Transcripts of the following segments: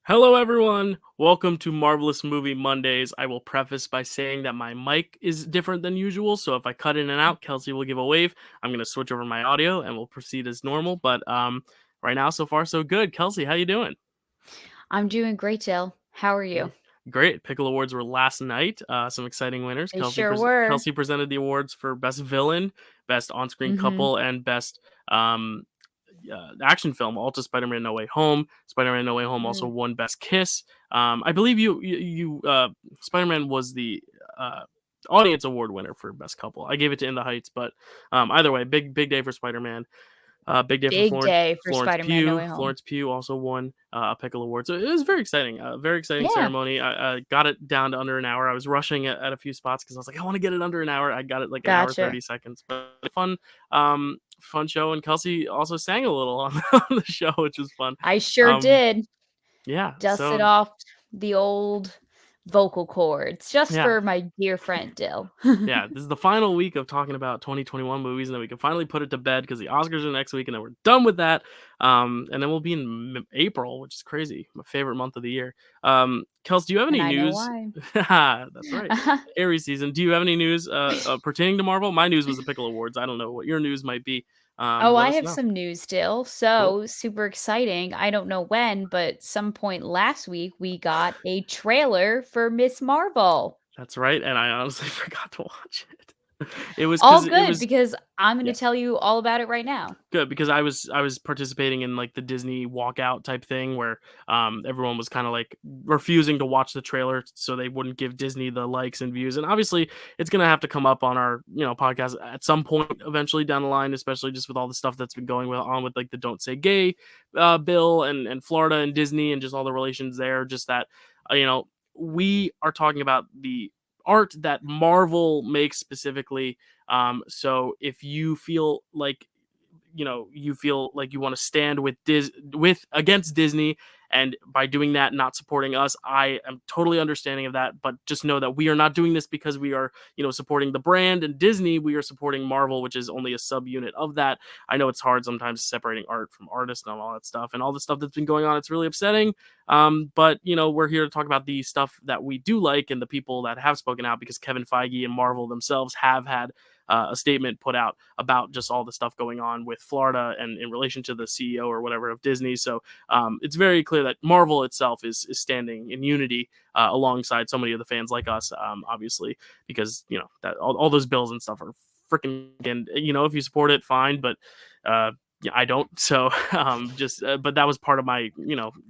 Hello, everyone. Welcome to Marvelous Movie Mondays. I will preface by saying that my mic is different than usual, so if I cut in and out, Kelsey will give a wave. I'm going to switch over my audio and we'll proceed as normal. But right now, so far, so good. Kelsey, how you doing? I'm doing great, Jill. How are Yeah. you? Great. Pickle Awards were last night. Some exciting winners. They sure were. Kelsey presented the awards for Best Villain, Best On-Screen Mhm. Couple, and Best um, action film, all to Spider-Man No Way Home. Spider-Man No Way Home also Mm. won Best Kiss. I believe Spider-Man was the uh, audience award winner for Best Couple. I gave it to In the Heights, but either way, big day for Spider-Man. Big day for Big day for Florence Spider-Man No Pugh. Way Home. Florence Pugh also won a Pickle Award, so it was very exciting. Very exciting Yeah, ceremony. I got it down to under an hour. I was rushing at a few spots because I was like, I want to get it under an hour. I got it like an hour gotcha. 30 seconds, but fun show. And Kelsey also sang a little on, on the show, which was fun. I sure Um, did. yeah. Dusted So off the old vocal cords just yeah, for my dear friend Dill. yeah, this is the final week of talking about 2021 movies, and then we can finally put it to bed because the Oscars are next week, and then we're done with that. And then we'll be in April, which is crazy. My favorite month of the year. Kels, do you have And any I know news? why. That's right. Aries season. Do you have any news pertaining to Marvel? My news was the Pickle Awards. I don't know what your news might be. Oh, Let I us have know. some news, Dill. Cool. So, super exciting. I don't know when, but some point last week we got a trailer for Miss Marvel. That's right. And I honestly forgot to watch it. It was All because it good was because I'm going to yeah. tell you all about it right now. Good, because I was participating in, like, the Disney walkout type thing where, everyone was kinda, like, refusing to watch the trailer so they wouldn't give Disney the likes and views, and obviously, it's gonna have to come up on our, podcast at some point eventually down the line, especially just with all the stuff that's been going on with, like, the Don't Say Gay, bill and Florida and Disney and just all the relations there, just that, we are talking about the art that Marvel makes specifically, so if you feel like you want to stand with against Disney, and by doing that not supporting us, I am totally understanding of that, but just know that we are not doing this because we are supporting the brand and Disney. We are supporting Marvel, which is only a subunit of that. I know it's hard sometimes separating art from artists and all that stuff and all the stuff that's been going on. It's really upsetting, but we're here to talk about the stuff that we do like and the people that have spoken out, because Kevin Feige and Marvel themselves have had a statement put out about just all the stuff going on with Florida and in relation to the CEO or whatever of Disney. So it's very clear that Marvel itself is standing in unity alongside so many of the fans like us, obviously, because that all those bills and stuff are freaking. And if you support it, fine, but yeah, I don't. So just but that was part of my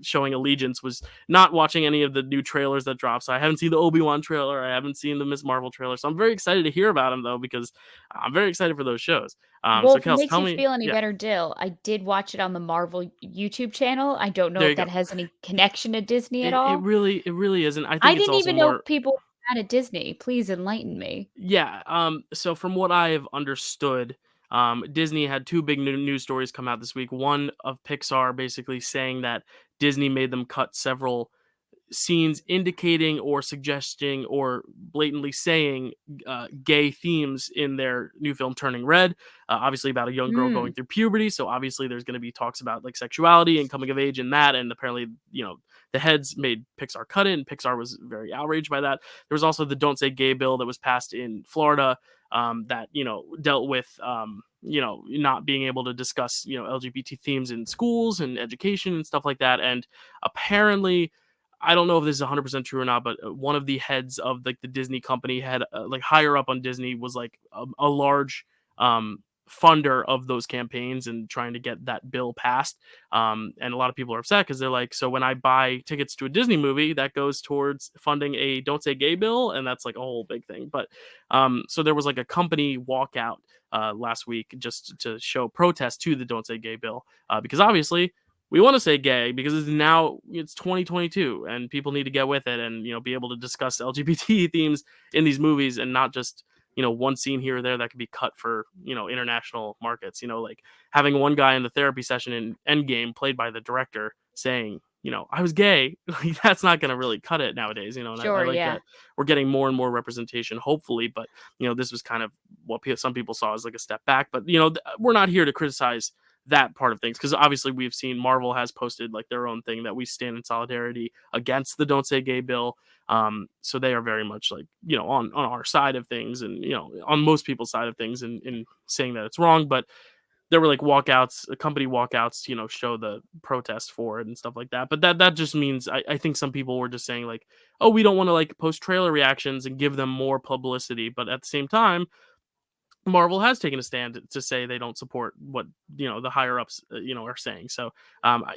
showing allegiance, was not watching any of the new trailers that dropped. So I haven't seen the Obi-Wan trailer, I haven't seen the Miss Marvel trailer, so I'm very excited to hear about them though, because I'm very excited for those shows. Well, So if it Kels, makes tell you me, feel any yeah, better, Dill, I did watch it on the Marvel YouTube channel. I don't know there if you go. that has any connection to Disney at It all. really isn't. I I think it's didn't also even know more. people were mad at Disney. Please enlighten me. Yeah. So from what I have understood, Disney had two big news stories come out this week. One of Pixar basically saying that Disney made them cut several scenes indicating or suggesting or blatantly saying gay themes in their new film Turning Red. Obviously about a young girl going Mm, through puberty, so obviously there's going to be talks about like sexuality and coming of age in that, and apparently the heads made Pixar cut it, and Pixar was very outraged by that. There was also the Don't Say Gay bill that was passed in Florida, that dealt with not being able to discuss LGBT themes in schools and education and stuff like that. And apparently, I don't know if this is 100% true or not, but one of the heads of like the Disney company had like higher up on Disney was like a large funder of those campaigns and trying to get that bill passed. And a lot of people are upset because they're like, so when I buy tickets to a Disney movie, that goes towards funding a Don't Say Gay bill, and that's like a whole big thing. But so there was like a company walkout last week just to show protest to the Don't Say Gay bill, because obviously we want to say gay because it's 2022 and people need to get with it and be able to discuss LGBT themes in these movies, and not just one scene here or there that could be cut for international markets. Like having one guy in the therapy session in Endgame played by the director saying I was gay. Like, that's not going to really cut it nowadays. And I sure, like yeah. that we're getting more and more representation, hopefully. But this was kind of what some people saw as like a step back. But we're not here to criticize that part of things, because obviously we've seen Marvel has posted like their own thing that we stand in solidarity against the Don't Say Gay bill. So they are very much like, on our side of things, and on most people's side of things, in saying that it's wrong. But there were like walkouts, company walkouts, show the protest for it and stuff like that. But that just means, I think some people were just saying like, oh, we don't want to like post trailer reactions and give them more publicity. But at the same time, Marvel has taken a stand to say they don't support what the higher ups are saying. So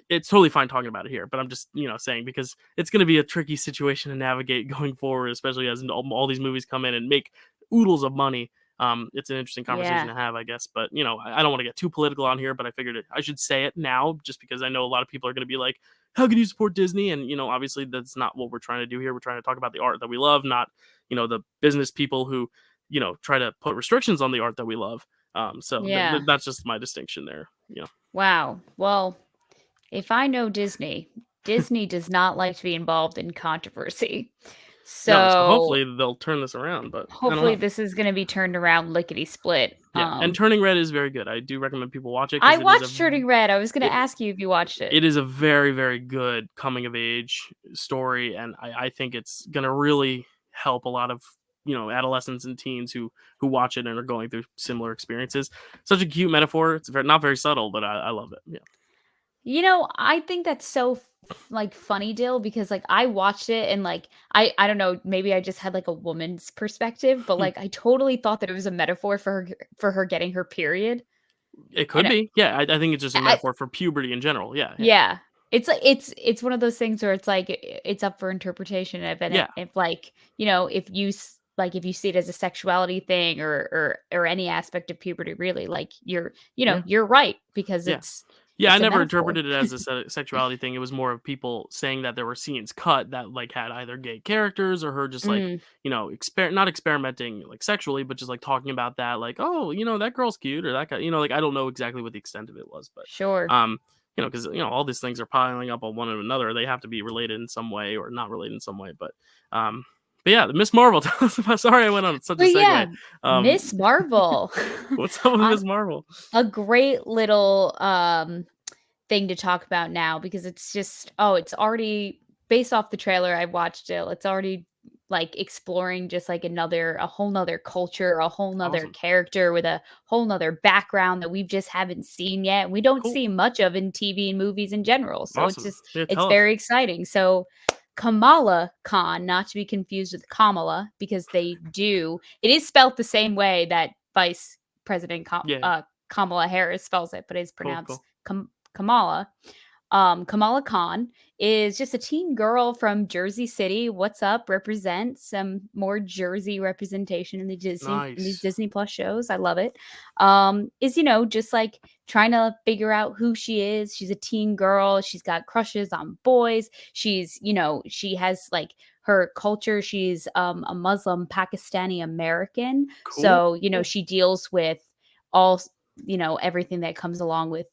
it's totally fine talking about it here, but I'm just saying, because it's going to be a tricky situation to navigate going forward, especially as all these movies come in and make oodles of money. It's an interesting conversation Yeah. to have, I guess. But I don't want to get too political on here, but I figured I should say it now, just because I know a lot of people are going to be like, "How can you support Disney?" And obviously that's not what we're trying to do here. We're trying to talk about the art that we love, not the business people who try to put restrictions on the art that we love. So Yeah. that's just my distinction there. Wow. Well, if I know Disney, Disney does not like to be involved in controversy. No, so So hopefully they'll turn this around, but I don't hopefully know. this is going to be turned around lickety split. Yeah, and Turning Red is very good. I do recommend people watch it, I because watched Turning Red. I was going to it, ask you if you watched it. it is a very, very good coming of age story, and I think it's gonna really help a lot of adolescents and teens who watch it and are going through similar experiences. Such a cute metaphor. It's not very subtle, but I love it. Yeah. I think that's so like funny, Dill, because like I watched it and like I don't know, maybe I just had like a woman's perspective, but like I totally thought that it was a metaphor for her getting her period. It could And be. Yeah, I think it's just a I, metaphor for puberty in general. Yeah, yeah, yeah. It's like it's one of those things where it's like it's up for interpretation yeah, if like, if you like if you see it as a sexuality thing or any aspect of puberty really, like yeah, you're right because yeah. Yeah, I it's a never metaphor. interpreted it as a sexuality thing. It was more of people saying that there were scenes cut that like had either gay characters, or her just like, Mm, not experimenting like sexually, but just like talking about that, like, oh, that girl's cute, or that guy, like, I don't know exactly what the extent of it was, but sure. um, because all these things are piling up on one another. They have to be related in some way or not related in some way. Um, but yeah, Miss Marvel. Tell us about. Sorry, I went on such a But yeah, segue. Um, Miss Marvel. what's up with On Miss Marvel? a great little, thing to talk about now because it's just it's already based off the trailer I watched it, it's already, like, exploring just, like, a whole 'nother culture, a whole 'nother Awesome, character with a whole 'nother background that we just haven't seen yet, and we don't cool, see much of in TV and movies in general, so awesome. Yeah, it's tell us. very exciting. So, Kamala Khan, not to be confused with Kamala, because it is spelled the same way that Vice President Yeah, Kamala Harris spells it, but it's cool, pronounced cool. Kamala. Kamala Khan is just a teen girl from Jersey City. What's up? Represent some more Jersey representation in these Nice. Disney Plus shows. I love it. Is just like trying to figure out who she is. She's a teen girl. She's got crushes on boys. She has like her culture. She's a Muslim Pakistani American. Cool, So, cool. she deals with all everything that comes along with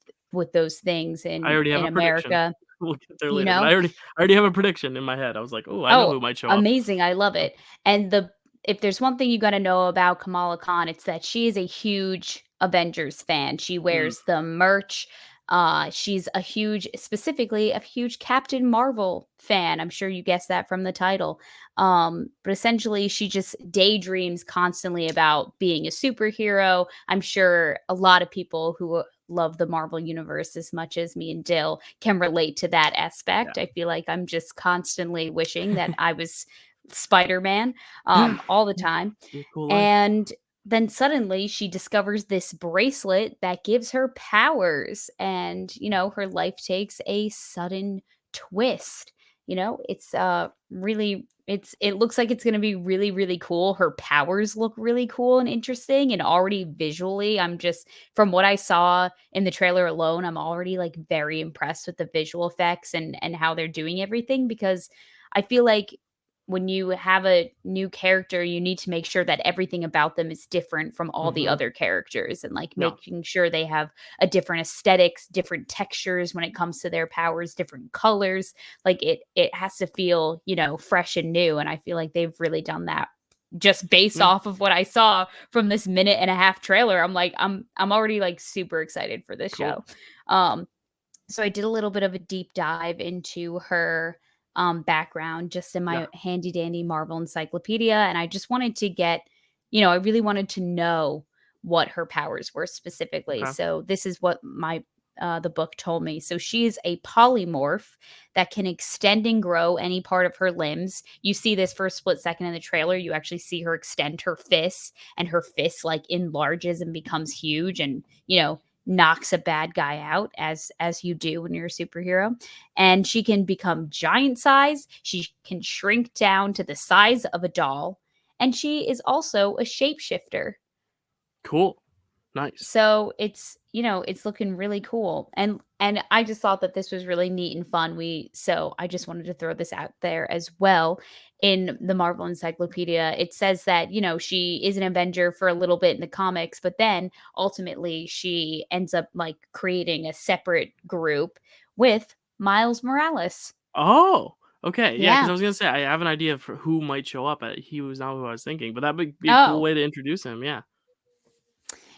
those things I already have in a prediction. America, We'll get there you later, but know? I already have a prediction in my head. I was like, "Oh, I know Oh, who might show up." amazing, I love it, and if there's one thing you gotta know about Kamala Khan, it's that she is a huge Avengers fan. She Mm, wears the merch, she's specifically a huge Captain Marvel fan. I'm sure you guessed that from the title. But essentially she just daydreams constantly about being a superhero. I'm sure a lot of people who love the Marvel universe as much as me and Dill can relate to that yeah. aspect. I feel like I'm just constantly wishing that I was Spider-Man, Yeah. all the Yeah. time. Be a cool life. And then suddenly she discovers this bracelet that gives her powers, and her life takes a sudden twist. It looks like it's going to be really really cool. Her powers look really cool and interesting, and already visually I'm just from what I saw in the trailer alone, I'm already like very impressed with the visual effects and how they're doing everything, because I feel like when you have a new character, you need to make sure that everything about them is different from all the Mhm. other characters, and like Yeah. making sure they have a different aesthetics, different textures when it comes to their powers, different colors. Like it has to feel, fresh and new. And I feel like they've really done that just based Yeah. off of what I saw from this minute and a half trailer. I'm like, I'm already like super excited for this Cool. show. So I did a little bit of a deep dive into her background just in Yeah. my handy dandy Marvel encyclopedia. And I just wanted to get, I really wanted to know what her powers were specifically. Okay. So this is what the book told me. So she is a polymorph that can extend and grow any part of her limbs. You see this for a split second in the trailer. You actually see her extend her fists, and her fist like enlarges and becomes huge, and knocks a bad guy out, as you do when you're a superhero. And she can become giant size. She can shrink down to the size of a doll, and she is also a shapeshifter. Cool. Nice. So it's looking really cool. And I just thought that this was really neat and fun. So I just wanted to throw this out there as well. In the Marvel Encyclopedia, it says that, she is an Avenger for a little bit in the comics, but then ultimately she ends up like creating a separate group with Miles Morales. Oh, okay. Yeah, because Yeah. I was gonna say I have an idea for who might show up. He was not who I was thinking, but that would be a cool Oh, way to introduce him. Yeah.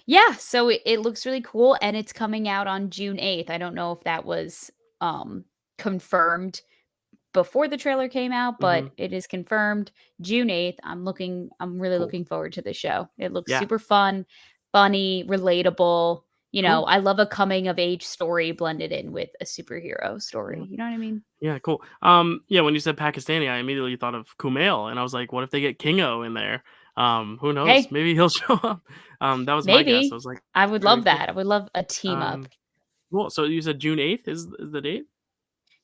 yeah. So it looks really cool, and it's coming out on June 8th. I don't know if that was um confirmed before the trailer came out, Hmm. but it is confirmed June 8th. I'm really Cool. looking forward to the show. It looks Yeah. super fun, funny, relatable. Cool. I love a coming of age story blended in with a superhero Yeah. story. You know what I mean? Yeah. Cool. Yeah. When you said Pakistani, I immediately thought of Kumail, and I was like, what if they get Kingo in there? Who knows? Hey, Maybe he'll show up. That was my guess. I maybe. was like, I would very love cool. that. I would love a team up. Um, cool. So you said June 8th is the date?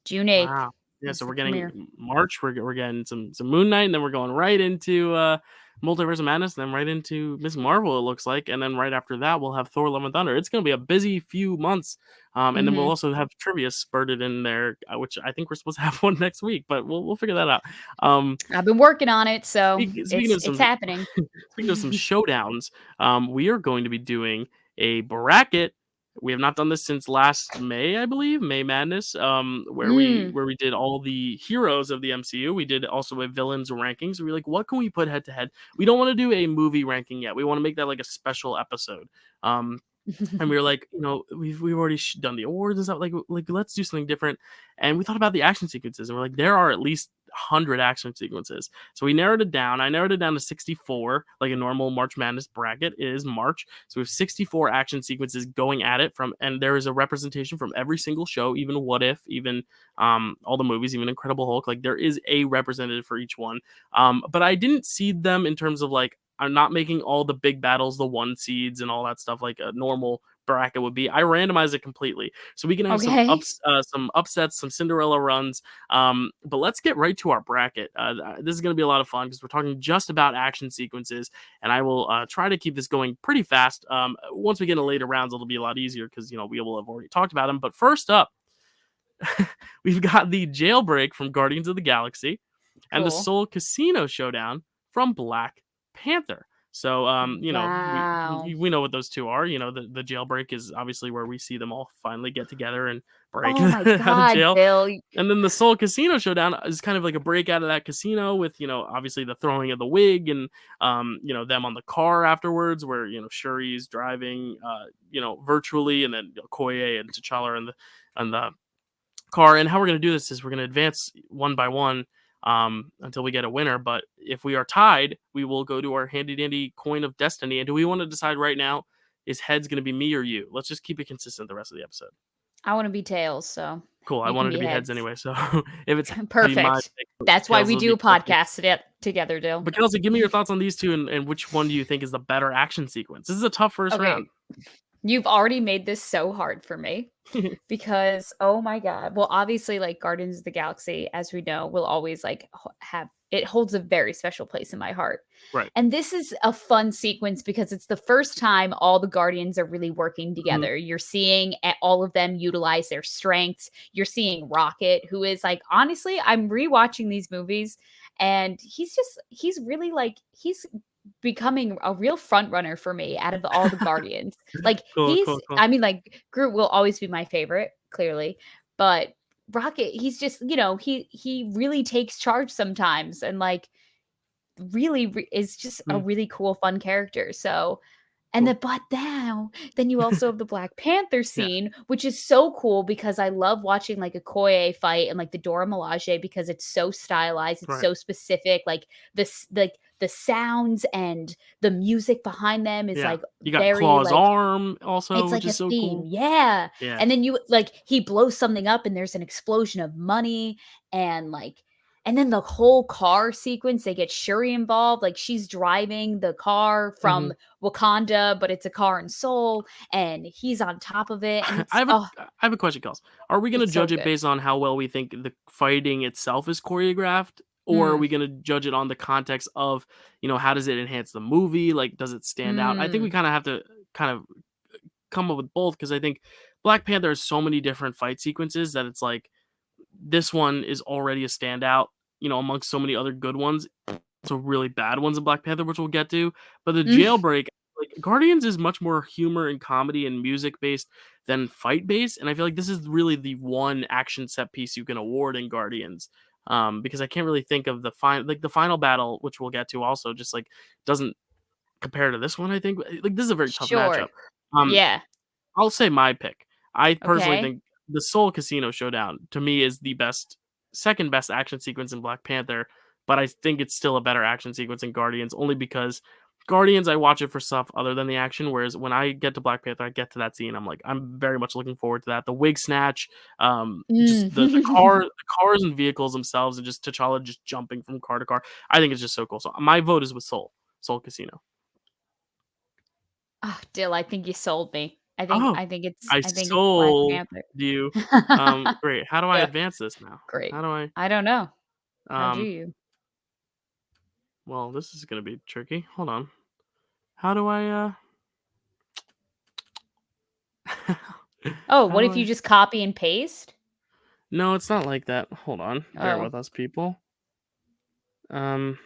June 8th Wow. Yeah, is so the we're getting premiere. March, we're getting some Moon Knight, and then we're going right into Multiverse of Madness, and then right into Miss Marvel, it looks like, and then right after that we'll have Thor Love and Thunder. It's gonna be a busy few months. And then we'll Mhm. also have trivia spurted in there, which I think we're supposed to have one next week, but we'll figure that out. Um I've been working on it, so speaking it's of it's some happening. speaking of some showdowns, we are going to be doing a bracket. We have not done this since last May, I believe, May Madness, where we Mm. where we did all the heroes of the MCU. We did also a villains rankings. We were like, what can we put head to head? We don't want to do a movie ranking yet. We want to make that like a special episode. Um, and we were like, we've already done the awards and stuff. Like let's do something different. And we thought about the action sequences, and we're like, there are at least 100 action sequences. So we narrowed it down. I narrowed it down to 64, like a normal March Madness bracket is March. So we have 64 action sequences going at it and there is a representation from every single show, even What If, even all the movies, even Incredible Hulk. Like there is a representative for each one. But I didn't seed them in terms of like I'm not making all the big battles, the one seeds and all that stuff like a normal bracket would be. I randomize it completely, so we can have Okay. some upsets, some Cinderella runs. But let's get right to our bracket. This is going to be a lot of fun because we're talking just about action sequences, and I will try to keep this going pretty fast. Once we get into later rounds, it'll be a lot easier because we will have already talked about them. But first up, we've got the Jailbreak from Guardians of the Galaxy and the Cool. Soul Casino Showdown from Black Panther. So, Wow. we know what those two are. The Jailbreak is obviously where we see them all finally get together and break Oh my out of god, jail. Bill. And then the Soul Casino Showdown is kind of like a break out of that casino with, obviously the throwing of the wig and, them on the car afterwards where, Shuri's driving, virtually, and then Okoye and T'Challa and the car. And how we're going to do this is we're going to advance one by one until we get a winner. But if we are tied, we will go to our handy dandy coin of destiny. And do we want to decide right now, is heads going to be me or you? Let's just keep it consistent the rest of the episode. I wanna be tails, so Cool. I you can wanted to be be heads heads. anyway. So if it's heads, it'll be my Perfect. pick. That's why Tails we will do be a Kelsey. podcast together, Dill. But Kelsey, give me your thoughts on these two and which one do you think is the better action sequence? This is a tough first round. Okay, you've already made this so hard for me because, oh my god. Well, obviously, like, Guardians of the Galaxy, as we know, will always, like, ho have it holds a very special place in my heart. Right. And this is a fun sequence because it's the first time all the Guardians are really working Mhm. together. You're seeing all of them utilize their strengths. You're seeing Rocket, who is like, honestly, I'm rewatching these movies, and he's really like, he's becoming a real front runner for me out of all the Guardians. Like, Cool, cool, cool. I mean, like, Groot will always be my favorite, clearly, but Rocket, he's just, he really takes charge sometimes, and like, is just a Mm, really cool, fun character. So and cool. then but now then you also have the Black Panther Yeah. scene, which is so cool because I love watching, like, a Koye fight and, like, the Dora Milaje because it's so stylized, it's Right. so specific, like, the sounds and the music behind them is, Yeah. like, You got very, Claw's like arm also, it's which like a is so theme, cool. yeah, Yeah. and then you like, he blows something up and there's an explosion of money and, like and then the whole car sequence, they get Shuri involved, like, she's driving the car from Mhm. Wakanda, but it's a car in Seoul, and he's on top of it, and I it's have a I have a question, Kels. Are we gonna it's so judge it good. based on how well we think the fighting itself is choreographed, or are Mm, we gonna judge it on the context of, how does it enhance the movie? Like, does it stand out? I think we mm, kinda have to kind of come up with both because I think Black Panther has so many different fight sequences that it's like this one is already a standout, amongst so many other good ones. So really bad ones in Black Panther, which we'll get to. But the mm, Jailbreak, like Guardians is much more humor and comedy and music based than fight based. And I feel like this is really the one action set piece you can award in Guardians. Because I can't really think of the final battle, which we'll get to also, just like doesn't compare to this one, I think. Like this is a very tough sure. matchup. Um, Yeah, I'll say my pick. I personally okay. think the Seoul Casino Showdown to me is the second best action sequence in Black Panther, but I think it's still a better action sequence in Guardians only because Guardians I watch it for stuff other than the action, whereas when I get to Black Panther, I get to that scene, I'm very much looking forward to that. The wig snatch, just Mm. the cars and vehicles themselves, and just T'Challa just jumping from car to car. I think it's just so cool. So my vote is with Soul Casino. Oh, Dill, I think you sold me. Oh, I I think it's Black sold Panther. you. Great. How do I Yeah, advance this now? great. How do I I don't know. How do um, you? well, this is gonna be tricky. Hold on. How do Oh, how what do if you I just copy and paste? No, it's not like that. Hold on. Bear Oh, with us, people. Um,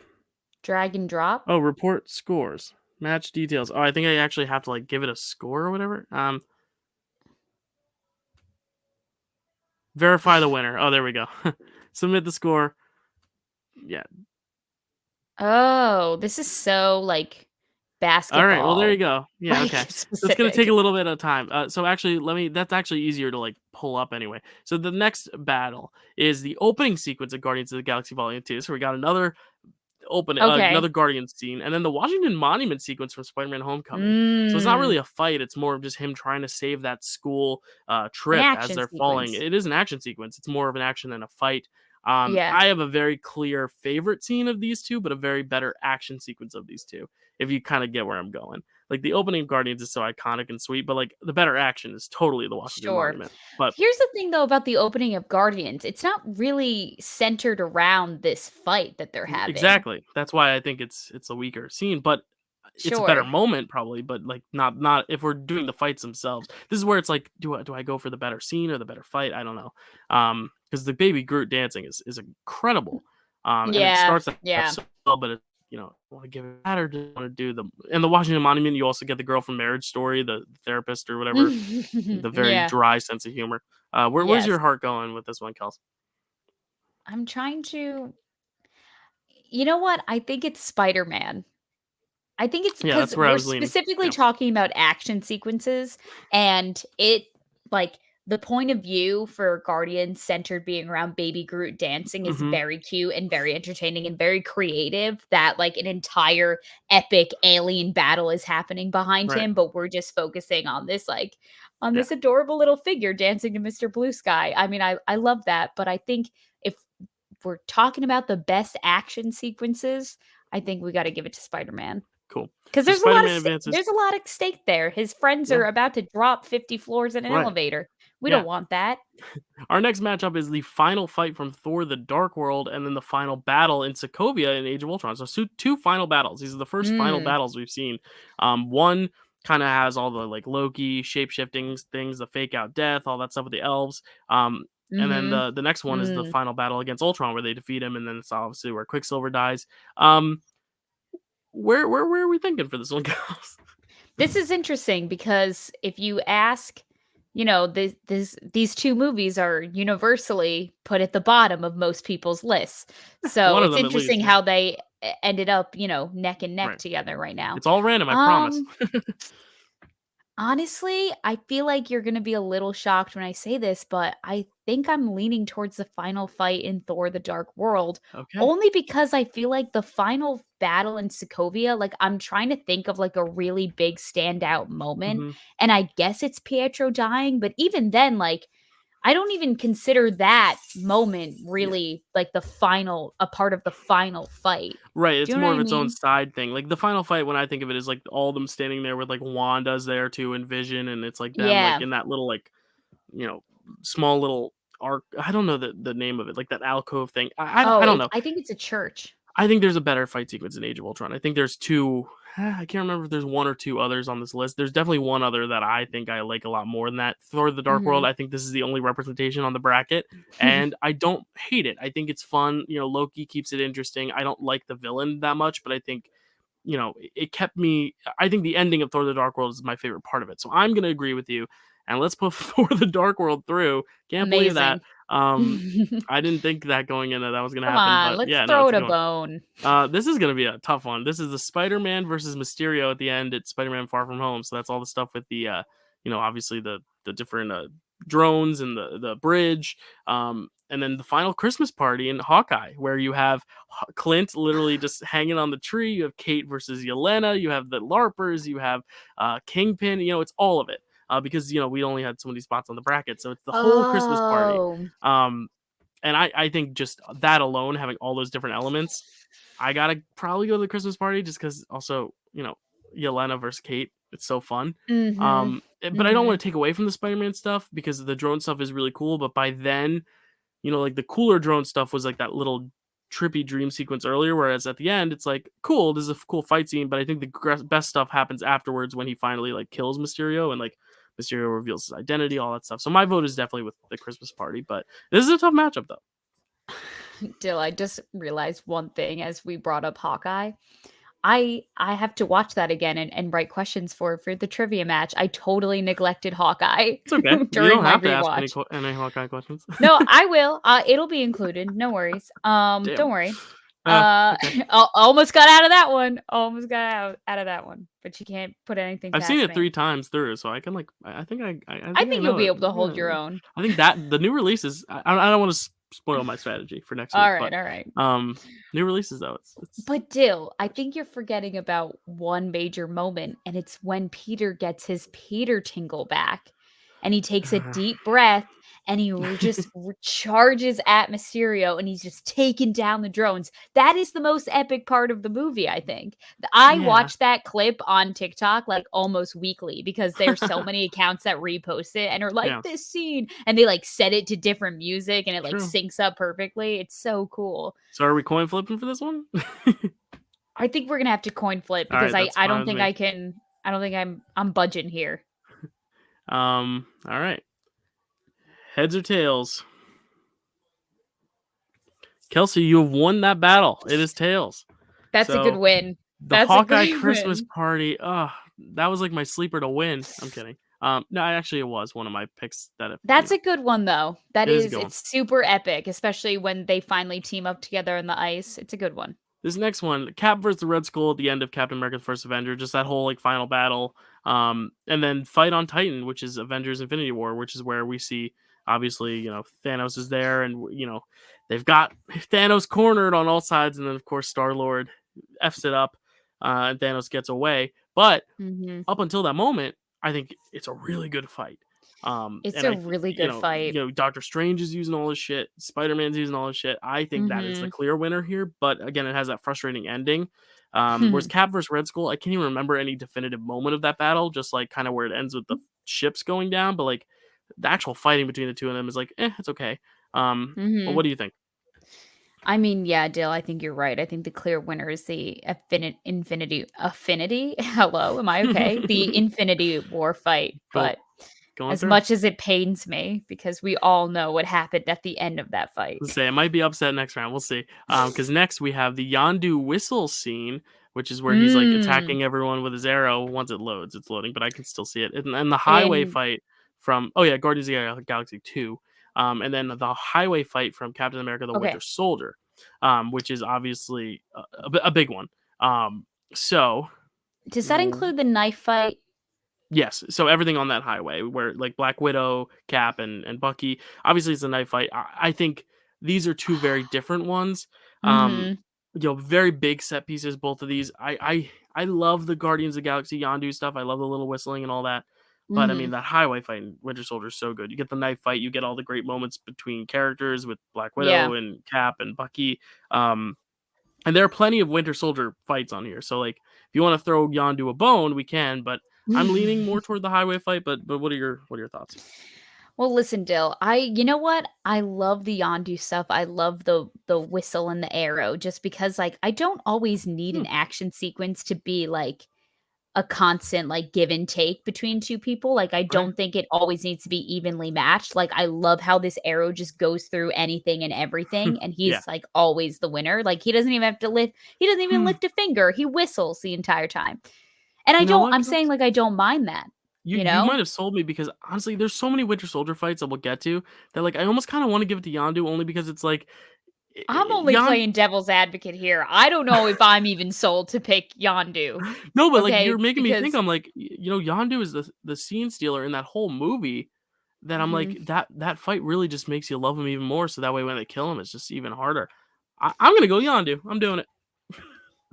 drag and drop? oh, report scores. Match details. Oh, I think I actually have to like give it a score or whatever. Verify the winner. Oh, there we go. Submit the score. Yeah. Oh, this is so, like, All right. Well, there you basketball, go. Yeah. like, Okay. So it's gonna take a specific. little bit of time. So actually, let me. That's actually easier to like pull up anyway. So the next battle is the opening sequence of Guardians of the Galaxy Volume 2. So we got Okay. another Guardian scene, and then the Washington Monument sequence from Spider-Man Homecoming. So it's not Mm, really a fight; it's more of just him trying to save that school an trip as action they're falling. sequence. It is an action sequence; it's more of an action than a fight. Yeah, I have a very clear favorite scene of these two, but a very better action sequence of these two. If you kind of get where I'm going, like the opening of Guardians is so iconic and sweet, but like the better action is totally the Washington sure. Monument. But Here's the thing, though, about the opening of Guardians, it's not really centered around this fight that they're having. exactly, that's why I think it's a weaker scene, but it's a better Sure. moment probably, but, like, not if we're doing the fights themselves. This is where it's like, do I go for the better scene or the better fight? I don't know. Because the Baby Groot dancing is incredible. And it Yeah, starts off yeah. so well, but wanna give it that or do wanna do the Washington Monument, you also get the girl from Marriage Story, the therapist or whatever, the very Yeah, dry sense of humor. Where's yes. your heart going with this one, Kels? I'm trying to you know what? I think it's Spider-Man. I think it's Yeah, because that's where I we're was leaning. specifically Yeah. talking about action sequences, and like, the point of view for Guardians centered being around Baby Groot dancing is Mhm. very cute and very entertaining and very creative that, like, an entire epic alien battle is happening behind Right. him, but we're just focusing on this, like on Yeah. this adorable little figure dancing to Mr. Blue Sky. I mean, I love that, but I think if we're talking about the best action sequences, I think we gotta give it to Spider-Man. Cool. 'Cause So Spider-Man advances. there's a lot at stake there. His friends Yeah. are about to drop 50 floors in an Right. elevator. We don't Yeah. want that. Our next matchup is the final fight from Thor: The Dark World, and then the final battle in Sokovia in Age of Ultron. So two final battles. These are the first final Mm, battles we've seen. One kind of has all the like Loki shape shifting things, the fake out death, all that stuff with the elves. And then mhm, the next one is the mm. final battle against Ultron, where they defeat him, and then it's obviously where Quicksilver dies. Um, where are we thinking for this one, guys? This is interesting because if you ask, these 2 movies are universally put at the bottom of most people's lists. So, One of it's them at least. interesting Yeah. ended up, neck and neck Right. together right now. It's all random, I promise. Um, Honestly, I feel like you're gonna be a little shocked when I say this, but I think I'm leaning towards the final fight in Thor: The Dark World, Okay. only because I feel like the final battle in Sokovia, like, I'm trying to think of, like, a really big standout moment, Mhm. and I guess it's Pietro dying, but even then, like, I don't even consider that moment Yeah. really, like, a part of the final fight. Right, Do it's you know more what of I its own mean? side thing. Like, the final fight, when I think of it, is, like, all of them standing there with, like, Wanda's there too, and Vision, and it's, like, them, like, Yeah. in that little, like, you know, small little arc. I don't know the name of it, like, that alcove thing. I Oh, don't know. I think it's a church. I think there's a better fight sequence in Age of Ultron. I think there's 2. I can't remember if there's 1 or 2 others on this list. There's definitely one other that I think I like a lot more than that. Thor: The Dark World, Mhm. I think this is the only representation on the bracket, and I don't hate it. I think it's fun, Loki keeps it interesting. I don't like the villain that much, but I think, it kept me. I think the ending of Thor: The Dark World is my favorite part of it. So I'm gonna agree with you, and let's put Thor: The Dark World through. Can't believe that. Amazing. Um, I didn't think that going in that was gonna Come happen, on, but let's yeah, no, throw it's it a a good one. bone. This is gonna be a tough one. This is the Spider-Man versus Mysterio at the end at Spider-Man Far From Home. So that's all the stuff with the, obviously the different drones and the bridge, and then the final Christmas party in Hawkeye, where you have Clint literally just hanging on the tree. You have Kate versus Yelena. You have the LARPers. You have Kingpin. It's all of it. Because we only had so many spots on the bracket, so it's the whole Christmas party. Oh. Um, and I think just that alone, having all those different elements, I gotta probably go to the Christmas party just because also, Yelena versus Kate, it's so fun. Mhm. But I don't Mhm. want to take away from the Spider-Man stuff because the drone stuff is really cool. But by then, like the cooler drone stuff was like that little trippy dream sequence earlier, whereas at the end, it's like cool. This is a cool fight scene, but I think the best stuff happens afterwards when he finally like kills Mysterio and like Mysterio reveals his identity, all that stuff. So my vote is definitely with the Christmas party. But this is a tough matchup though. Dill, I just realized one thing as we brought up Hawkeye. I have to watch that again and write questions for the trivia match. I totally neglected Hawkeye It's okay. You during don't my have to ask any rewatch. any Hawkeye questions. No, I will. It'll be included. No worries. Don't Damn. worry. Uh, Okay. almost got out of that one. Almost got out of that one. But you can't put anything I've seen past it me. 3 times through, so I can like I think I I think I think you'll know be it. able to hold your Yeah. own. I think that the new releases. I don't want to spoil my strategy for next week, All right, but all right. um, new releases though, it's But Dill, I think you're forgetting about one major moment, and it's when Peter gets his Peter tingle back, and he takes a deep breath, and he just charges at Mysterio, and he's just taking down the drones. That is the most epic part of the movie, I think. I yeah. watch that clip on TikTok like almost weekly because there's so many accounts that repost it and are like Yeah, this scene, and they like set it to different music, and it like true. syncs up perfectly. It's so cool. So are we coin flipping for this one? I think we're gonna have to coin flip All because right, I that's I fine don't with think me. I can I don't think I'm budging here. All right. Heads or tails? Kelsey, you have won that battle. It is tails. That's a good So win. the That's a Hawkeye great Christmas win. party, that was like my sleeper to win. I'm kidding. No, actually, it was one of my picks that That's a good one though. That it is is going. it's super epic, especially when they finally team up together in the ice. It's a good one. This next one, Cap versus the Red Skull at the end of Captain America's First Avenger, just that whole like final battle, and then fight on Titan, which is Avengers Infinity War, which is where we see obviously Thanos is there, and they've got Thanos cornered on all sides, and then of course Star Lord f's it up, and Thanos gets away. But Mhm. up until that moment, I think it's a really good fight. It's And a I, really good fight. Doctor Strange is using all his shit. Spider Man's using all his shit. I think that is the Mhm. clear winner here. But again, it has that frustrating ending. Whereas Cap versus Red Skull, I can't even remember any definitive moment of that battle. Just like kind of where it ends with the ships going down. But like the actual fighting between the two of them is like, it's okay. But what Mhm. do you think? I mean, yeah, Dill, I think you're right. I think the clear winner is the affinity. Hello, am I okay? The Infinity War fight, Go, but going as through. much as it pains me because we all know what happened at the end of that fight. Let's say it might be upset next round. We'll see. Because next we have the Yondu whistle scene, which is where he's like Mm, attacking everyone with his arrow. Once it loads, it's loading, but I can still see it. And the highway and fight from Guardians of the Galaxy 2. And then the highway fight from Captain America: The Winter okay, Soldier. which is obviously a big one. So Does that include the knife fight? yes, so everything on that highway where like Black Widow, Cap, and Bucky. Obviously, it's a knife fight. I think these are two very different ones. Um, Mhm. very big set pieces. Both of these. I love the Guardians of the Galaxy Yondu stuff. I love the little whistling and all that. But I mean, Mhm. that highway fight in Winter Soldier is so good. You get the knife fight. You get all the great moments between characters with Black Yeah. Widow and Cap and Bucky. Um, and there are plenty of Winter Soldier fights on here. So like, if you want to throw Yondu a bone, we can. But I'm leaning more toward the highway fight. But what are your thoughts? Well, listen, Dill, you know what? I love the Yondu stuff. I love the whistle and the arrow just because like I don't always need Hmm, an action sequence to be like a constant like give and take between two people. Like I right? don't think it always needs to be evenly matched. Like I love how this arrow just goes through anything and everything and Yeah. he's like always the winner. Like he doesn't even have to lift he doesn't even Hmm. lift a finger. He whistles the entire time. And You know what, I'm saying Kels? like I don't mind that, You you you know? might have sold me because honestly, there's so many Winter Soldier fights that we'll get to that like I almost kind of want to give it to Yondu only because it's like I'm only Yondu. playing devil's advocate here. I don't know if I'm even sold to pick Yondu. No, but like Okay, you're making me think. because I'm like, Yondu is the scene stealer in that whole movie. That I'm like mhm. that fight really just makes you love him even more. So that way when they kill him, it's just even harder. I'm gonna go Yondu. I'm doing it.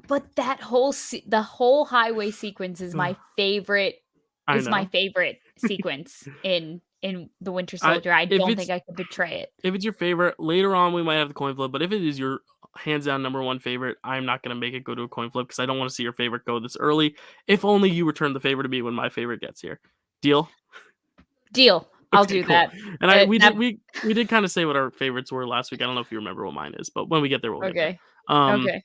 But that whole the whole highway sequence Ugh, I is my know. favorite sequence in The Winter I Soldier. I if don't think it's I could betray it. if it's your favorite, later on we might have the coin flip. But if it is your hands down number one favorite, I'm not gonna make it go to a coin flip because I don't want to see your favorite go this early. If only you return the favor to me when my favorite gets here. Deal? Deal. I'll Okay, do cool. that. And I we That did we did kind of say what our favorites were last week. I don't know if you remember what mine is, but when we get there, we'll get there. okay. Um, Okay.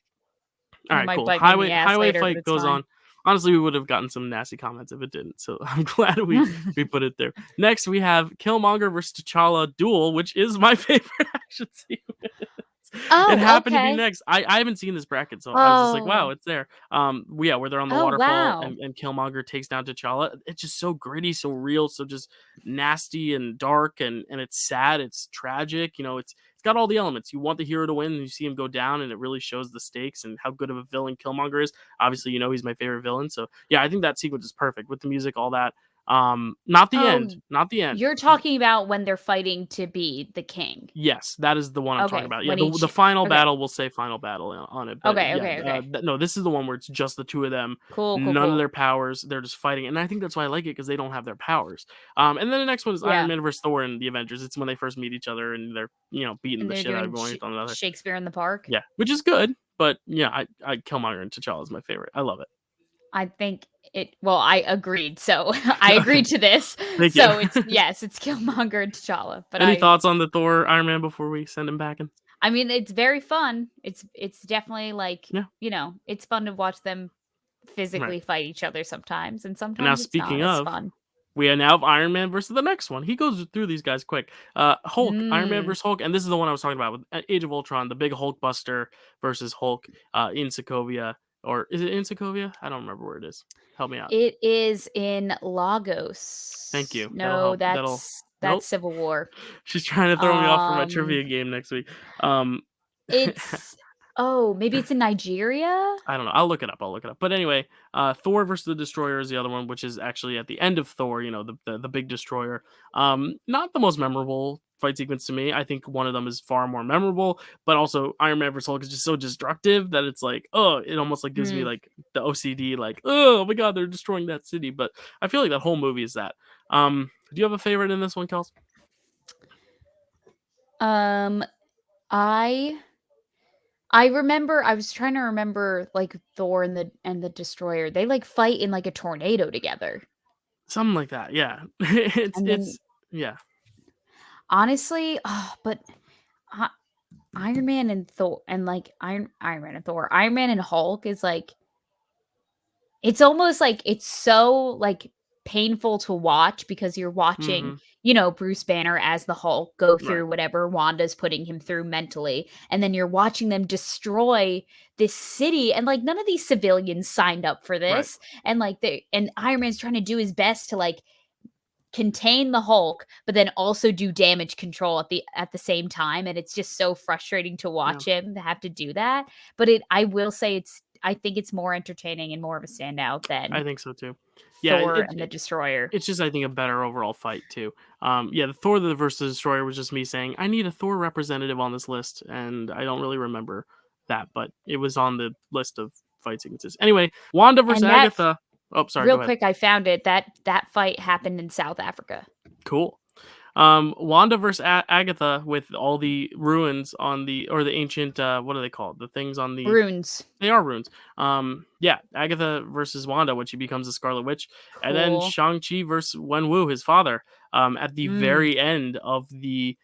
all That right, might cool. bite me in the ass Highway later, but fight it's goes fine. on. Honestly, we would have gotten some nasty comments if it didn't. So I'm glad we put it there. Next, we have Killmonger versus T'Challa duel, which is my favorite action sequence. It Oh, happened to be okay. next. I haven't seen this bracket, so I was just like, wow, Oh. it's there. Yeah, where they're on the Oh, waterfall wow. and Killmonger takes down T'Challa. It's just so gritty, so real, so just nasty and dark and it's sad, it's tragic. It's got all the elements. You want the hero to win, and you see him go down, and it really shows the stakes and how good of a villain Killmonger is. Obviously, he's my favorite villain. So yeah, I think that sequence is perfect with the music, all that. Not the Oh, end. Not the end. you're talking about when they're fighting to be the king. Yes, that is the one I'm talking Okay, about. Yeah, when the final okay. battle will say final battle on it, but Okay, yeah, okay, okay. no, this is the one where it's just the two of them, Cool, cool, none of cool. their powers, they're just fighting, and I think that's why I like it because they don't have their powers. And then the next one is Iron Yeah, Man versus Thor and the Avengers. It's when they first meet each other and they're beating and the they're shit out doing of one another. Shakespeare in the Park. Yeah, which is good, but yeah, I Killmonger and T'Challa is my favorite. I love it. I think I agreed, so I Okay, agreed to this. thank you. So it's yes, it's Killmonger and T'Challa, but Any thoughts on the Thor Iron Man before we send him back in? I mean, it's very fun. It's definitely like, Yeah, it's fun to watch them right. physically fight each other sometimes, and And now sometimes it's not speaking as of, fun. we now have Iron Man versus the next one. He goes through these guys quick. Hulk, Iron Man Mm. versus Hulk, and this is the one I was talking about with Age of Ultron, the big Hulk Buster versus Hulk in Sokovia, or is it in Sokovia? I don't remember where it is. Help me out. It is in Thank Lagos. you. That'll No, help. That'll. that's Nope. Civil War. She's trying to throw me off for my Um, trivia game next week. Um, it's oh, maybe it's in Nigeria? I don't know. I'll look it up. But anyway, Thor versus the Destroyer is the other one, which is actually at the end of Thor. The big destroyer. Not the most memorable fight sequence to me. I think one of them is far more memorable, but also Iron Man versus Hulk is just so destructive that it's like, oh, it almost like gives me Hmm. like the OCD, like, oh my god, they're destroying that city. But I feel like that whole movie is that. Do you have a favorite in this one, Kels? Um, I I remember I was trying to remember, like, Thor and the Destroyer. They, like, fight in, like, a tornado together. Something like that. Yeah, it's And then it's yeah. honestly, but I Iron Man and Thor and, like, Iron Man and Thor. Iron Man and Hulk is, like it's almost like it's so, like, painful to watch because you're watching, Hmm. Bruce Banner as the Hulk go Right. through whatever Wanda's putting him through mentally, and then you're watching them destroy this city, and, like, none of these civilians signed up for Right. this, and, like, they and Iron Man's trying to do his best to, like, contain the Hulk, but then also do damage control at the same time, and it's just so frustrating to Yeah, watch him to have to do that. But I will say I think it's more entertaining and more of a standout I than think so too. Yeah, Thor and the Destroyer. it's just I think a better overall fight too. Yeah, the Thor the versus Destroyer was just me saying I need a Thor representative on this list, and I don't really remember that, but it was on the list of fight sequences. Anyway, Wanda versus And that Agatha. Oh, sorry. real Go ahead. quick, I found it, that fight happened in South Africa. Cool. Wanda versus Agatha with all the ruins on the ancient what are they called? The things on the Runes. they are runes. Yeah, Agatha versus Wanda when she becomes the Scarlet Witch, and then Cool. Shang-Chi versus Wenwu, his father, at the Mm, very end of the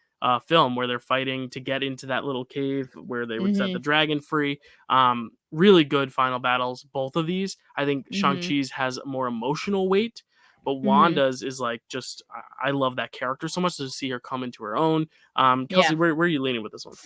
film where they're fighting to get into that little cave where they would set the mhm, dragon free. Really good final battles. Both of these, I think mhm, Shang-Chi's has more emotional weight, but mhm. Wanda's is like just I love that character so much to see her come into her own. Kelsey, Yeah. where are you leaning with this one?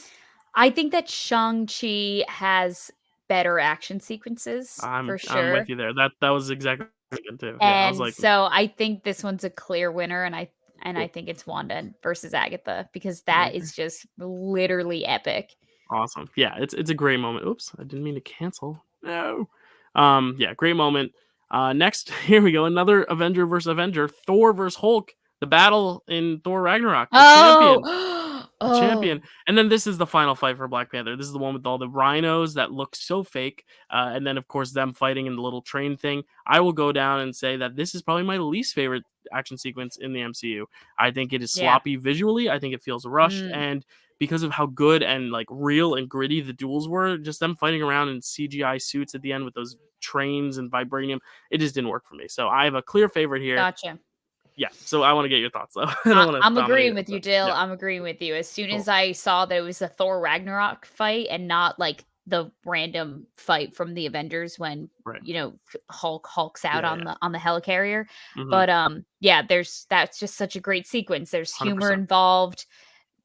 I think that Shang-Chi has better action sequences for I'm with sure, you there. That was exactly what I was thinking too. Yeah, I was and like, so I think this one's a clear winner, and I cool. think it's Wanda versus Agatha because that Okay, is just literally epic. awesome. Yeah, it's a great moment. Oops, I didn't mean to cancel. No. Yeah, great moment. Next, here we go. Another Avenger versus Avenger. Thor versus Hulk. The battle in Thor Ragnarok. The champion. Oh! The champion. Oh, And then this is the final fight for Black Panther. This is the one with all the rhinos that look so fake. And then, of course, them fighting in the little train thing. I will go down and say that this is probably my least favorite action sequence in the MCU. I think it is yeah. sloppy visually. I think it feels rushed. Mm, And because of how good and like real and gritty the duels were, just them fighting around in CGI suits at the end with those trains and vibranium, it just didn't work for me. So I have a clear favorite here. gotcha. Yeah. So I want to get your thoughts though. I don't want to I'm dominate agreeing your with you, answer. Dill. Yeah. I'm agreeing with you. As soon as Cool. I saw that it was a Thor Ragnarok fight and not like the random fight from the Avengers when Right. Hulks out Yeah. Yeah. on the helicarrier. Mm-hmm. But yeah, that's just such a great sequence. There's humor 100%. involved.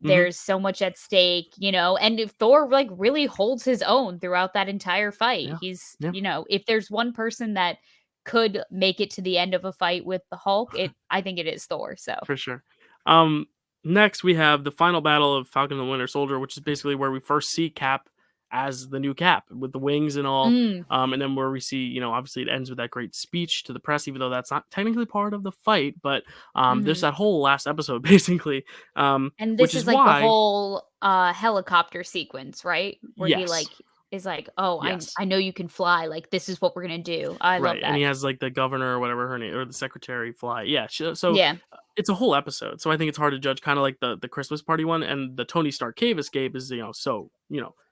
Mhm. There's so much at stake, and if Thor like really holds his own throughout that entire fight. Yeah. He's, Yeah, if there's one person that could make it to the end of a fight with the Hulk, I think it is Thor. So, for sure. Um, Next we have the final battle of Falcon and the Winter Soldier, which is basically where we first see Cap as the new Cap with the wings and all. mm, And then where we see, obviously it ends with that great speech to the press, even though that's not technically part of the fight, but there's mhm. that whole last episode basically, And which this is is like the why, whole, helicopter sequence, right? Where he, yes, like, is like, "Oh, yes. I know you can fly, like, this is what we're gonna do." I love Right, and that. he has, like, the governor or whatever her name or the secretary fly. Yeah, so, Yeah. it's a whole episode, so I think it's hard to judge, kinda like the Christmas party one, and the Tony Stark cave escape is, so,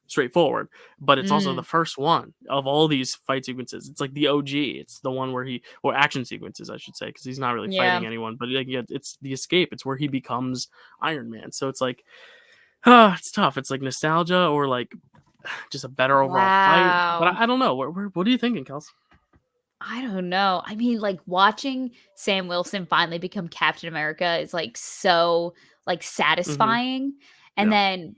straightforward, but it's also the Mm, first one of all these fight sequences. It's like the OG. It's the one where or action sequences, I should say, because he's not really yeah. fighting anyone, but, like, yeah, it's the escape. It's where he becomes Iron Man, so it's like, it's tough. It's like nostalgia or, like, just a better overall fight, but Wow. I don't know. What are you thinking, Kels? I don't know. I mean, like, watching Sam Wilson finally become Captain America is, like, so, like, Mhm. satisfying, and Yeah. then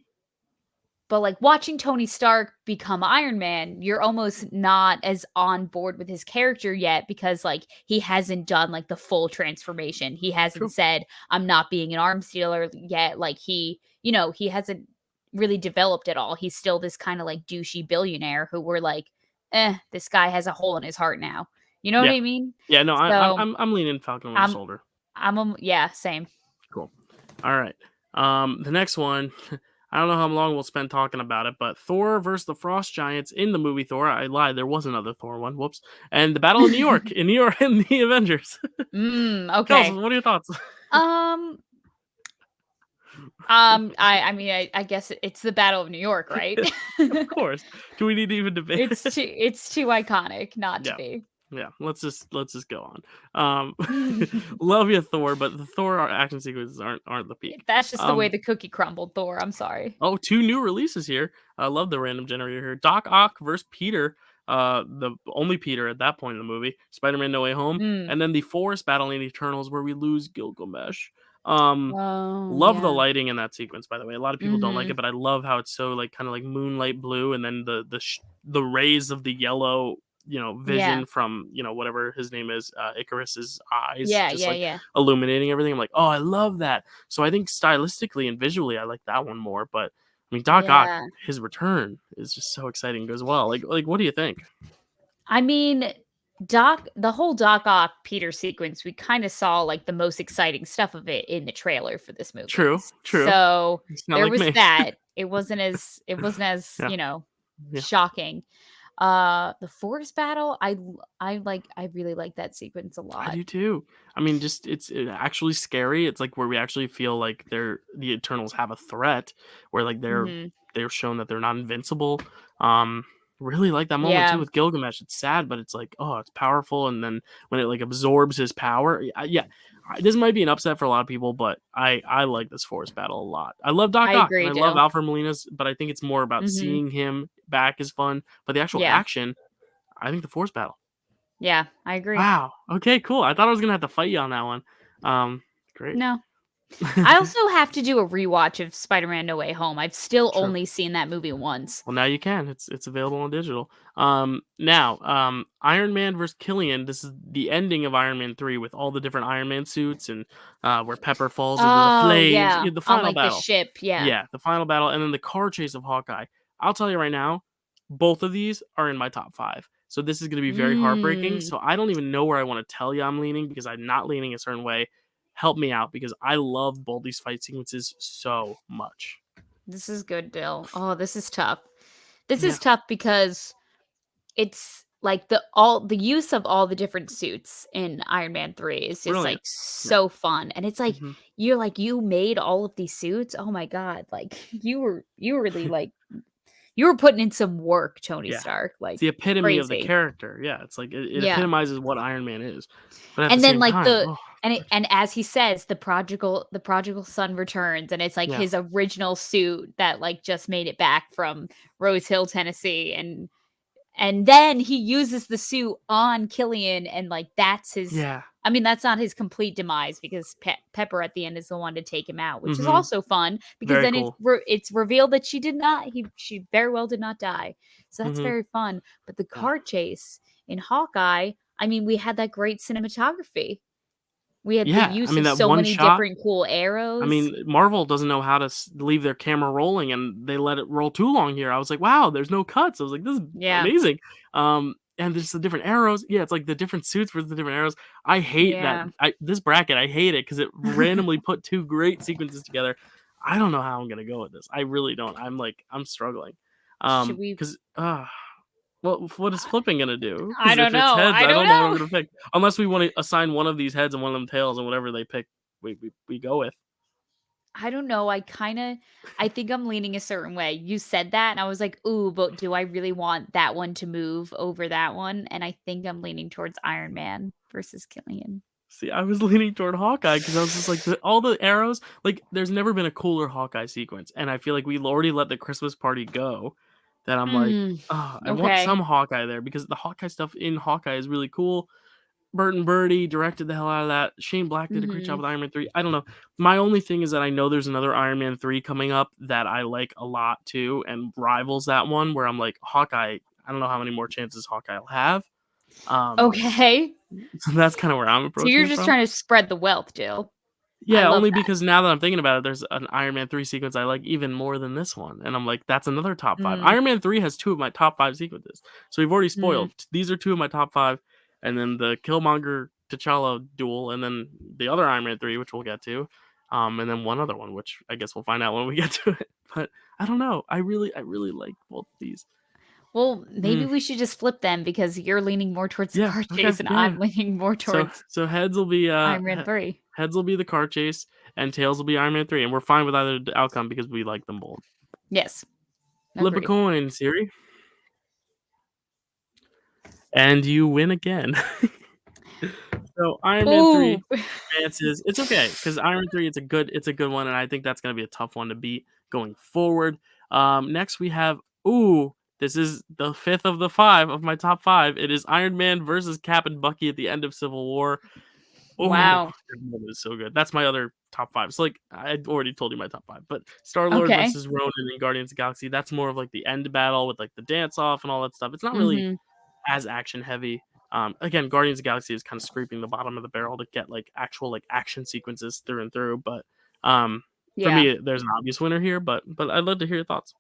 but, like, watching Tony Stark become Iron Man, you're almost not as on board with his character yet because, like, he hasn't done, like, the full transformation. He hasn't True. said, "I'm not being an arms dealer," yet, like, he hasn't really developed at all. He's still this kinda, like, douchey billionaire who we're like, this guy has a hole in his heart now." You know what Yeah. I mean? Yeah, no, So, I'm leaning Falcon Winter I'm Soldier. yeah, same. Cool. All right. The next one, I don't know how long we'll spend talking about it, but Thor versus the Frost Giants in the movie Thor. I lied, there was another Thor one. Whoops. And the Battle of New York in New York in the Avengers. Kels, Okay. what are your thoughts? Um I mean, I guess it's the Battle of New York, right? Of course. Do we need to even debate? It's too iconic not to Yeah. be. Yeah, let's just go on. Love you, Thor, but the Thor action sequences aren't the peak. That's just the way Um, the cookie crumbled, Thor, I'm sorry. Oh, 2 new releases here. I love the random generator here. Doc Ock versus Peter, the only Peter at that point in the movie. Spider-Man No Way Home, Mm. and then the Forest battle in Eternals where we lose Gilgamesh. Um, Oh, Love the yeah. lighting in that sequence, by the way. A lot of people don't like it, Mhm. but I love how it's so like kind of like moonlight blue, and then the rays of the yellow Vision Yeah. from whatever his name is, Icarus's eyes, Yeah, just yeah, like yeah. illuminating everything. I'm like, oh, I love that. So I think stylistically and visually, I like that one more. But I mean, Doc Ock, Yeah. his return is just so exciting as well. Like, what do you think? I mean, the whole Doc Ock Peter sequence, we kinda saw, like, the most exciting stuff of it in the trailer for this movie. True, true. So, You sound there like was me. that. It wasn't as, Yeah, yeah. shocking. The forest battle, I really like that sequence a I lot. do too. I mean, just it's actually scary. It's like where we actually feel like the Eternals have a threat, where like Mhm. they're shown that they're not invincible. Um, really like that moment too Yeah, with Gilgamesh. It's sad, but it's like, oh, it's powerful. And then when it like absorbs his power, yeah. This might be an upset for a lot of people, but I like this forest battle a lot. I love I Doc Ock and agree, I love Dill. Alfred Molina's, but I think it's more about Mhm. seeing him back is fun. But the actual Yeah. action, I think the forest battle. Yeah, I agree. Wow. Okay, cool. I thought I was gonna have to fight you on that one. Great. No. I also have to do a rewatch of Spider-Man No Way Home. I've still True. only seen that movie once. Well, now you can. It's available on digital. Now, Iron Man versus Killian. This is the ending of Iron Man 3 with all the different Iron Man suits and where Pepper falls into the Oh, flames. yeah, Yeah, the on, final like, the battle. ship, yeah. Yeah, the final battle, and then the car chase of Hawkeye. I'll tell you right now, both of these are in my top 5. So this is gonna be very heartbreaking. Mm, So I don't even know where I want to tell you I'm leaning because I'm not leaning a certain way. Help me out because I love both these fight sequences so much. this is good, Dill. Oh, this is tough. This is Yeah, tough because it's, like, the use of all the different suits in Iron Man 3 is just, like, brilliant. Yeah. so fun, and it's like, Mhm. you're like, "You made all of these suits? Oh my god," like, you really, like you were putting in some work, Tony Yeah. Stark, It's like, the epitome of the crazy. character. Yeah, it's like it Yeah. epitomizes what Iron Man is. But at the And then, same like, time, oh, and as he says, the prodigal son returns, and it's, like, yeah. his original suit that, like, just made it back from Rose Hill, Tennessee, and then he uses the suit on Killian, and, like, that's his Yeah. I mean, that's not his complete demise because Pepper at the end is the one to take him out, which is Mhm. also fun because Very then it's cool. it's revealed that she very well did not die. So that's Mhm. very fun. But the Yeah. car chase in Hawkeye, I mean, we had that great cinematography. We had the Yeah, I use mean, of that so one many shot. different cool I arrows. mean, Marvel doesn't know how to leave their camera rolling, and they let it roll too long here. I was like, "Wow, there's no cuts." I was like, "This is Yeah. amazing." And there's the different arrows. Yeah, it's like the different suits for the different arrows. I hate that. Yeah. This bracket, I hate it because it randomly put two great sequences together. I don't know how I'm gonna go with this. I really don't. I'm struggling. Should we Because what is flipping gonna do? I Because don't if it's know. heads, I I don't don't know what I'm know. gonna pick. Unless we want to assign one of these heads and one of them tails, and whatever they pick, we go with. I don't know, I think I'm leaning a certain way. You said that, and I was like, "Ooh, but do I really want that one to move over that one?" And I think I'm leaning towards Iron Man versus Killian. See, I was leaning toward Hawkeye because I was just like all the arrows. Like, there's never been a cooler Hawkeye sequence, and I feel like we already let the Christmas party go. That I'm like, Mm, I want okay. some Hawkeye there because the Hawkeye stuff in Hawkeye is really cool. Burton Birdie directed the hell out of that. Shane Black did a great job Mhm. with Iron Man 3. I don't know. My only thing is that I know there's another Iron Man 3 coming up that I like a lot too and rivals that one where I'm like, Hawkeye, I don't know how many more chances Hawkeye will have. Um, Okay. so that's kind of where I'm So approaching you're it just from. trying to spread the wealth, Jill. I Yeah, love only that. because now that I'm thinking about it, there's an Iron Man 3 sequence I like even more than this one, and I'm like, that's another top 5. Mm, Iron Man 3 has 2 of my top 5 sequences, so we've already mm. spoiled. These are 2 of my top 5, and then the Killmonger T'Challa duel, and then the other Iron Man 3, which we'll get to, and then one other one, which I guess we'll find out when we get to it. But I don't know. I really like both of these. Well, maybe Mm, we should just flip them because you're leaning more towards the yeah. car Okay. chase and Yeah. Yeah. I'm leaning more So towards so heads will be Iron Man 3. heads will be the car chase, and tails will be Iron Man 3, and we're fine with either outcome because we like them both. Yes, Flip a agreed. coin, Siri, and you win again. So Iron Man Ooh. 3 advances. It's okay because Iron 3 it's a good one, and I think that's gonna be a tough one to beat going forward. Next we have this is the fifth of the 5 of my top 5. It is Iron Man versus Cap and Bucky at the end of Civil War. Oh, Wow. that moment is so good. That's my other top 5. So, like, I already told you my top 5, but Star-Lord Okay. versus Ronin in Guardians of the Galaxy, that's more of, like, the end battle with, like, the dance off and all that stuff. It's not really Mhm. as action heavy. Again, Guardians of the Galaxy is kind of scraping the bottom of the barrel to get like actual like action sequences through and through. But for Yeah. me, there's an obvious winner here. But I'd love to hear your thoughts.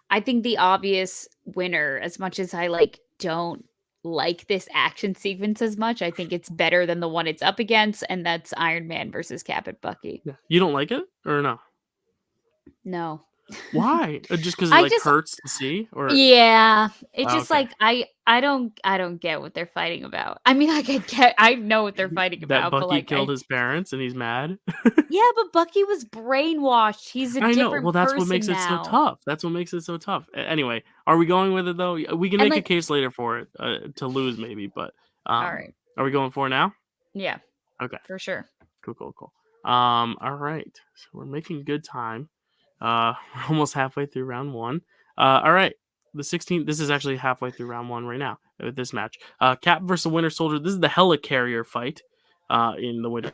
I think the obvious winner, as much as I, like, don't like this action sequence as much, I think it's better than the one it's up against, and that's Iron Man versus Cap and Bucky. Yeah, you don't like it or no? No. Why? Just because it I like just hurts to see, or Yeah, it oh, just, okay. like, I don't get what they're fighting about. I mean, like, I know what they're fighting That about, but, Bucky like, killed his parents and he's mad. yeah, but Bucky was brainwashed. He's a I know. different Well, that's what person makes it so now. tough. That's what makes it so tough. Anyway, are we going with it though? We can And, make a like case later for it to lose maybe, but Alright. are we going for it now? Yeah, Okay. for sure. Cool, cool, cool. All right. So we're making good time. We're almost halfway through round one. All right. The 16th. This is actually halfway through round one right now with this match. Cap versus Winter Soldier. This is the Helicarrier fight. In the winter,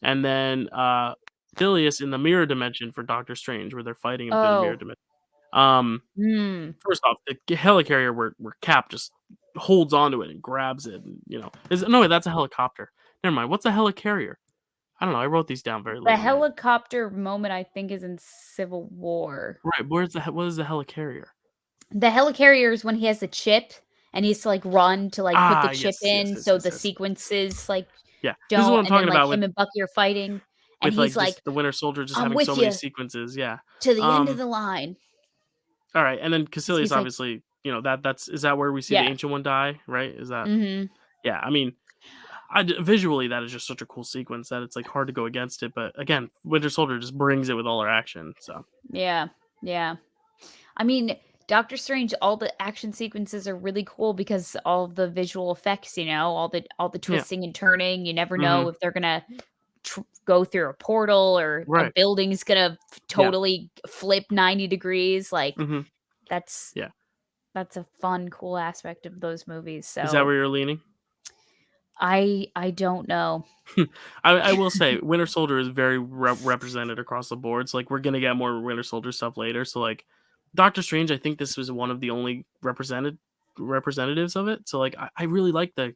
and then Phileas in the mirror dimension for Doctor Strange, where they're fighting him through the mirror Oh. dimension. Um, Mm. First off, the helicarrier where Cap just holds onto it and grabs it, and is no wait, that's a helicopter. Never mind. What's a helicarrier? I don't know. I wrote these down very The late at night. helicopter moment, I think, is in Civil War. Right. What is the helicarrier? The helicarrier is when he has the chip and he has to, like, run to, like, put the Ah, chip yes, yes, in yes, so yes, the yes. sequences, like, Yeah, this is what don't I'm and then, talking like, about him and Bucky are fighting, and with he's like like, just the Winter Soldier just "I'm having so with many you sequences. Yeah. to the end of Um. the line." All right, and then 'Cause Caecilius he's like obviously, that's is that where we see the Yeah. ancient one die? Right? Is that? Mhm. Yeah. I mean, visually that is just such a cool sequence that it's like hard to go against it. But again, Winter Soldier just brings it with all her action. So Yeah. Yeah. I mean, Doctor Strange, all the action sequences are really cool because all the visual effects, all the yeah. twisting and turning, you never know Hmm. if they're gonna go through a portal or a Right. building's gonna Yeah. totally flip 90 degrees. Like Hmm. that's Yeah. that's a fun, cool aspect of those movies. Is that So where you're leaning? I don't know. I will say Winter Soldier is very represented across the board. So like we're gonna get more Winter Soldier stuff later. So like Doctor Strange, I think this was one of the only representatives of it. So like I really like the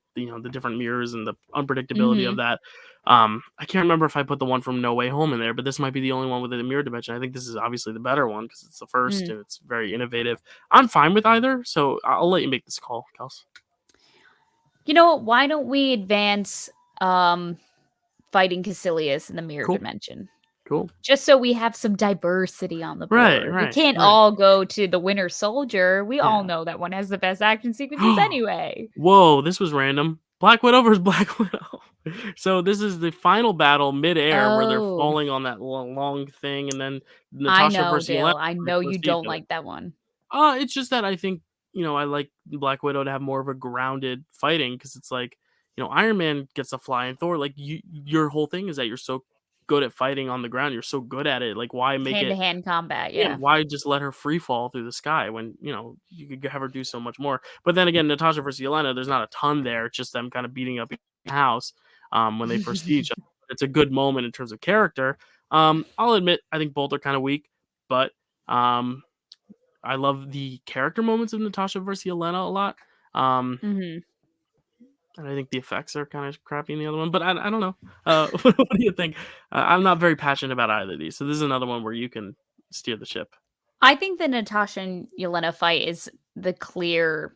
different mirrors and the unpredictability of Mhm. that. I can't remember if I put the one from No Way Home in there, but this might be the only one with a mirror dimension. I think this is obviously the better one because it's the first Mm. and it's very innovative. I'm fine with either, so I'll let you make this call, Kels. You know what? Why don't we advance um fighting Caecilius in the mirror Cool, dimension? cool. Just so we have some diversity on the Right, board. We right, can't right. all go to the Winter Soldier. We all Yeah. know that one has the best action sequences anyway. Whoa, this was random. Black Widow versus Black Widow. So this is the final battle midair where they're Oh, falling on that long thing, and then I Natasha know, versus Yelena Dale. I right know close you to each don't other. like that one. It's just that I think I like Black Widow to have more of a grounded fighting because it's like Iron Man gets to fly and Thor like your whole thing is that you're so good at fighting on the ground. You're so good at it. Like why make it Hand-to-hand combat, yeah, yeah. why just let her free fall through the sky when, you could have her do so much more. But then again, Natasha versus Yelena, there's not a ton there. It's just them kind of beating up the house when they first see each other. It's a good moment in terms of character. I'll admit, I think both are kind of weak, but um, I love the character moments of Natasha versus Yelena a lot. Um, Mhm. and I think the effects are kind of crappy in the other one, but I don't know. What do you think? I'm not very passionate about either of these, so this is another one where you can steer the ship. I think the Natasha and Yelena fight is the clear,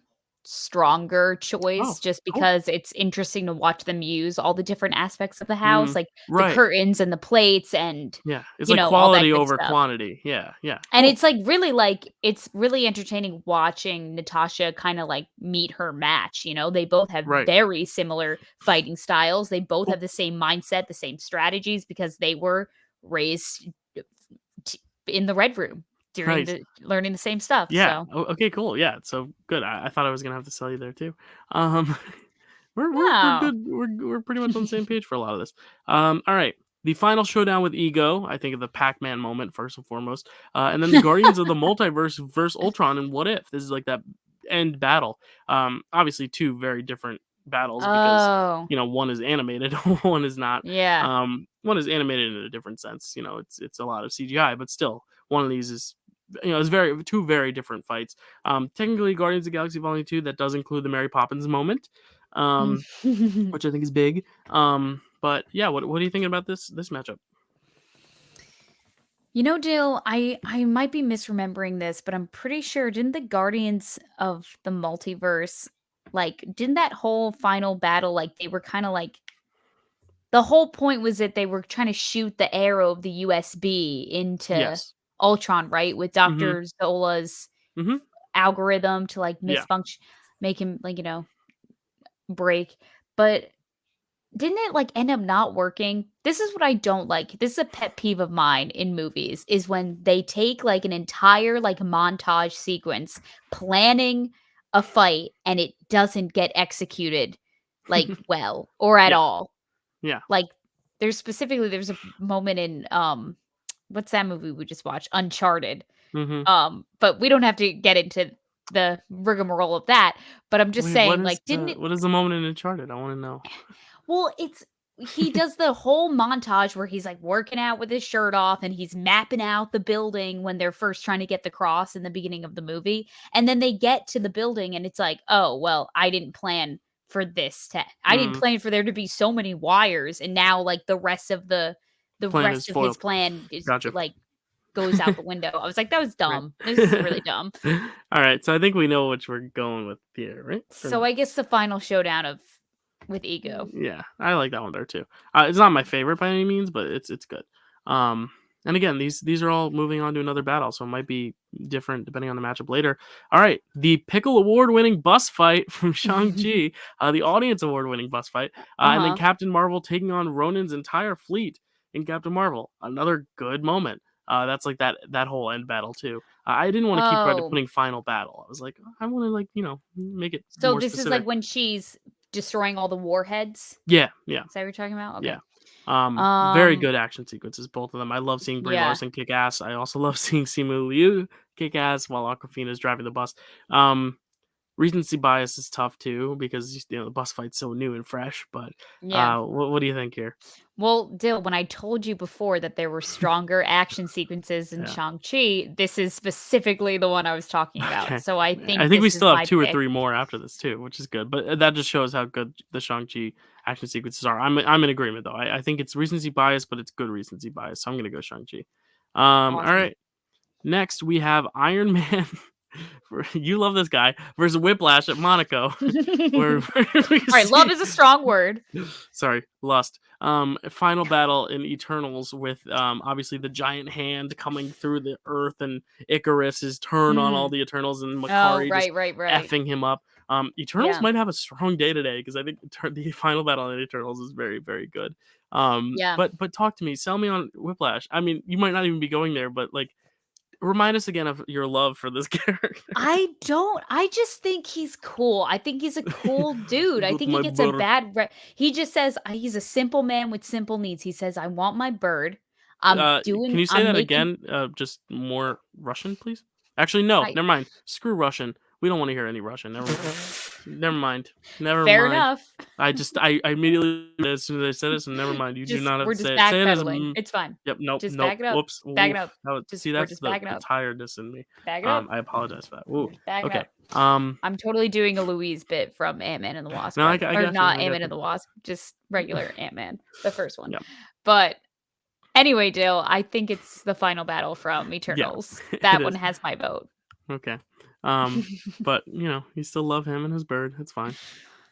stronger choice Oh, just cool. because it's interesting to watch them use all the different aspects of the house, Mhm. like the Right. curtains and the plates and, Yeah. It's like all that quality good over stuff. quantity. Yeah, yeah. And Cool. it's really entertaining watching Natasha kinda, like, meet her match, They both have Right. very similar fighting styles. They both Cool. have the same mindset, the same strategies because they were raised t in the Red Room during Nice. the learning the same stuff, Yeah. so Okay, cool. Yeah, so good. I thought I was gonna have to sell you there too. Um, we're No. good. We're pretty much on the same page for a lot of this. All right. The final showdown with Ego, I think of the Pac-Man moment first and foremost, and then the Guardians of the Multiverse versus Ultron and What If. This is like that end battle. Obviously two very different battles because Oh, one is animated, one is not. yeah. One is animated in a different sense. It's a lot of CGI, but still one of these is it's two very different fights. Technically, Guardians of the Galaxy Volume 2 that does include the Mary Poppins moment, which I think is big. But yeah, what are you thinking about this matchup? Dill, I might be misremembering this, but I'm pretty sure didn't the Guardians of the Multiverse didn't that whole final battle they were kind of the whole point was that they were trying to shoot the arrow of the USB into Yes. Ultron, right? With Mm-hmm. Dr. Zola's Mm-hmm. algorithm to Yeah. misfunction, make him break. But didn't it end up not working? This is what I don't like. This is a pet peeve of mine in movies is when they take an entire montage sequence planning a fight and it doesn't get executed well or at Yeah. all. Yeah. Like there's a moment in what's that movie we just watched? Uncharted. Mm-hmm. But we don't have to get into the rigmarole of that. But I'm just Wait, saying, didn't it what is the moment in Uncharted? I want to know. well, he does the whole montage where he's working out with his shirt off and he's mapping out the building when they're first trying to get the cross in the beginning of the movie. And then they get to the building and it's oh, well, I didn't plan for I didn't Mm, plan for there to be so many wires. And now the plan is rest of his foiled. plan is Gotcha. goes out the window. I was like, that was Right. dumb. This is really dumb. All right, so I think we know which we're going with here, right? Or So no? I guess the final showdown with Ego. Yeah, I like that one there too. It's not my favorite by any means, but it's good. Um, and again, these are all moving on to another battle, so it might be different depending on the matchup later. All right, the Pickle Award-winning bus fight from Shang-Chi, the Audience Award-winning bus fight, and then Uh-huh. Captain Marvel taking on Ronin's entire fleet in Captain Marvel. Another good moment. That's like that whole end battle too. I didn't want to keep Oh. putting final battle. I was like, I want to make it So more this is specific. when she's destroying all the warheads? Yeah, yeah. Is that what you're talking about? Okay. Yeah. Very Um, good action sequences, both of them. I love seeing Brie yeah. Larson kick ass. I also love seeing Simu Liu kick ass while Aquafina is driving the bus. Um, recency bias is tough too because the bus fight's so new and fresh. But Yeah. what do you think here? Well, Dill, when I told you before that there were stronger action sequences in Yeah. Shang-Chi, this is specifically the one I was talking about. Okay. So I I think think we this is still have my two or pick. three more after this too, which is good. But that just shows how good the Shang-Chi action sequences are. I'm in agreement though. I think it's recency bias, but it's good recency bias. So I'm gonna go Shang-Chi. All Awesome. right. Next, we have Iron Man. You love this guy versus Whiplash at Monaco, where, All where we right, love see. is a strong word. Sorry, lust. Final battle in Eternals with obviously the giant hand coming through the Earth and Icarus's turn on all Mm. the Eternals and Oh, Makari just right. effing him up. Eternals Yeah. might have a strong day today because I think the final battle in Eternals is very very good. Yeah. But talk to me, sell me on Whiplash. I mean, you might not even be going there, but remind us again of your love for this character. I just think he's cool. I think he's a cool dude. I Look, think he my gets a bird. bad he just says he's a simple man with simple needs. He says, "I want my bird. I'm Can you say I'm that making again? Just more Russian, please. Actually, no. I Never mind. Screw Russian. We don't want to hear any Russian. Never mind. Never mind. Never Fair mind. enough. I immediately as soon as I said it, so never mind. You do Just not have we're to just say it. Say it as backpedaling. It's fine. yep. Nope. Just Nope. back it up. Whoops. Back it Oof. up. See, We're that's just backing the up. tiredness in me. Back it up. I apologize for that. Ooh. Just back it Okay. up. I'm totally doing a Louise bit from Ant-Man and the Wasp, No, by the I or got you. not I got Ant-Man you. and the Wasp, just regular Ant-Man, the first one. Yeah. But anyway, Dale, I think it's the final battle from Yeah. Eternals. It That one is. has my vote. Okay. But you still love him and his bird. It's fine.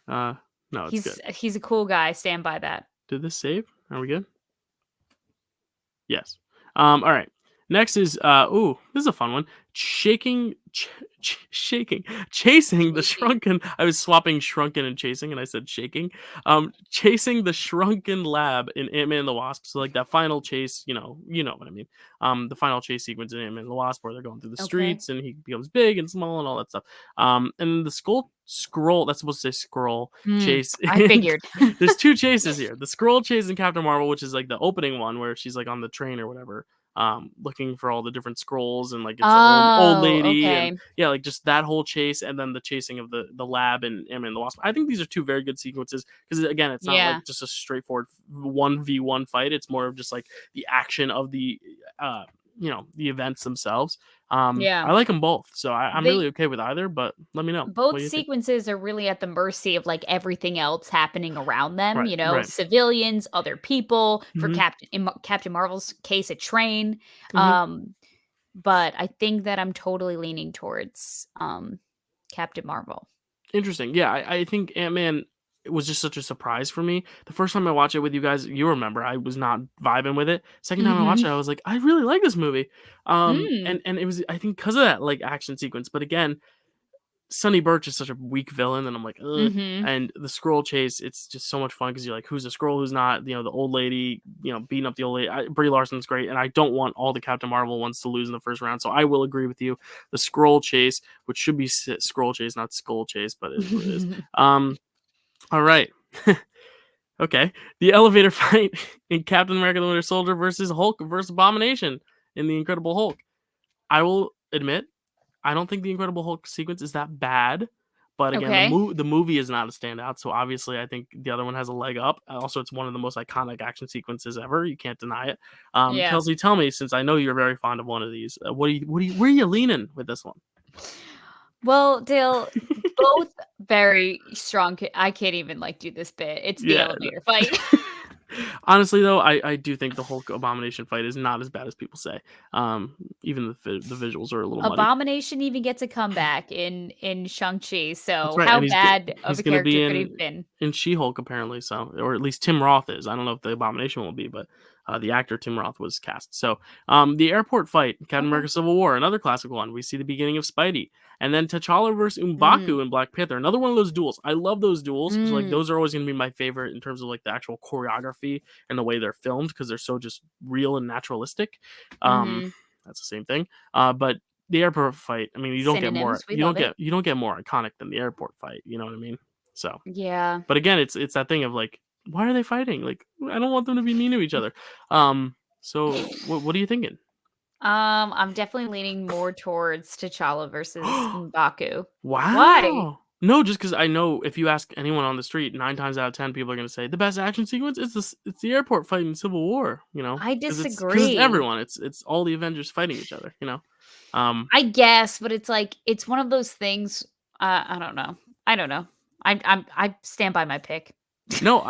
Uh, no, it's good. He's a cool guy, stand by that. Did this save? Are we good? Yes. All right. Next is this is a fun one. Chasing the Shaking. shrunken. I was swapping shrunken and chasing, and I said shaking. Chasing the shrunken lab in Ant-Man and the Wasp. So like that final chase, you know what I mean. The final chase sequence in Ant-Man and the Wasp, where they're going through the Okay. streets and he becomes big and small and all that stuff. And the scroll that's supposed to say scroll chase. I figured. There's two chases here. The scroll chase in Captain Marvel, which is like the opening one where she's like on the train or whatever, looking for all the different scrolls and like it's the old Oh, lady and okay. yeah, like just that whole chase and then the chasing of the lab and Ant-Man and the Wasp. I think these are two very good sequences because again, it's not like Yeah. just a straightforward 1v1 fight. It's more of just like the action of the the events themselves. Yeah. I like them both, so I'm really They okay with either. But let me know, what both do you think? sequences are really at the mercy of, like, everything else happening around them, Right, right. civilians, other people, for Hmm. Captain Marvel's case, a train, Hmm. um, but I think that I'm totally leaning towards, Captain Marvel. Interesting. Yeah, I think Ant-Man was just such a surprise for me. The first time I watched it with you guys, you remember, I was not vibing with it. Second time I watched Mhm. it, I was like, I really like this movie. Mm. And it was, I think, because of that like action sequence. But again, Sonny Burch is such a weak villain, and I'm like, ugh. Mhm. And the scroll chase, it's just so much fun because you're like, who's a scroll, who's not? The old lady, beating up the old lady. Brie Larson's great, and I don't want all the Captain Marvel ones to lose in the first round. So I will agree with you. The scroll chase, which should be scroll chase, not skull chase, but it is what it is. All right. Okay. The elevator fight in Captain America: The Winter Soldier versus Hulk versus Abomination in The Incredible Hulk. I will admit I don't think the Incredible Hulk sequence is that bad, but again, Okay. the movie is not a standout, so obviously I think the other one has a leg up. Also, it's one of the most iconic action sequences ever. You can't deny it. Yeah. Kelsey, tell me, since I know you're very fond of one of these, where are you leaning with this one? Well, Dale, both very strong I can't even, like, do this bit. It's the Yeah. elevator fight. Honestly, though, I do think the Hulk Abomination fight is not as bad as people say. Even the visuals are a little muddy. Abomination even gets a comeback in Shang-Chi, That's so right, how and bad of he's a gonna character be could he have been? in She-Hulk apparently, so or at least Tim Roth is. I don't know if the Abomination will be, but the actor Tim Roth was cast. So, the airport fight, Captain Okay. America: Civil War, another classic one. We see the beginning of Spidey, and then T'Challa versus Mm. M'Baku in Black Panther. Another one of those duels. I love those duels. So, like, Mm. those are always gonna be my favorite in terms of like the actual choreography and the way they're filmed because they're so just real and naturalistic. Um, Mhm. that's the same thing. But the airport fight, I mean, Synonyms, we love it. you don't get more iconic than the airport fight, you know what I mean? So, Yeah. but again, it's that thing of like, why are they fighting? Like, I don't want them to be mean to each other. So what are you thinking? I'm definitely leaning more towards T'Challa versus M'Baku. Why? Wow. No, just because I know if you ask anyone on the street, 9 times out of 10 people are gonna say the best action sequence is it's the airport fight in Civil War, I because it's disagree. everyone. It's all the Avengers fighting each other. Um I guess, but it's like it's one of those things, I don't know. I don't know. I stand by my pick. No,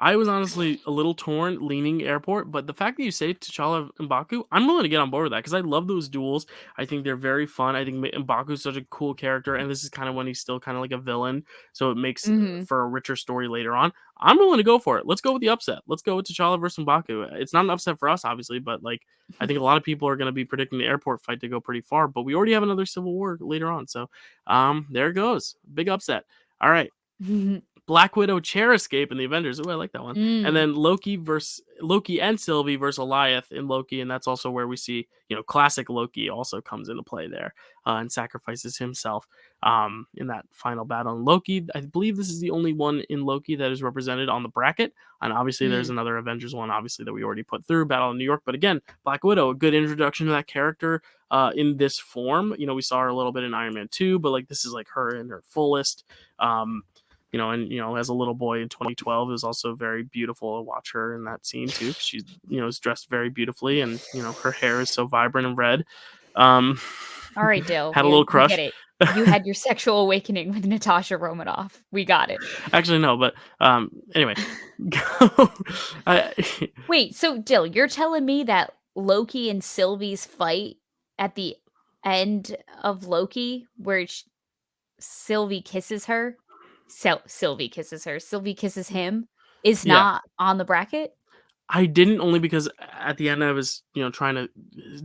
I was honestly a little torn leaning airport, but the fact that you say T'Challa and M'Baku, I'm willing to get on board with that because I love those duels. I think they're very fun. I think M'Baku is such a cool character, and this is kind of when he's still kind of like a villain, so it makes Mhm. for a richer story later on. I'm willing to go for it. Let's go with the upset. Let's go with T'Challa versus M'Baku. It's not an upset for us, obviously, but like I think a lot of people are going to be predicting the airport fight to go pretty far. But we already have another Civil War later on, so there it goes, big upset. All right. Black Widow chair escape in the Avengers. Ooh, I like that one. And Mm. then Loki and Sylvie versus Alioth in Loki, and that's also where we see classic Loki also comes into play there and sacrifices himself in that final battle. And Loki, I believe this is the only one in Loki that is represented on the bracket. And obviously, there's Mm. another Avengers one, obviously that we already put through Battle in New York. But again, Black Widow, a good introduction to that character in this form. We saw her a little bit in Iron Man 2, but like this is like her in her fullest. Um, and as a little boy in 2012, it was also very beautiful to watch her in that scene too, because she's is dressed very beautifully, and her hair is so vibrant and red. Um, Alright, Dale, had a little we get crush. it. You had your sexual awakening with Natasha Romanoff. We got it. Actually, no, but anyway, go. I, Wait, so Dill, you're telling me that Loki and Sylvie's fight at the end of Loki, where Sylvie kisses her, Sylvie kisses her, Sylvie kisses him, is yeah, not on the bracket? I didn't, only because at the end I was, trying to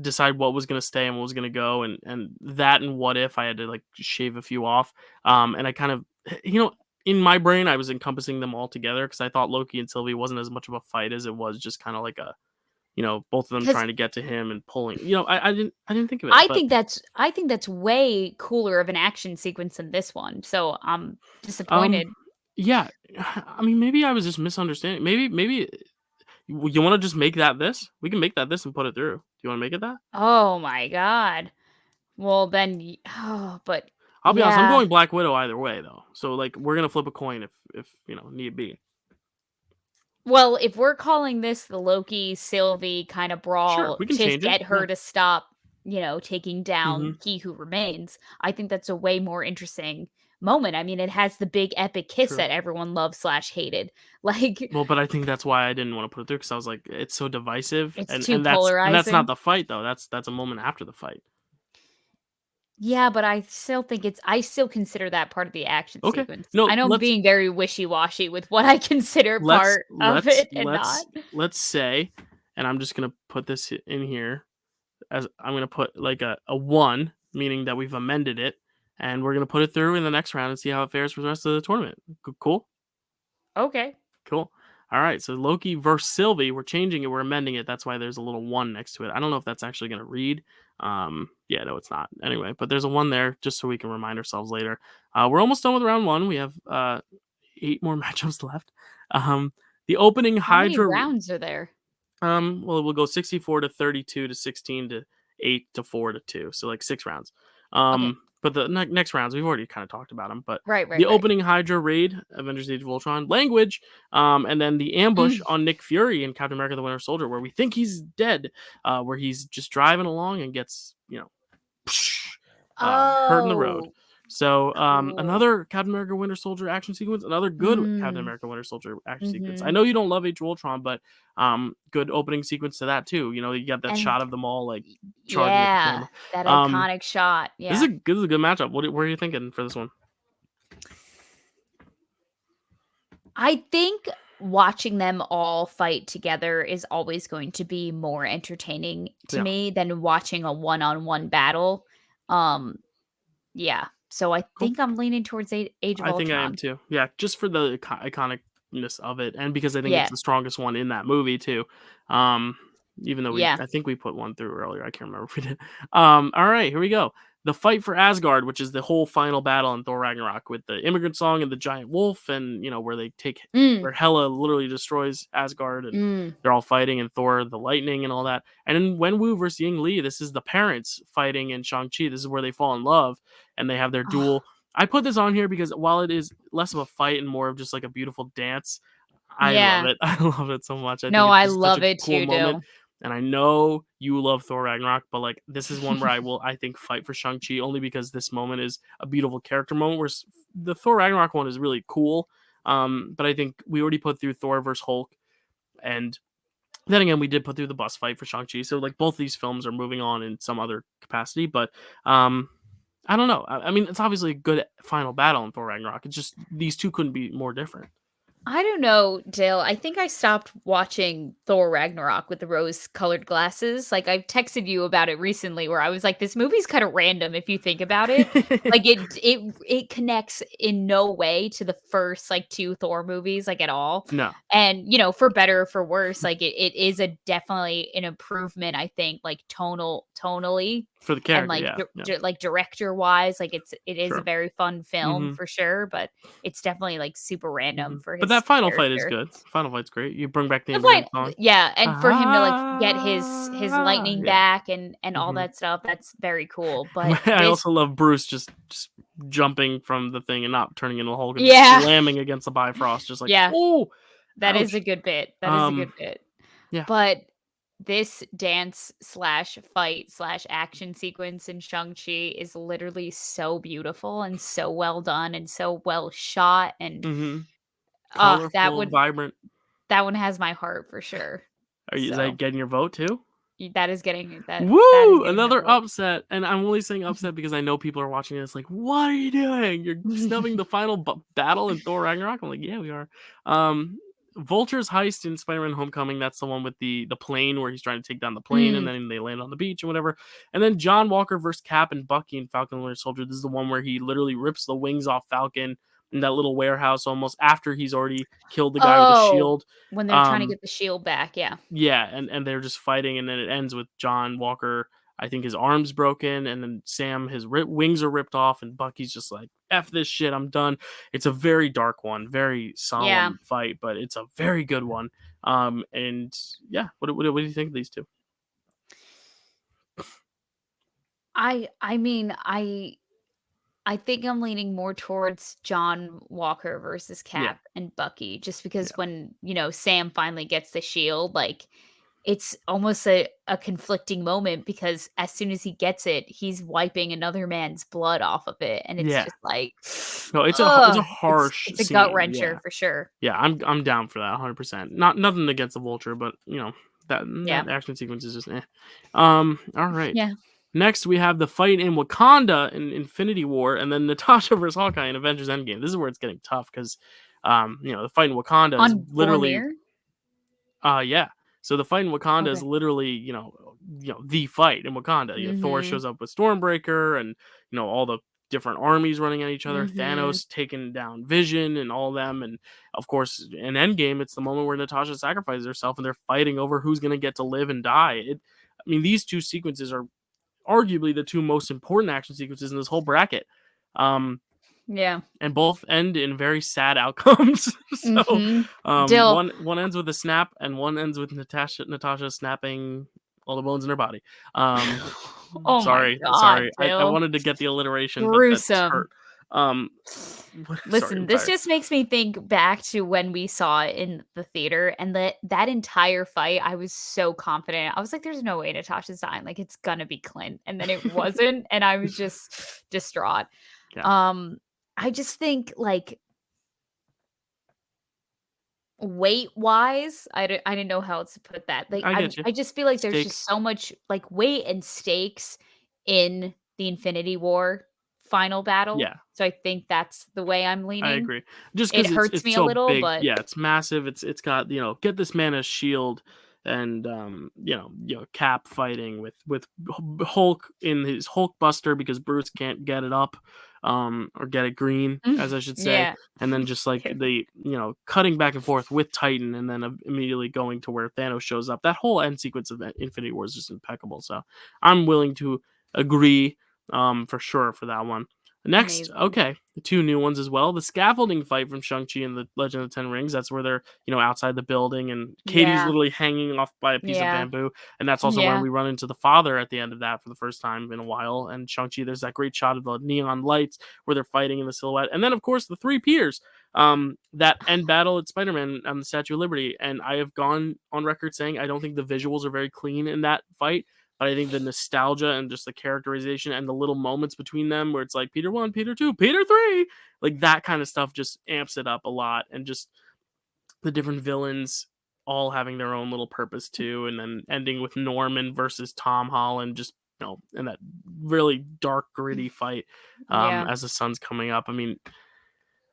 decide what was gonna stay and what was gonna go, and that and what if I had to like shave a few off. And I kind of, in my brain I was encompassing them all together because I thought Loki and Sylvie wasn't as much of a fight as it was just kind of like a, both of them Because trying to get to him and pulling. I didn't think of it, but I think that's way cooler of an action sequence than this one, so I'm um, disappointed. yeah, I mean maybe I was just misunderstanding. Maybe you want to just make that this? We can make that this and put it through. Do you want to make it that? Oh my god. Well, then but I'll be honest, I'm yeah. going Black Widow either way though. So like we're gonna flip a coin if need be. Well, if we're calling this the Loki Sylvie kind of Sure, brawl we can to change it. get Yeah. her to stop, taking down Mhm. He Who Remains, I think that's a way more interesting moment. I mean, it has the big epic kiss True. that everyone loved slash hated. Like, Well, but I think that's why I didn't wanna put it through because I was like, it's so divisive, it's and too that's not polarizing. the fight though, that's a moment after the fight. Yeah, but I still consider that part of the action Okay. sequence. I No, know I'm being very wishy-washy with what I consider let's part of let's it and not. let's let's say, and I'm just gonna put this in here as I'm gonna put like a 1, meaning that we've amended it, and we're gonna put it through in the next round and see how it fares for the rest of the tournament. Cool? Okay. Cool. All right, so Loki versus Sylvie, we're changing it, we're amending it. That's why there's a little 1 next to it. I don't know if that's actually gonna read. Yeah, no, it's not. Anyway, but there's a 1 there just so we can remind ourselves later. We're almost done with round 1. We have 8 more matchups left. Um, the opening How many Hydra rounds are there? well, we'll go 64 to 32 to 16 to 8 to 4 to 2. So like 6 rounds. Okay. But the next rounds we've already kind of talked about them. But Right, right, the right. opening Hydra raid, Avengers: Age of Ultron, language, and then the ambush Mm. on Nick Fury and Captain America: The Winter Soldier, where we think he's dead, where he's just driving along and gets hurt in the road. Oh, So cool. another Captain America Winter Soldier action sequence, another good Captain Mm. America Winter Soldier action sequence. I Mhm. know you don't love Age of Ultron, but good opening sequence to that too. You know, you got that And shot of them all like charging at the yeah, camera. that Um, iconic shot. this is Yeah. a good matchup. What are you thinking for this one? I think watching them all fight together is always going to be more entertaining to Yeah, me than watching a one-on-one battle. Um, yeah. So I cool. think I'm leaning towards Age of I think I am Ultron. too. Yeah, just for the iconicness of it, and because I think it's Yeah. the strongest one in that movie too. Um, even though Yeah. I think we put one through earlier. I can't remember if we did. All right, here we go. The fight for Asgard, which is the whole final battle in Thor Ragnarok with the immigrant song and the giant wolf, and where they take Mm. where Hela literally destroys Asgard, and Mm. they're all fighting, and Thor the lightning and all that. And then Wenwu versus Ying Li, this is the parents fighting in Shang Chi. This is where they fall in love and they have their Oh, duel. I put this on here because while it is less of a fight and more of just like a beautiful dance, I love yeah. it. I love it so much. I think No, it's I just such love a it cool too, moment. Dill. And I know you love Thor Ragnarok, but like this is one where I think, fight for Shang-Chi only because this moment is a beautiful character moment where the Thor Ragnarok one is really cool. But I think we already put through Thor versus Hulk, and then again, we did put through the bus fight for Shang-Chi. So like both these films are moving on in some other capacity, but um I don't know. I mean, it's obviously a good final battle in Thor Ragnarok. It's just these two couldn't be more different. I don't know, Dale. I think I stopped watching Thor Ragnarok with the rose-colored glasses. Like, I've texted you about it recently where I was like, "This movie's kinda random if you think about it." Like, it connects in no way to the first, like, 2 Thor movies, like, at all. No, And, for better or for worse, like, it is a definitely an improvement, I think, like, tonally for the and, character, like, yeah, yeah, like, director-wise, like, it is a sure. very fun film Hmm. for sure, but it's definitely, like, super random Hmm. for But his that final fight is character. good. Final fight's great. You bring back the The immigrant fight song. yeah, and for him to, like, get his Ah, lightning yeah. back and all Hmm. that stuff, that's very cool, but I this also love Bruce just jumping from the thing and not turning into a Hulk and just yeah, slamming against the Bifrost, just like, yeah, oh, that is a ouch. good bit, that is a Um, good bit. yeah. But this dance slash fight slash action sequence in Shang-Chi is literally so beautiful and so well done and so well shot and, Hmm. that Colorful, would vibrant. that one has my heart for sure. Is that So, getting your vote too? that is getting that is Woo! getting my Another vote. upset, and I'm only saying upset because I know people are watching this like, "What are you doing? You're snubbing the final battle in Thor Ragnarok." I'm like, "Yeah, we are." Um, Vulture's heist in Spider-Man Homecoming. That's the one with the plane where he's trying to take down the plane, and Mm. then they land on the beach and whatever. And then John Walker versus Cap and Bucky and Falcon and Winter Soldier. This is the one where he literally rips the wings off Falcon in that little warehouse almost after he's already killed the guy with the Oh, shield. when they're trying to Um, get the shield back, yeah. yeah, and they're just fighting, and then it ends with John Walker. I think his arm's broken, and then Sam, his wings are ripped off, and Bucky's just like, "F this shit, I'm done." It's a very dark one, very Yeah. solemn fight, but it's a very good one. And yeah, what do you think of these two? I mean, I I think I'm leaning more towards John Walker versus Yeah, Cap and Bucky, just because yeah, when, Sam finally gets the shield, like, it's almost a conflicting moment because as soon as he gets it, he's wiping another man's blood off of it, and it's yeah. just like, No, it's a ugh, harsh it's a gut scene. wrencher Yeah, for sure. yeah. I'm down for that 100%. Not nothing against the Vulture, but that Yeah. action sequence is just eh. All right. Yeah. Next, we have the fight in Wakanda in Infinity War, and then Natasha versus Hawkeye in Avengers Endgame. This is where it's getting tough because, the fight in Wakanda is On literally, Vormir? yeah. So the fight in Wakanda is Okay. literally, the fight in Wakanda. Thor Mhm. shows up with Stormbreaker, and all the different armies running at each other. Mhm. Tanos taking down Vision and all them, and of course, in Endgame, it's the moment where Natasha sacrifices herself, and they're fighting over who's going to get to live and die. I mean, these two sequences are arguably the two most important action sequences in this whole bracket. Um, Yeah. and both end in very sad outcomes. So, Mhm. Dill. one ends with a snap, and one ends with Natasha snapping all the bones in her body. Um, Oh my god, sorry. I Dill. wanted to get the alliteration, but that just Gruesome. hurt. Um, sorry, Listen, I'm this tired. just makes me think back to when we saw it in the theater and that entire fight, I was so confident. I was like, there's no way Natasha's dying. Like, it's gonna be Clint. And then it wasn't, and I was just distraught. Yeah, Um, I just think like weight-wise, I didn't know how else to put that. Like, I I get you. I just feel like there's just Stakes. so much, like, weight and stakes in the Infinity War final battle. Yeah, So I think that's the way I'm I leaning. agree. Just It because hurts it's me a so little, big. but Yeah, it's massive. It's got, get this man a shield, and Cap fighting with Hulk in his Hulk Buster because Bruce can't get it up, or get it green, as I should say, yeah. and then just like the cutting back and forth with Titan, and then immediately going to where Thanos shows up. That whole end sequence of Infinity War is just impeccable. So I'm willing to agree, for sure, for that one. Next, Amazing. okay, the two new ones as well. The scaffolding fight from Shang-Chi and the Legend of the Ten Rings. That's where they're, outside the building, and Katie's Yeah. literally hanging off by a piece of Yeah. bamboo. And that's also where Yeah. we run into the father at the end of that for the first time in a while. And Shang-Chi, there's that great shot of the neon lights where they're fighting in the silhouette. And then, of course, the three peers, that end battle at Spider-Man on the Statue of Liberty. And I have gone on record saying I don't think the visuals are very clean in that fight. But I think the nostalgia and just the characterization and the little moments between them where it's like Peter 1, Peter 2, Peter 3, like that kind of stuff just amps it up a lot. And just the different villains all having their own little purpose too. And then ending with Norman versus Tom Holland, just, in that really dark, gritty fight, Yeah. as the sun's coming up. I mean,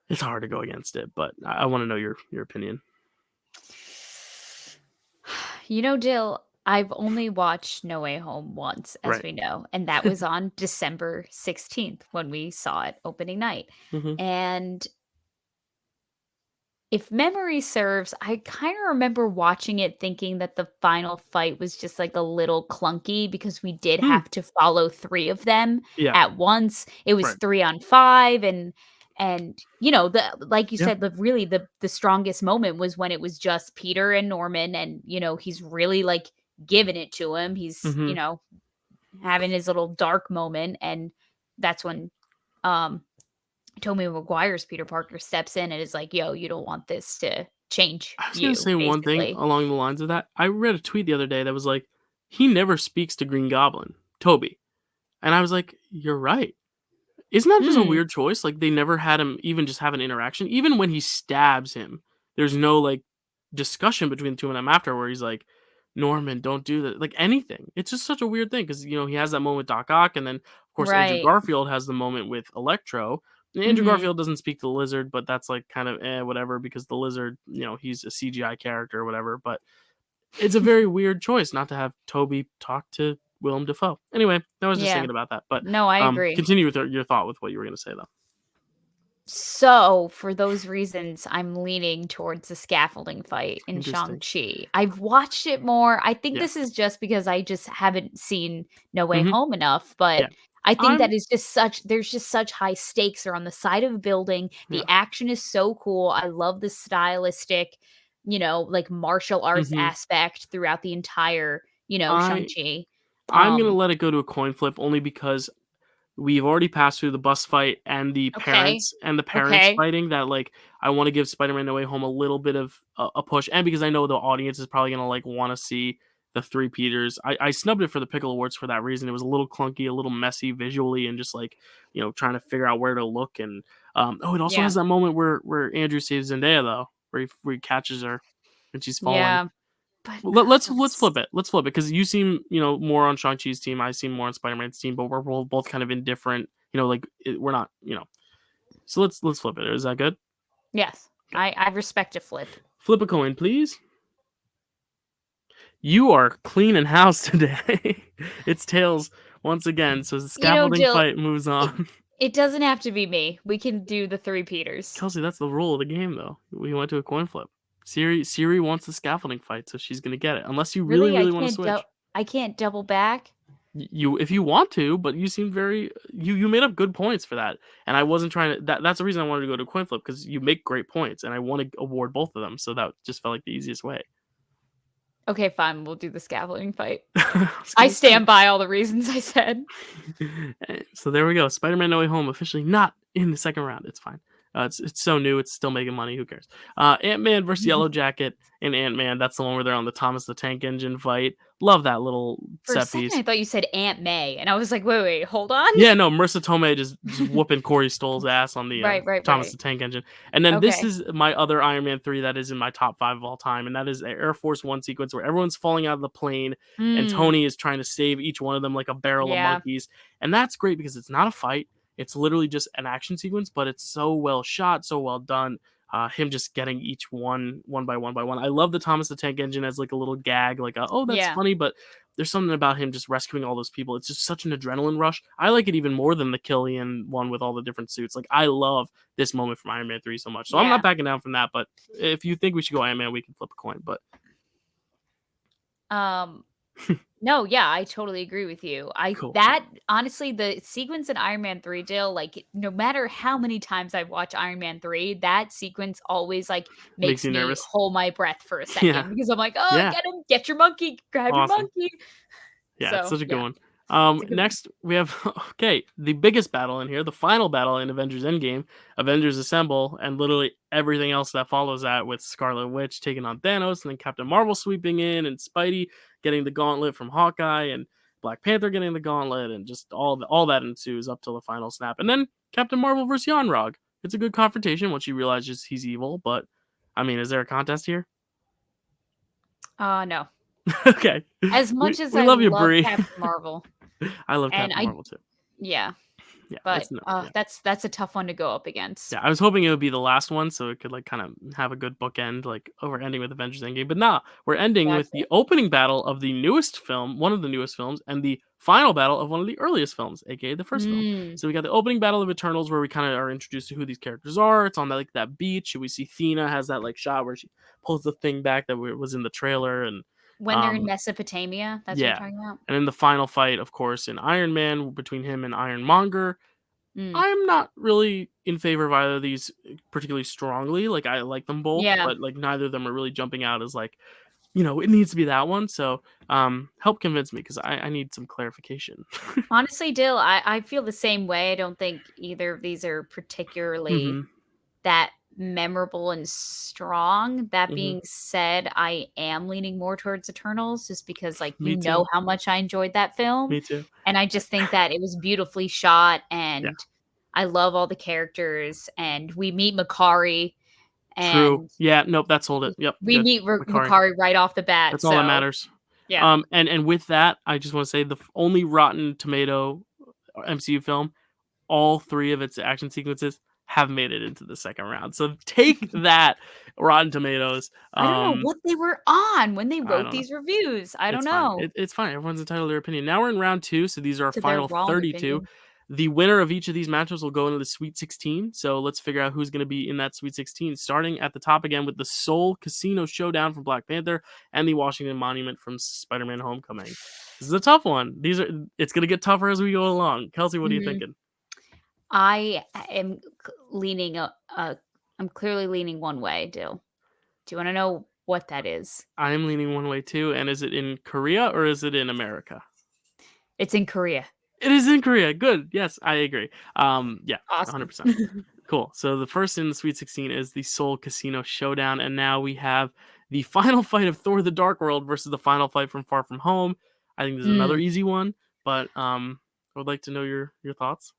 it's hard to go against it, but I want to know your opinion. Dill, I've only watched No Way Home once, as Right. we know, and that was on December 16th when we saw it opening night. Hmm. And if memory serves, I kind of remember watching it thinking that the final fight was just like a little clunky because we did Hmm. have to follow three of them Yeah. at once. It was Right. 3 on 5, and the like you Yeah. said, the strongest moment was when it was just Peter and Norman, and he's really like giving it to him. He's Hmm. having his little dark moment, and that's when um Tobey Maguire's Peter Parker steps in and is like, "Yo, you don't want this to change I was gonna you," say one thing basically. along the lines of that. I read a tweet the other day that was like, "He never speaks to Green Goblin, Toby," and I was like, "You're right." Isn't that just a Mm, weird choice? Like, they never had him even just have an interaction. Even when he stabs him, there's no, like, discussion between the two of them after where he's like, "Norman, don't do that." Like, anything. It's just such a weird thing because he has that moment with Doc Ock, and then, of course, Andrew right. Garfield has the moment with Electro. And Andrew Mhm. Garfield doesn't speak to the Lizard, but that's, like, kind of, whatever, because the Lizard, he's a CGI character or whatever, but it's a very weird choice not to have Toby talk to Willem Dafoe. Anyway, I was just Yeah. thinking about that, but, No, I agree. continue with your thought with what you were gonna say, though. So, for those reasons, I'm leaning towards the scaffolding fight in Interesting. Shang-Chi. I've watched it more. I think Yeah. this is just because I just haven't seen No Way Mhm. Home enough, but Yeah. I think that I'm is just there's just such high stakes. They're on the side of a building. The yeah. action is so cool. I love the stylistic, like martial arts Mhm. aspect throughout the entire, I Shang-Chi. I'm gonna Um, let it go to a coin flip only because we've already passed through the bus fight and the Okay. parents Okay. fighting that, like, I wanna give Spider-Man No Way Home a little bit of a push, and because I know the audience is probably gonna, like, wanna see the 3 Peters. I snubbed it for the Pickle Awards for that reason. It was a little clunky, a little messy visually, and just, like, trying to figure out where to look, and, it also Yeah. has that moment where Andrew saves Zendaya, though, where he catches her and she's falling. Yeah. But Well, let's that's flip it. Let's flip it because you seem, more on Shang-Chi's team. I seem more on Spider-Man's team, but we're both kind of indifferent. Like we're not. So let's flip it. Is that good? yes. I respect a flip. Flip a coin, please. You are cleaning house today. It's tails once again. So the scaffolding Jill, fight moves it on. it doesn't have to be me. We can do the 3 Peters. Kelsey, that's the rule of the game, though. We went to a coin flip. Siri wants the scaffolding fight, so she's gonna get it. Unless you really, Really? really want to switch. I can't double back? You if you want to, but you seem very you made up good points for that, and I wasn't trying to. That's the reason I wanted to go to coin flip because you make great points, and I want to award both of them. So that just felt like the easiest way. Okay, fine. We'll do the scaffolding fight. I was I gonna say. stand by all the reasons I said. So there we go. Spider-Man No Way Home officially not in the second round. It's fine. It's so new. It's still making money. Who cares? Ant-Man versus Yellow Jacket and Ant-Man. That's the one where they're on the Thomas the Tank Engine fight. Love that little For a set second, I piece. thought you said Aunt May, and I was like, wait, hold on. Yeah, no, Marissa Tomei just whooping Corey Stoll's ass on the Thomas Right. the Tank Engine. And then this Okay. is my other Iron Man 3 that is in my top 5 of all time, and that is the Air Force One sequence where everyone's falling out of the plane and Mm, Tony is trying to save each one of them like a barrel of yeah, monkeys. And that's great because it's not a fight. It's literally just an action sequence, but it's so well shot, so well done. Him just getting each one by one by one. I love the Thomas the Tank Engine as like a little gag, like oh that's yeah, funny, but there's something about him just rescuing all those people. It's just such an adrenaline rush. I like it even more than the Killian one with all the different suits. Like I love this moment from Iron Man 3 so much. So I'm not yeah. backing down from that, but if you think we should go Iron Man, we can flip a coin. But Um, no, yeah, I totally agree with you. cool. Honestly, the sequence in Iron Man 3, Jill, like no matter how many times I've watched Iron Man 3, that sequence always like Makes makes you me nervous. hold my breath for a Yeah. second because I'm like, oh, Yeah. get him, get your monkey, grab your Awesome. monkey. Yeah, it's So such a good yeah, one. it's a good one. Next we have okay, the biggest battle in here, the final battle in Avengers Endgame, Avengers Assemble, and literally everything else that follows that with Scarlet Witch taking on Thanos, and then Captain Marvel sweeping in, and Spidey getting the gauntlet from Hawkeye, and Black Panther getting the gauntlet, and just all that ensues up till the final snap. And then Captain Marvel versus Yonrog. It's a good confrontation once she realizes he's evil, but I mean, is there a contest here? No. Okay. As We much as we I love you, love Brie. Captain Marvel, I love and Captain Marvel too. yeah, Yeah, but it's no, yeah. that's a tough one to go up against. Yeah, I was hoping it would be the last one so it could like kind of have a good bookend, like over ending with Avengers Endgame. But nah, we're ending with Gotcha. the opening battle of the newest film, one of the newest films, and the final battle of one of the earliest films, aka the first film. Mm, So we got the opening battle of Eternals where we kind of are introduced to who these characters are. It's on that like that beach. We see Thena has that like shot where she pulls the thing back that was in the trailer, and when they're in um Mesopotamia, that's what you're yeah. talking about? And then the final fight, of course, in Iron Man between him and Ironmonger. Mm, I'm not really in favor of either of these particularly strongly. Like I like them both, yeah. but like neither of them are really jumping out as like, it needs to be that one. So help convince me because I need some clarification. Honestly, Dill, I feel the same way. I don't think either of these are particularly hmm that memorable and strong. That hmm being said, I am leaning more towards Eternals just because, like, Me too. how much I enjoyed that film. Me too. And I just think that it was beautifully shot Yeah. and I love all the characters. And we meet Makari True. and Yeah. Nope. That's hold it. Yep. we Good. meet Makari. Makari right off the bat. That's all that So, matters. yeah. And with that, I just want to say the only Rotten Tomato MCU film, all 3 of its action sequences have made it into the second round. So take that, Rotten Tomatoes. I don't know what they were on when they I wrote don't know. these reviews. I don't It's fine. know. It's fine. Everyone's entitled to their opinion. Now we're in round 2, so these are our To their final wrong 32. opinion. The winner of each of these matches will go into the Sweet 16. So let's figure out who's going to be in that Sweet 16. Starting at the top again with the Seoul Casino Showdown from Black Panther and the Washington Monument from Spider-Man Homecoming. This is a tough one. It's going to get tougher as we go along. Kelsey, what are you Mhm. thinking? I am leaning I'm clearly leaning one way, Dill. Do you wanna know what that is? I am leaning one way too. And is it in Korea or is it in America? It's in Korea. It is in Korea. Good. Yes, I agree. Yeah, Awesome. 100%. Cool. So the first in the Sweet 16 is the Seoul Casino Showdown, and now we have the final fight of Thor: The Dark World versus the final fight from Far From Home. I think this is another Mm. easy one, but I would like to know your thoughts.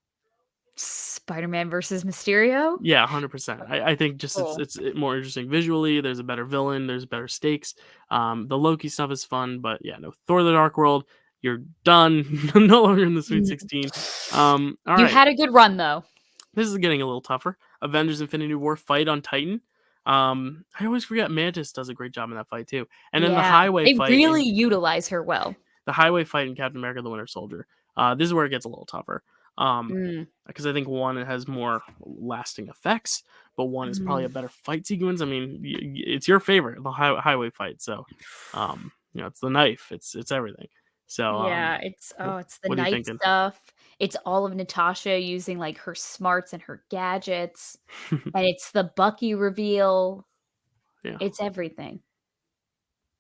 Spider-Man versus Mysterio? Yeah, 100%. I think just Cool. it's more interesting visually. There's a better villain. There's better stakes. The Loki stuff is fun, but yeah, no Thor: The Dark World. You're done. No longer in the Sweet Mm. 16. All You right. had a good run, though. This is getting a little tougher. Avengers: Infinity War fight on Titan. I always forget Mantis does a great job in that fight too. And then Yeah, they really utilize her well. the highway fight in Captain America: The Winter Soldier. This is where it gets a little tougher. Mm, Because I think one has more lasting effects, but one is probably a mm. better fight sequence. I mean, it's your favorite, the highway fight. So, it's the knife. It's everything. So, Yeah, it's the what are you knife thinking? stuff. It's all of Natasha using, like, her smarts and her gadgets, and it's the Bucky reveal. Yeah. It's everything.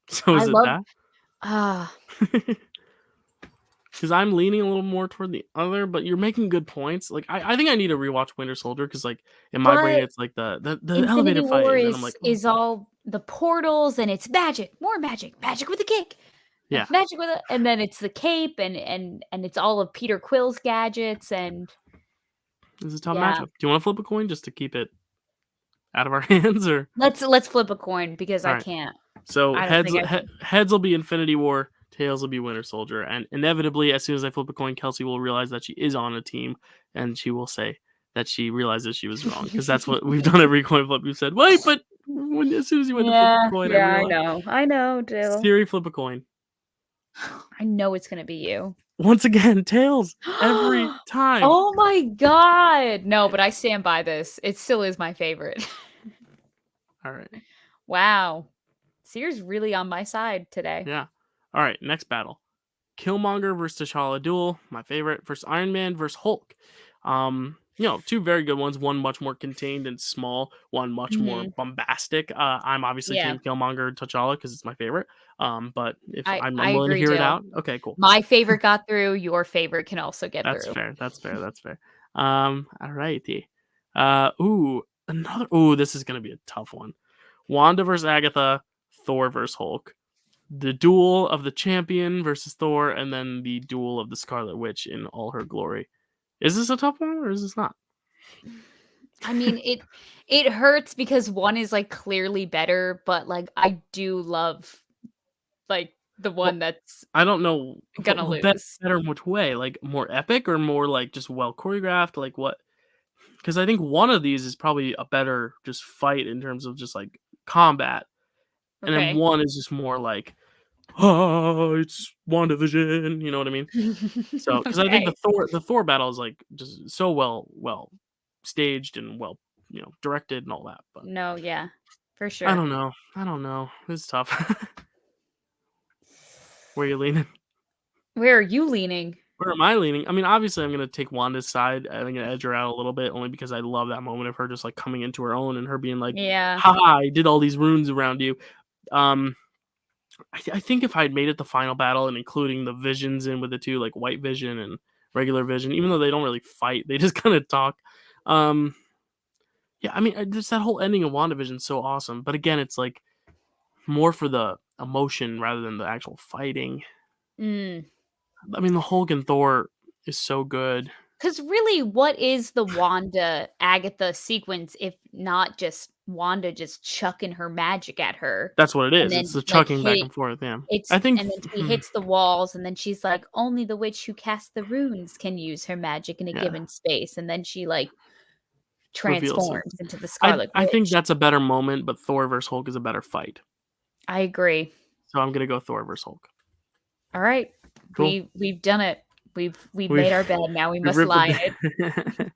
So I is it love that? ah, Because I'm leaning a little more toward the other, but you're making good points. Like I think I need to rewatch Winter Soldier because like in my brain but it's like the Infinity elevated fight, War and then I'm like, "Oh, is all the portals, and it's magic, more magic, magic with a kick, yeah, magic with a and then it's the cape, and it's all of Peter Quill's gadgets, and this is a tough yeah. matchup. Do you want to flip a coin just to keep it out of our hands, or Let's flip a coin because all I right? can't. So I don't think I can. heads will be Infinity War, tails will be Winter Soldier, and inevitably, as soon as I flip a coin, Kelsey will realize that she is on a team, and she will say that she realizes she was wrong because that's what we've done every coin flip. We've said, wait, but as soon as you went to flip Yeah, a coin, I yeah, I realized. know. I know, Dill. Siri, flip a coin. I know it's gonna be you. Once again, tails every time. Oh my god! No, but I stand by this. It still is my favorite. All right. Wow. Seer's really on my side today. Yeah. All right. Next battle. Killmonger versus T'Challa duel, my favorite, versus Iron Man versus Hulk. Two very good ones. One much more contained and small. One much more Mhm. bombastic. I'm obviously Yeah. Team Killmonger T'Challa because it's my favorite. But if I I'm willing to agree, hear it Dill. out, okay, cool. My favorite got through, your favorite can also get That's through. fair. That's fair. That's fair. All righty. This is gonna be a tough one. Wanda versus Agatha, Thor versus Hulk. The duel of the champion versus Thor, and then the duel of the Scarlet Witch in all her glory. Is this a tough one or is this not? I mean, it hurts because one is, like, clearly better, but, like, I do love, like, the Well, one that's I don't know. gonna lose. Better in which way? Like more epic or more like just well choreographed? Like what? Because I think one of these is probably a better just fight in terms of just like combat, and then Okay. one is just more like, oh, it's WandaVision. You know what I mean? So, because I think Okay. The Thor battle is like just so well staged and well directed and all that. But No, yeah, for I sure. don't know. I don't know. It's tough. Where you leaning? Where are you leaning? Where am I leaning? I mean, obviously, I'm gonna take Wanda's side. I'm gonna edge her out a little bit, only because I love that moment of her just like coming into her own and her being like, Yeah. "Ha! I did all these runes around you." Um, I think if I had made it the final battle and including the visions in with the two, like White Vision and regular Vision, even though they don't really fight, they just kind of talk. Um, yeah, I mean, just that whole ending of WandaVision is so awesome. But again, it's like more for the emotion rather than the actual fighting. Mm. I mean, the Hulk and Thor is so good. 'Cause really, what is the Wanda Agatha sequence if not just Wanda just chucking her magic at her That's what it and is. It's then, the like, chucking back hitting and forth. Yeah, it's I think. and then she hits the walls, and then she's like, "Only the witch who casts the runes can use her magic in a Yeah, given space," and then she, like, reveals transforms something. into the I Scarlet I think Witch. that's a better moment, but Thor versus Hulk is a better fight. I agree. So I'm gonna go Thor versus Hulk. Alright. Cool. We've done it. We've We made our bed, now we we must ripped lie in it.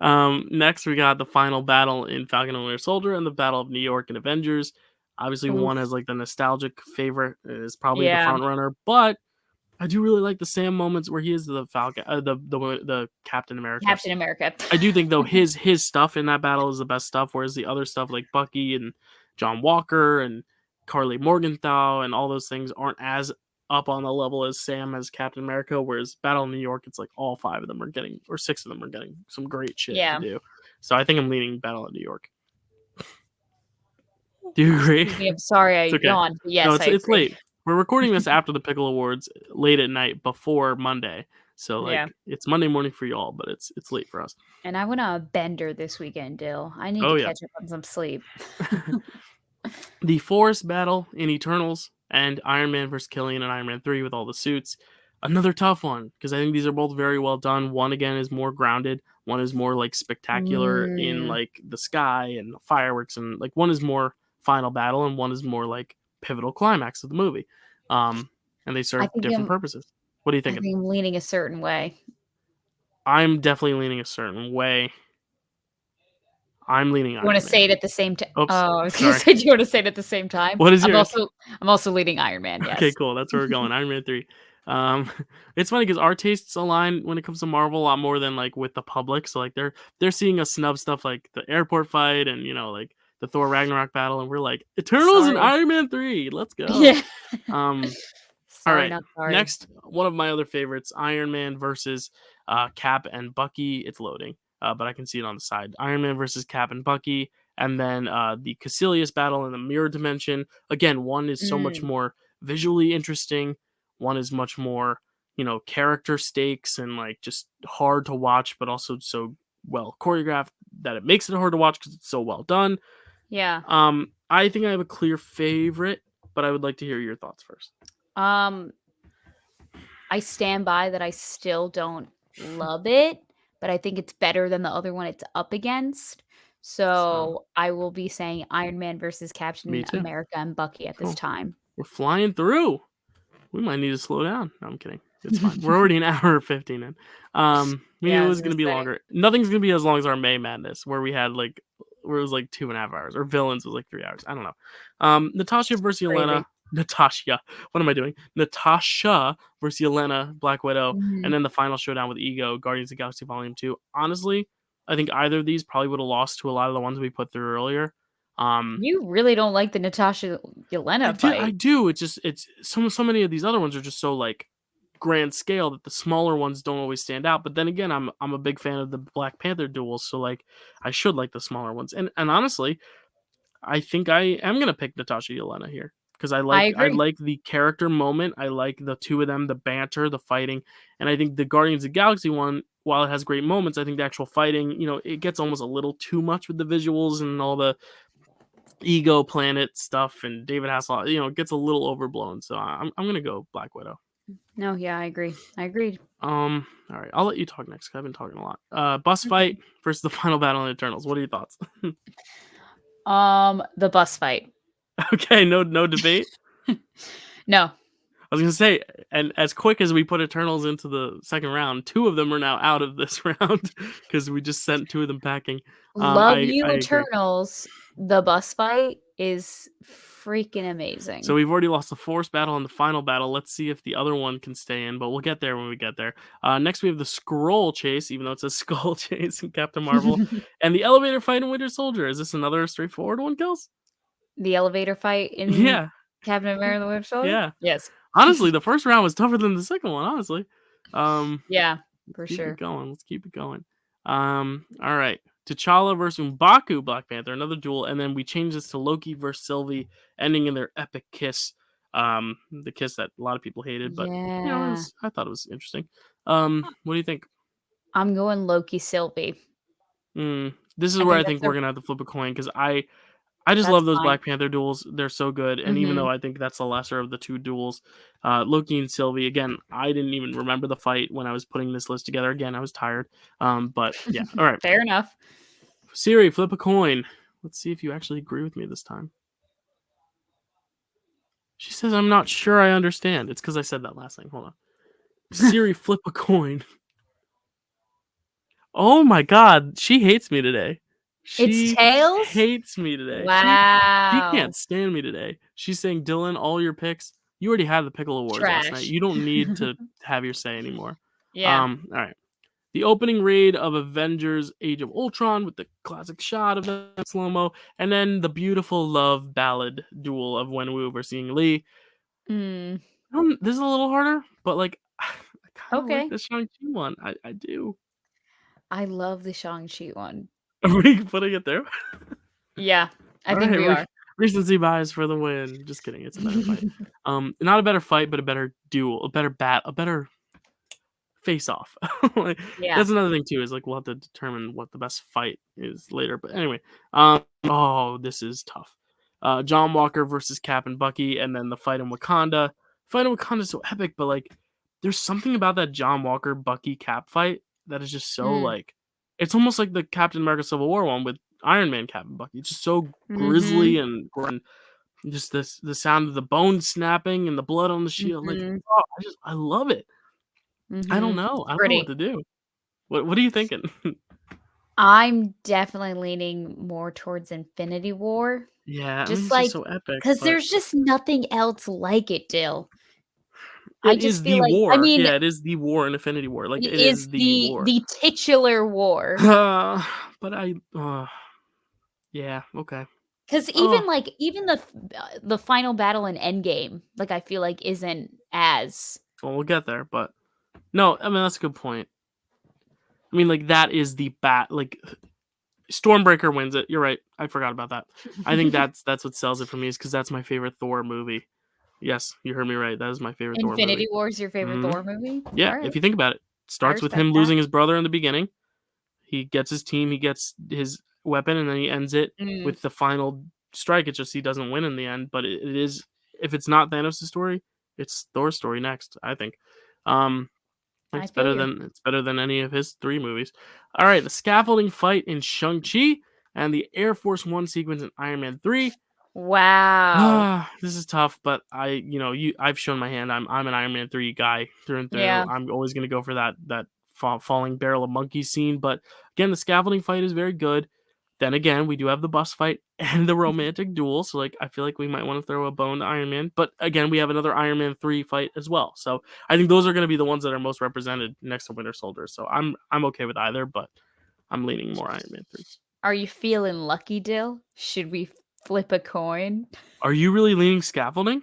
it. Next we got the final battle in Falcon and Winter Soldier and the Battle of New York and Avengers. Obviously, one has Oof. like the nostalgic favorite is probably the Yeah. front runner, but I do really like the Sam moments where he is the Falcon, the Captain America. Captain America. I do think though his stuff in that battle is the best stuff, whereas the other stuff like Bucky and John Walker and Carly Morgenthau and all those things aren't as up on the level as Sam as Captain America, whereas Battle in New York, it's like all 5 of them are getting, or 6 of them are getting some great shit to Yeah. do. So I think I'm leaning Battle in New York. Do you agree? Excuse me, I'm sorry I It's okay. yawned. But No, yes, I it's agree. late. We're recording this after the Pickle Awards late at night before Monday. So Yeah. like it's Monday morning for y'all, but it's late for us. And I went on a bender this weekend, Dill. I need Oh to yeah. catch up on some sleep. The forest battle in Eternals and Iron Man versus Killian and Iron Man 3 with all the suits. Another tough one because I think these are both very well done. One again is more grounded, one is more like spectacular in Mm. like the sky and fireworks, and like one is more final battle and one is more like pivotal climax of the movie. And they I serve think different I'm purposes. What are you I thinking? think I'm leaning a certain way. I'm definitely leaning a certain way. I'm leaning You wanna Iron Man. say it at the same time? Oops, Oh, I was gonna sorry. say, do you wanna say it at the same time? What is I'm yours? also I'm also leading Iron Man, Okay, yes. cool. That's where we're going. Iron Man 3. Um, it's funny because our tastes align when it comes to Marvel a lot more than like with the public. So like they're seeing us snub stuff like the airport fight and like the Thor Ragnarok battle, and we're like Eternals and Sorry. Iron Man 3. Let's go. Yeah. Um, all Sorry, right. not sorry. Next, one of my other favorites, Iron Man versus Cap and Bucky. It's loading, but I can see it on the side. Iron Man versus Cap and Bucky, and then the Caecilius battle in the mirror dimension. Again, one is so much Mm, more visually interesting. One is much more, character stakes and like just hard to watch, but also so well choreographed that it makes it hard to watch because it's so well done. yeah. I think I have a clear favorite, but I would like to hear your thoughts first. Um, I stand by that I still don't love it, but I think it's better than the other one it's up against. So So, I will be saying Iron Man versus me Captain too. America and Bucky at this Cool. time. We're flying through. We might need to slow down. No, I'm kidding. It's fine. We're already an hour 15 in. We Yeah, knew I it was was gonna gonna be say. longer. Nothing's gonna be as long as our May Madness, where it was like 2.5 hours, or Villains was like 3 hours. I don't know. Natasha versus Crazy. Yelena. Natasha. What am I doing? Natasha versus Yelena, Black Widow, and Mhm. then the final showdown with Ego, Guardians of the Galaxy Volume 2. Honestly, I think either of these probably would have lost to a lot of the ones we put through earlier. Um, You really don't like the Natasha Yelena I fight. do. It's just it's so many of these other ones are just so like grand scale that the smaller ones don't always stand out. But then again, I'm a big fan of the Black Panther duels, so like I should like the smaller ones. And honestly, I think I am gonna pick Natasha Yelena here because I I agree. like the character moment. I like the two of them, the banter, the fighting, and I think the Guardians of the Galaxy one, while it has great moments, I think the actual fighting, it gets almost a little too much with the visuals and all the Ego Planet stuff and David Hasselhoff, it gets a little overblown. So I'm gonna go Black Widow. No, yeah, I agree. I agreed. All right, I'll let you talk next. 'Cause I've been talking a lot. Bus Okay. fight versus the final battle in Eternals. What are your thoughts? The bus fight. Okay, no debate. No. I was gonna say, and as quick as we put Eternals into the second round, two of them are now out of this round because we just sent two of them packing. Love I You agree. Eternals, the bus fight is freaking So amazing. we've already lost the force battle and the final battle. Let's see if the other one can stay in, but we'll get there when we get there. Next, we have the scroll chase, even though it says skull chase in Captain Marvel, and the elevator fight in Winter Soldier. Is this another straightforward one, Kels? The elevator fight in Yeah, Captain America: The Winter Soldier? yeah. Yes. Honestly, the first round was tougher than the second one. Honestly, Yeah, let's for keep it sure. going. Let's keep it going. All right. T'Challa versus M'Baku, Black Panther, another duel, and then we change this to Loki versus Sylvie, ending in their epic kiss. The kiss that a lot of people hated, but Yeah. I thought it was interesting. What do you think? I'm going Loki Sylvie. This is I where think I think we're gonna have to flip a coin because I just that's love those fine. Black Panther duels. They're so good, and even though Mhm. I think that's the lesser of the two duels, Loki and Sylvie. Again, I didn't even remember the fight when I was putting this list together. Again, I was tired. But yeah. All right, Fair enough. Siri, flip a coin. Let's see if you actually agree with me this time. She says I'm not sure I understand. It's because I said that last thing. Hold on. Siri, flip a coin. Oh my god, she hates me today. It's She tails? hates me today. She Wow. can't stand me today. She's saying, "Dylan, all your picks, you already had the pickle awards last night. Trash. You don't need to have your say anymore." Yeah. All right. The opening raid of Avengers Age of Ultron with the classic shot of the slow-mo, and then the beautiful love ballad duel of Wenwu versus Ying Li. Mm. This is a little harder, but like I kind of like Okay. the Shang-Chi one. I do. I love the Shang-Chi one. Are we putting it there? Yeah, I All think right, we are. recency bias for the win. Just kidding. It's a better fight. Not a better fight, but a better duel, a better face off. Like, Yeah. that's another thing too. Is like we'll have to determine what the best fight is later. But anyway, oh, this is tough. John Walker versus Cap and Bucky, and then the fight in Wakanda. Fight in Wakanda is so epic, but like, there's something about that John Walker Bucky Cap fight that is just so Mm. like, it's almost like the Captain America Civil War one with Iron Man Cap and Bucky. It's just so grisly Mhm. and just this the sound of the bones snapping and the blood on the shield. Like, Mhm. oh, I love it. I don't Mhm. know. It's I don't know what pretty. to do. What are you thinking? I'm definitely leaning more towards Infinity War. Yeah, I mean, Just it's just like, so epic, cause but there's just nothing else like it, Dill. I it just is feel the like I war. mean, Yeah, it is the war in Infinity War. Like, it it is is the the war. the titular war. Uh, but yeah, okay. 'Cause Oh, even the final battle in Endgame, like, I feel like isn't as well, we'll get there, but no, I mean, that's a good point. I mean, like, that is the like, Stormbreaker wins it. You're right. I forgot about that. I think that's what sells it for me is because that's my favorite Thor movie. Yes, you heard me right. That is my favorite Thor Infinity movie. War is your favorite Mhm. Thor movie? Yeah, Alright, if you think about it, I starts with respect him that. losing his brother in the beginning. He gets his team, he gets his weapon, and then he ends it Mm, with the final strike. It's just he doesn't win in the end, but it is, if it's not Thanos' story, it's Thor's story next, I think. Um, I feel you. it's better than any of his 3 movies. Alright, the scaffolding fight in Shang-Chi and the Air Force One sequence in Iron Man 3. Wow. This is tough, but I've shown my hand. I'm an Iron Man 3 guy through and through. Yeah, I'm always gonna go for that falling barrel of monkeys scene. But again, the scaffolding fight is very good. Then again, we do have the bus fight and the romantic duel. So like I feel like we might want to throw a bone to Iron Man. But again, we have another Iron Man 3 fight as well. So I think those are gonna be the ones that are most represented next to Winter Soldier. So I'm okay with either, but I'm leaning more Iron Man 3. are you feeling lucky, Dill? Should we flip a coin? Are you really leaning scaffolding?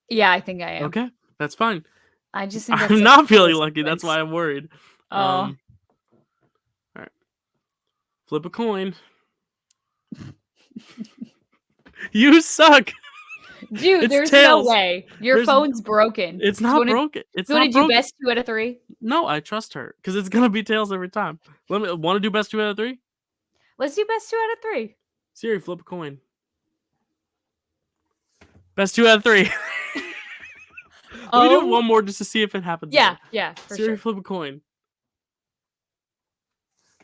Yeah, I think I am. Okay, that's fine. I just think that's I'm such a not feeling cool lucky, that's sequence. why I'm worried. Oh, Alright, flip a coin. You suck! dude, It's there's no tails. way. Your There's phone's broken. It's Do you not wanna broken. It's not do broken. best 2 out of 3? No, I trust her because it's gonna be tails every time. Let me wanna do best 2 out of 3? Let's do best 2 out of 3. Siri, flip a coin. Best 2 out of 3. Let me do Oh? one more just to see if it happens Yeah, again. yeah, for Siri, sure. flip a coin.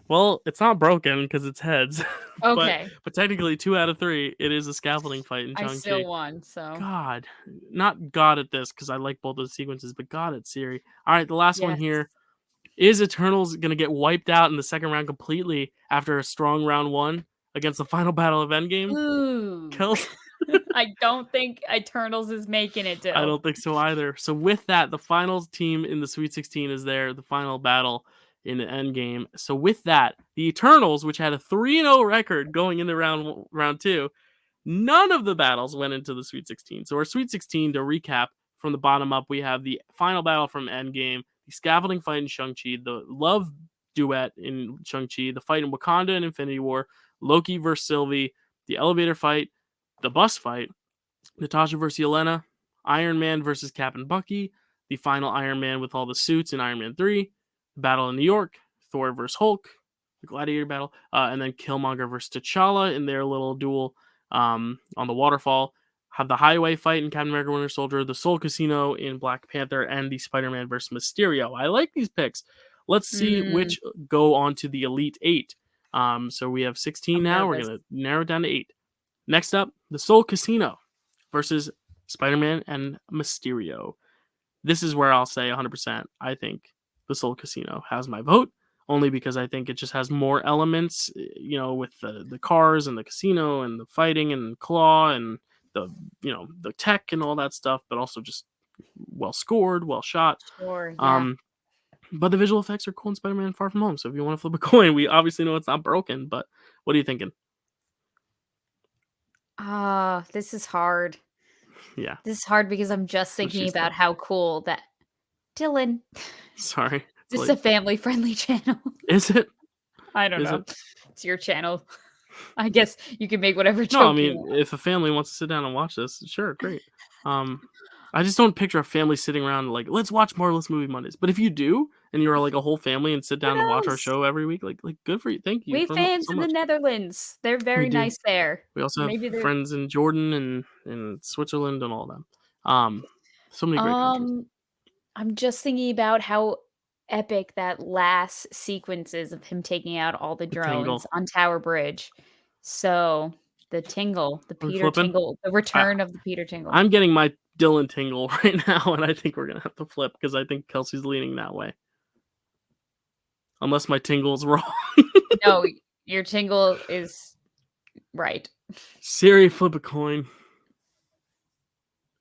Well, it's not broken because it's heads, but Okay. technically 2 out of 3, it is a scaffolding fight in I still Shang-Chi. won, so God, not God at this because I like both those sequences, but God at Siri. All right, the last one yes. here is Eternals going to get wiped out in the second round completely after a strong round one against the final battle of Endgame? Ooh. Kels, I don't think Eternals is making it, I Dill. don't think so either. So with that, the finals team in the Sweet 16 is there, the final battle in the Endgame. So with that, the Eternals, which had a 3-0 record going into round two, none of the battles went into the Sweet 16. So our Sweet 16, to recap from the bottom up, we have the final battle from Endgame, the scaffolding fight in Shang-Chi, the love duet in Shang-Chi, the fight in Wakanda and Infinity War, Loki versus Sylvie, the elevator fight, the bus fight, Natasha versus Yelena, Iron Man versus Cap and Bucky, the final Iron Man with all the suits in Iron Man 3, the battle in New York, Thor versus Hulk, the gladiator battle, and then Killmonger versus T'Challa in their little duel on the waterfall. Have the highway fight in Captain America Winter Soldier, the Soul Casino in Black Panther, and the Spider-Man versus Mysterio. I like these picks. Let's see Mm, which go on to the Elite Eight. So we have 16 I'm now. We're nervous. going to narrow it down to 8. Next up, the Soul Casino versus Spider-Man and Mysterio. This is where I'll say 100%. I think the Soul Casino has my vote, only because I think it just has more elements, with the cars and the casino and the fighting and Claw and the tech and all that stuff, but also just well scored, well shot. Sure, yeah. Um, but the visual effects are cool in Spider-Man Far From Home. So if you want to flip a coin, we obviously know it's not broken, but what are you thinking? Ah, this is hard. Yeah. This is hard because I'm just So thinking she about said. how cool that Dylan, Sorry. It's this is a late. family-friendly channel. Is it? I don't Is know. it? It's your channel. I guess you can make whatever No, I joke you mean, want. if a family wants to sit down and watch this, sure, great. Um, I just don't picture a family sitting around like, let's watch Marvel-ous Movie Mondays. But if you do, and you're like a whole family and sit Who down and watch our knows? show every week, like good for you. Thank We you have fans so in the much. Netherlands. They're We very do. nice there. We also have Maybe they're friends in Jordan and Switzerland and all them. Um, so many great countries. um, I'm just thinking about how epic that last sequence is of him taking out all the The drones tingle. on Tower Bridge. So, the Tingle, the Are we Peter flipping? Tingle, the I, return of the Peter Tingle. I'm getting my Dylan tingle right now, and I think we're gonna have to flip because I think Kelsey's leaning that way. Unless my tingle's wrong. No, your Tingle is right. Siri, flip a coin.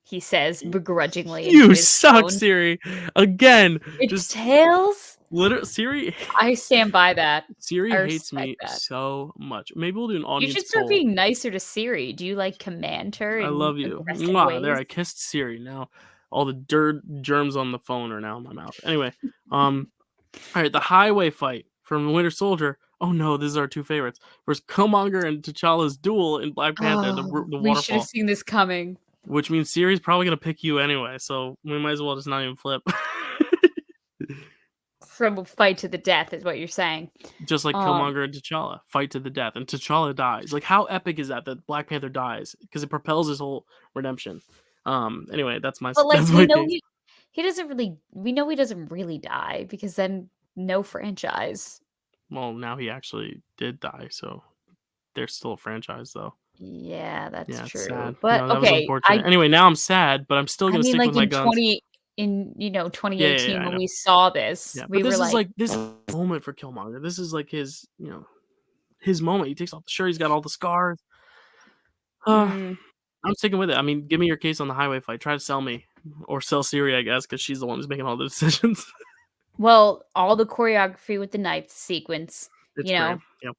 He says begrudgingly into You his suck, phone. Siri. Again, It's just tails? literally Siri. I stand by that. I Siri hates respect me that. so much. Maybe we'll do an You audience should start poll. being nicer to Siri. Do you, like, command her I in love you. aggressive Mwah. There, ways? I kissed Siri. Now all the dirt germs on the phone are now in my mouth. Anyway, all right, the highway fight from the Winter Soldier. Oh no, this is our two favorites. Versus Killmonger and T'Challa's duel in Black Panther, Oh, the we should have waterfall. seen this coming. Which means Siri's probably gonna pick you anyway, so we might as well just not even flip. From a fight to the death is what you're saying. Just like Um, Killmonger and T'Challa fight to the death, and T'Challa dies. Like, how epic is that? That Black Panther dies because it propels his whole redemption. Anyway, that's my but, like, that's we my know case. he doesn't really we know he doesn't really die because then no franchise. Well, now he actually did die, so there's still a franchise, though. Yeah, that's Yeah, it's true. sad. You But, know, that was okay, unfortunate. Anyway, now I'm sad, but I'm still I gonna mean, stick like, with my guns. Yeah, yeah, yeah, 2018 I when know. we saw this, Yeah, but we were like, this moment for Killmonger. This is like his, his moment. He takes off the shirt. He's got all the scars. Uh, "Mm, I'm sticking with it. I mean, give me your case on the highway fight. Try to sell me or sell Siri, I guess, because she's the one who's making all the decisions. well, all the choreography with the knife sequence, It's you great. know, Yep.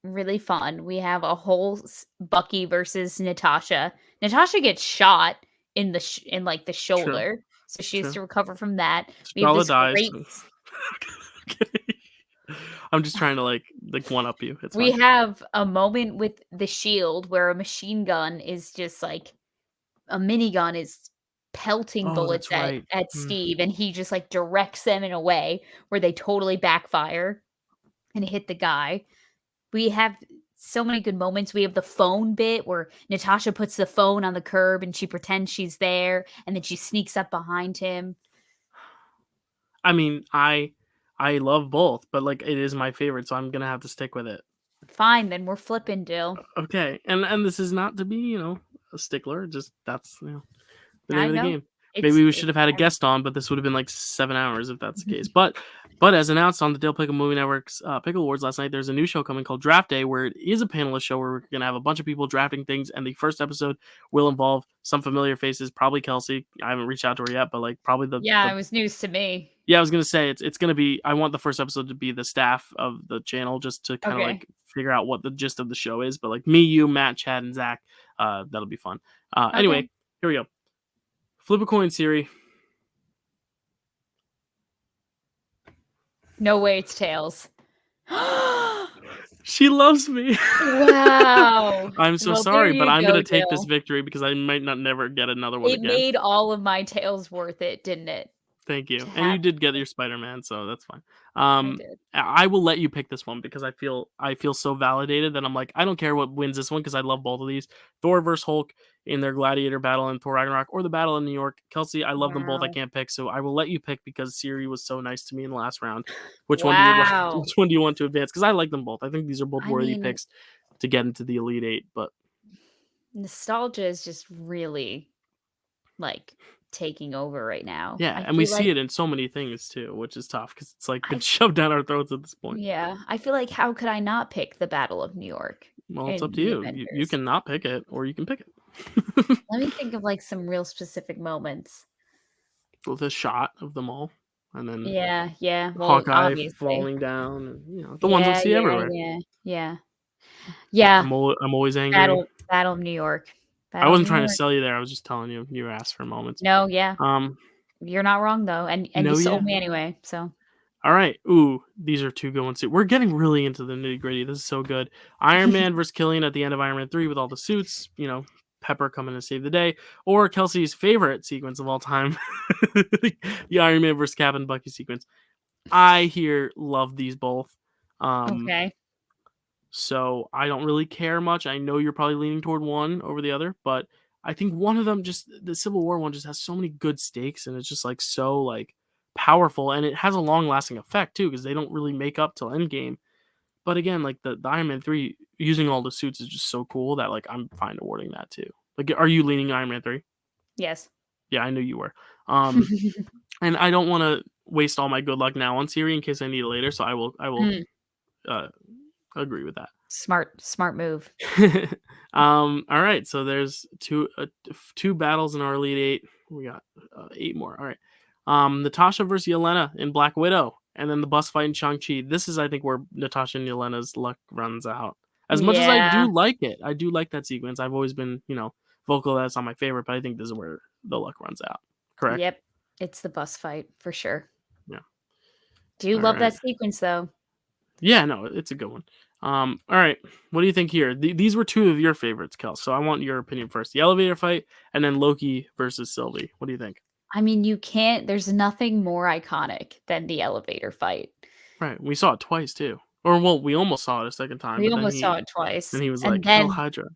really fun. We have a whole Bucky versus Natasha. Natasha gets shot in in like the True. shoulder, so she has True. to recover from that. We have T'Challa this dies. great. Okay. I'm just trying to like one up you. It's We fine. have a moment with the shield where a machine gun is just like a minigun is pelting Oh, bullets that's right. at Mm. Steve, and he just like directs them in a way where they totally backfire and hit the guy. We have so many good moments. We have the phone bit where Natasha puts the phone on the curb and she pretends she's there, and then she sneaks up behind him. I mean, I love both, but like it is my favorite, so I'm gonna have to stick with it. Fine, then we're flipping, Dill. Okay, and this is not to be a stickler. Just that's the name I of the know. game. Maybe we should It's have had a fun. guest on, but this would have been like 7 hours if that's the case. But as announced on the Dale Pickle Movie Network's Pickle Awards last night, there's a new show coming called Draft Day, where it is a panelist show where we're gonna have a bunch of people drafting things, and the first episode will involve some familiar faces, probably Kelsey. I haven't reached out to her yet, but like probably Yeah, the it was news to me. yeah, I was gonna say it's gonna be. I want the first episode to be the staff of the channel, just to kind of Okay. like figure out what the gist of the show is. But like me, you, Matt, Chad, and Zach, that'll be fun. Okay. Anyway, here we go. Flip a coin, Siri. No way, it's tails. She loves me. Wow. I'm so Well, there sorry, but you I'm go, gonna take this Dill. victory because I might not never get another one It again. made all of my tails worth it, didn't it? Thank you. To And you have did get your Spider-Man, so that's fine. I did. I will let you pick this one because I feel so validated that I'm like, I don't care what wins this one because I love both of these. Thor versus Hulk in their gladiator battle in Thor Ragnarok, or the battle in New York. Kelsey, I love them both. I Wow. can't pick, so I will let you pick because Siri was so nice to me in the last round. Which one do you like? Wow. Which one do you want to advance? Because I like them both. I think these are both I worthy mean, picks to get into the Elite Eight. But nostalgia is just really, like, taking over right now. yeah, I and we feel see like it in so many things too, which is tough because it's like I been f shoved down our throats at this point. yeah, I feel like how could I not pick the Battle of New York Well, it's up in to The you. You Avengers? can not pick it, or you can pick it. Let me think of, like, some real specific moments. With a shot of them all, and then Yeah, yeah, well, Hawkeye obviously. falling down, and the ones we Yeah, see yeah, everywhere. yeah, yeah. Yeah, I'm always angry. Battle of New York. I Battle of wasn't New trying to York. sell you there. I was just telling you. You asked for moments. No, yeah. Um, You're not wrong though, and you no, sold yeah. me anyway, so All right. Ooh, these are two good ones too. We're getting really into the nitty gritty. This is so good. Iron Man versus Killian at the end of Iron Man 3 with all the suits. Pepper coming to save the day, or Kelsey's favorite sequence of all time, the Iron Man versus Cap and Bucky sequence. I here love these both. Um, Okay. so I don't really care much. I know you're probably leaning toward one over the other, but I think one of them, just the Civil War one, just has so many good stakes, and it's just like so like powerful, and it has a long lasting effect too because they don't really make up till Endgame. But again, like the Iron Man 3 using all the suits is just so cool that like I'm fine awarding that too. Like, are you leaning Iron Man 3? Yes. Yeah, I knew you were. Um, and I don't want to waste all my good luck now on Siri in case I need it later. So I will Mm, uh, agree with that. smart move. All right. So there's two battles in our Elite Eight. We got 8 more. All right. Natasha versus Yelena in Black Widow, and then the bus fight in Shang-Chi. This is, I think, where Natasha and Yelena's luck runs out. As much as I Yeah. do like it, I do like that sequence. I've always been, vocal that's not my favorite, but I think this is where the luck runs out. Correct? Yep. It's the bus fight for sure. Yeah. Do All love right. that sequence though. Yeah, no, it's a good one. All right. What do you think here? These were two of your favorites, Kel. So I want your opinion first. The elevator fight, and then Loki versus Sylvie. What do you think? I mean, you can't there's nothing more iconic than the elevator fight. Right. We saw it twice too. Or well, we almost saw it a second time, We but then almost saw he it twice, then he was and like, Hail then, Hydra.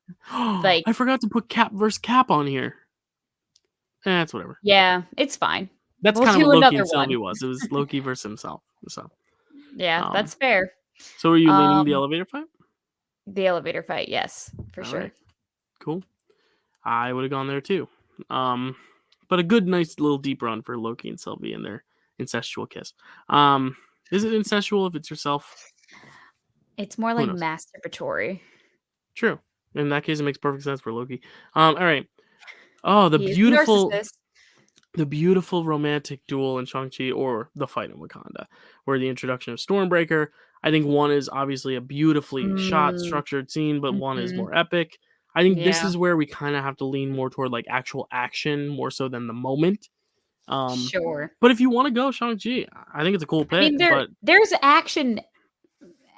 like I forgot to put Cap versus Cap on here. That's whatever. yeah, it's fine. That's We'll kind of what do Loki another and one. Sylvie was. It was Loki versus himself. So Yeah, um that's fair. so are you leaning the Um, elevator fight? the elevator fight, yes, for All sure. right. Cool. I would have gone there too. Um, but a good, nice little deep run for Loki and Sylvie and their incestual kiss. Um, is it incestual if it's yourself? It's more Who like knows? masturbatory. True. In that case, it makes perfect sense for Loki. All right. Oh, He is a narcissist. the beautiful romantic duel in Shang-Chi or the fight in Wakanda, where the introduction of Stormbreaker. I think one is obviously a beautifully shot, Mm, structured scene, but one is mhm, more epic. I think this yeah, is where we kind of have to lean more toward like actual action more so than the moment. Um, sure. but if you want to go Shang-Chi, I think it's a cool I pick, mean, but there's action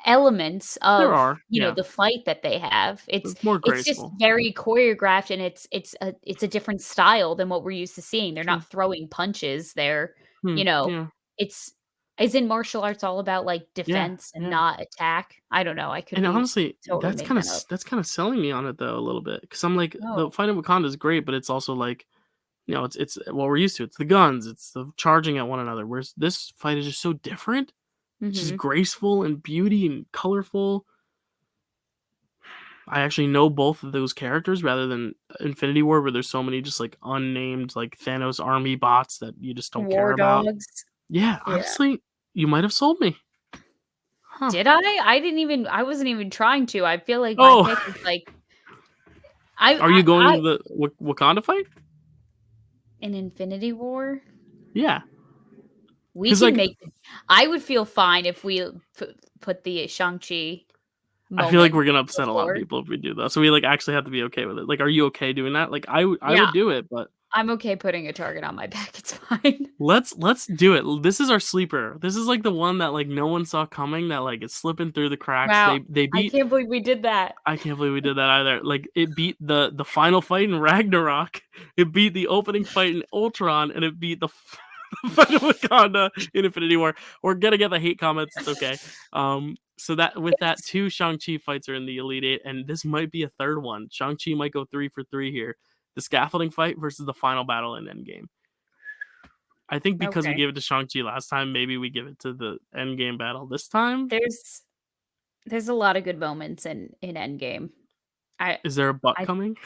elements there of, are, yeah, the fight that they have. It's it's more it's just graceful. very choreographed, and it's a different style than what we're used to seeing. They're True. not throwing punches. They're, you know, Yeah. it's isn't martial arts all about, like, Yeah. defense and Yeah. not attack? I don't know, I could And be honestly, totally making that up. that's kind of selling me on it though a little bit because I'm like the Oh, fight in Wakanda is great, but it's also like it's what we're used to. It's the guns, it's the charging at one another. Whereas this fight is just so different. It's just mhm. graceful and beauty and colorful. I actually know both of those characters rather than Infinity War, where there's so many just like unnamed like Thanos army bots that you just don't care War about. dogs. Yeah, Yeah. honestly, you might have sold me. Huh. Did I? I wasn't even trying to. I feel like my Oh, pick is, like I are you I going I to the Wakanda fight? in Infinity War? Yeah, We because can like make I would feel fine if we put the Shang-Chi I feel like moment we're gonna upset a lot of before. people if we do that. So we like actually have to be okay with it. Like, are you okay doing that? Like, I Yeah, would do it, but I'm okay putting a target on my back, it's fine. let's do it. This is our sleeper. This is like the one that like no one saw coming. That like is slipping through the cracks. Wow, They I beat. can't believe we did that. I can't believe we did that either. Like it beat the final fight in Ragnarok. It beat the opening fight in Ultron, and it beat the the fight in Wakanda in Infinity War. We're gonna get the hate comments. It's okay. So that with that, It's two Shang-Chi fights are in the Elite Eight, and this might be a third one. Shang-Chi might go 3 for 3 here. The scaffolding fight versus the final battle in Endgame. I think because we okay. gave it to Shang-Chi last time, maybe we give it to the Endgame battle this time. There's there's a lot of good moments in Endgame. I Is there a butt I coming?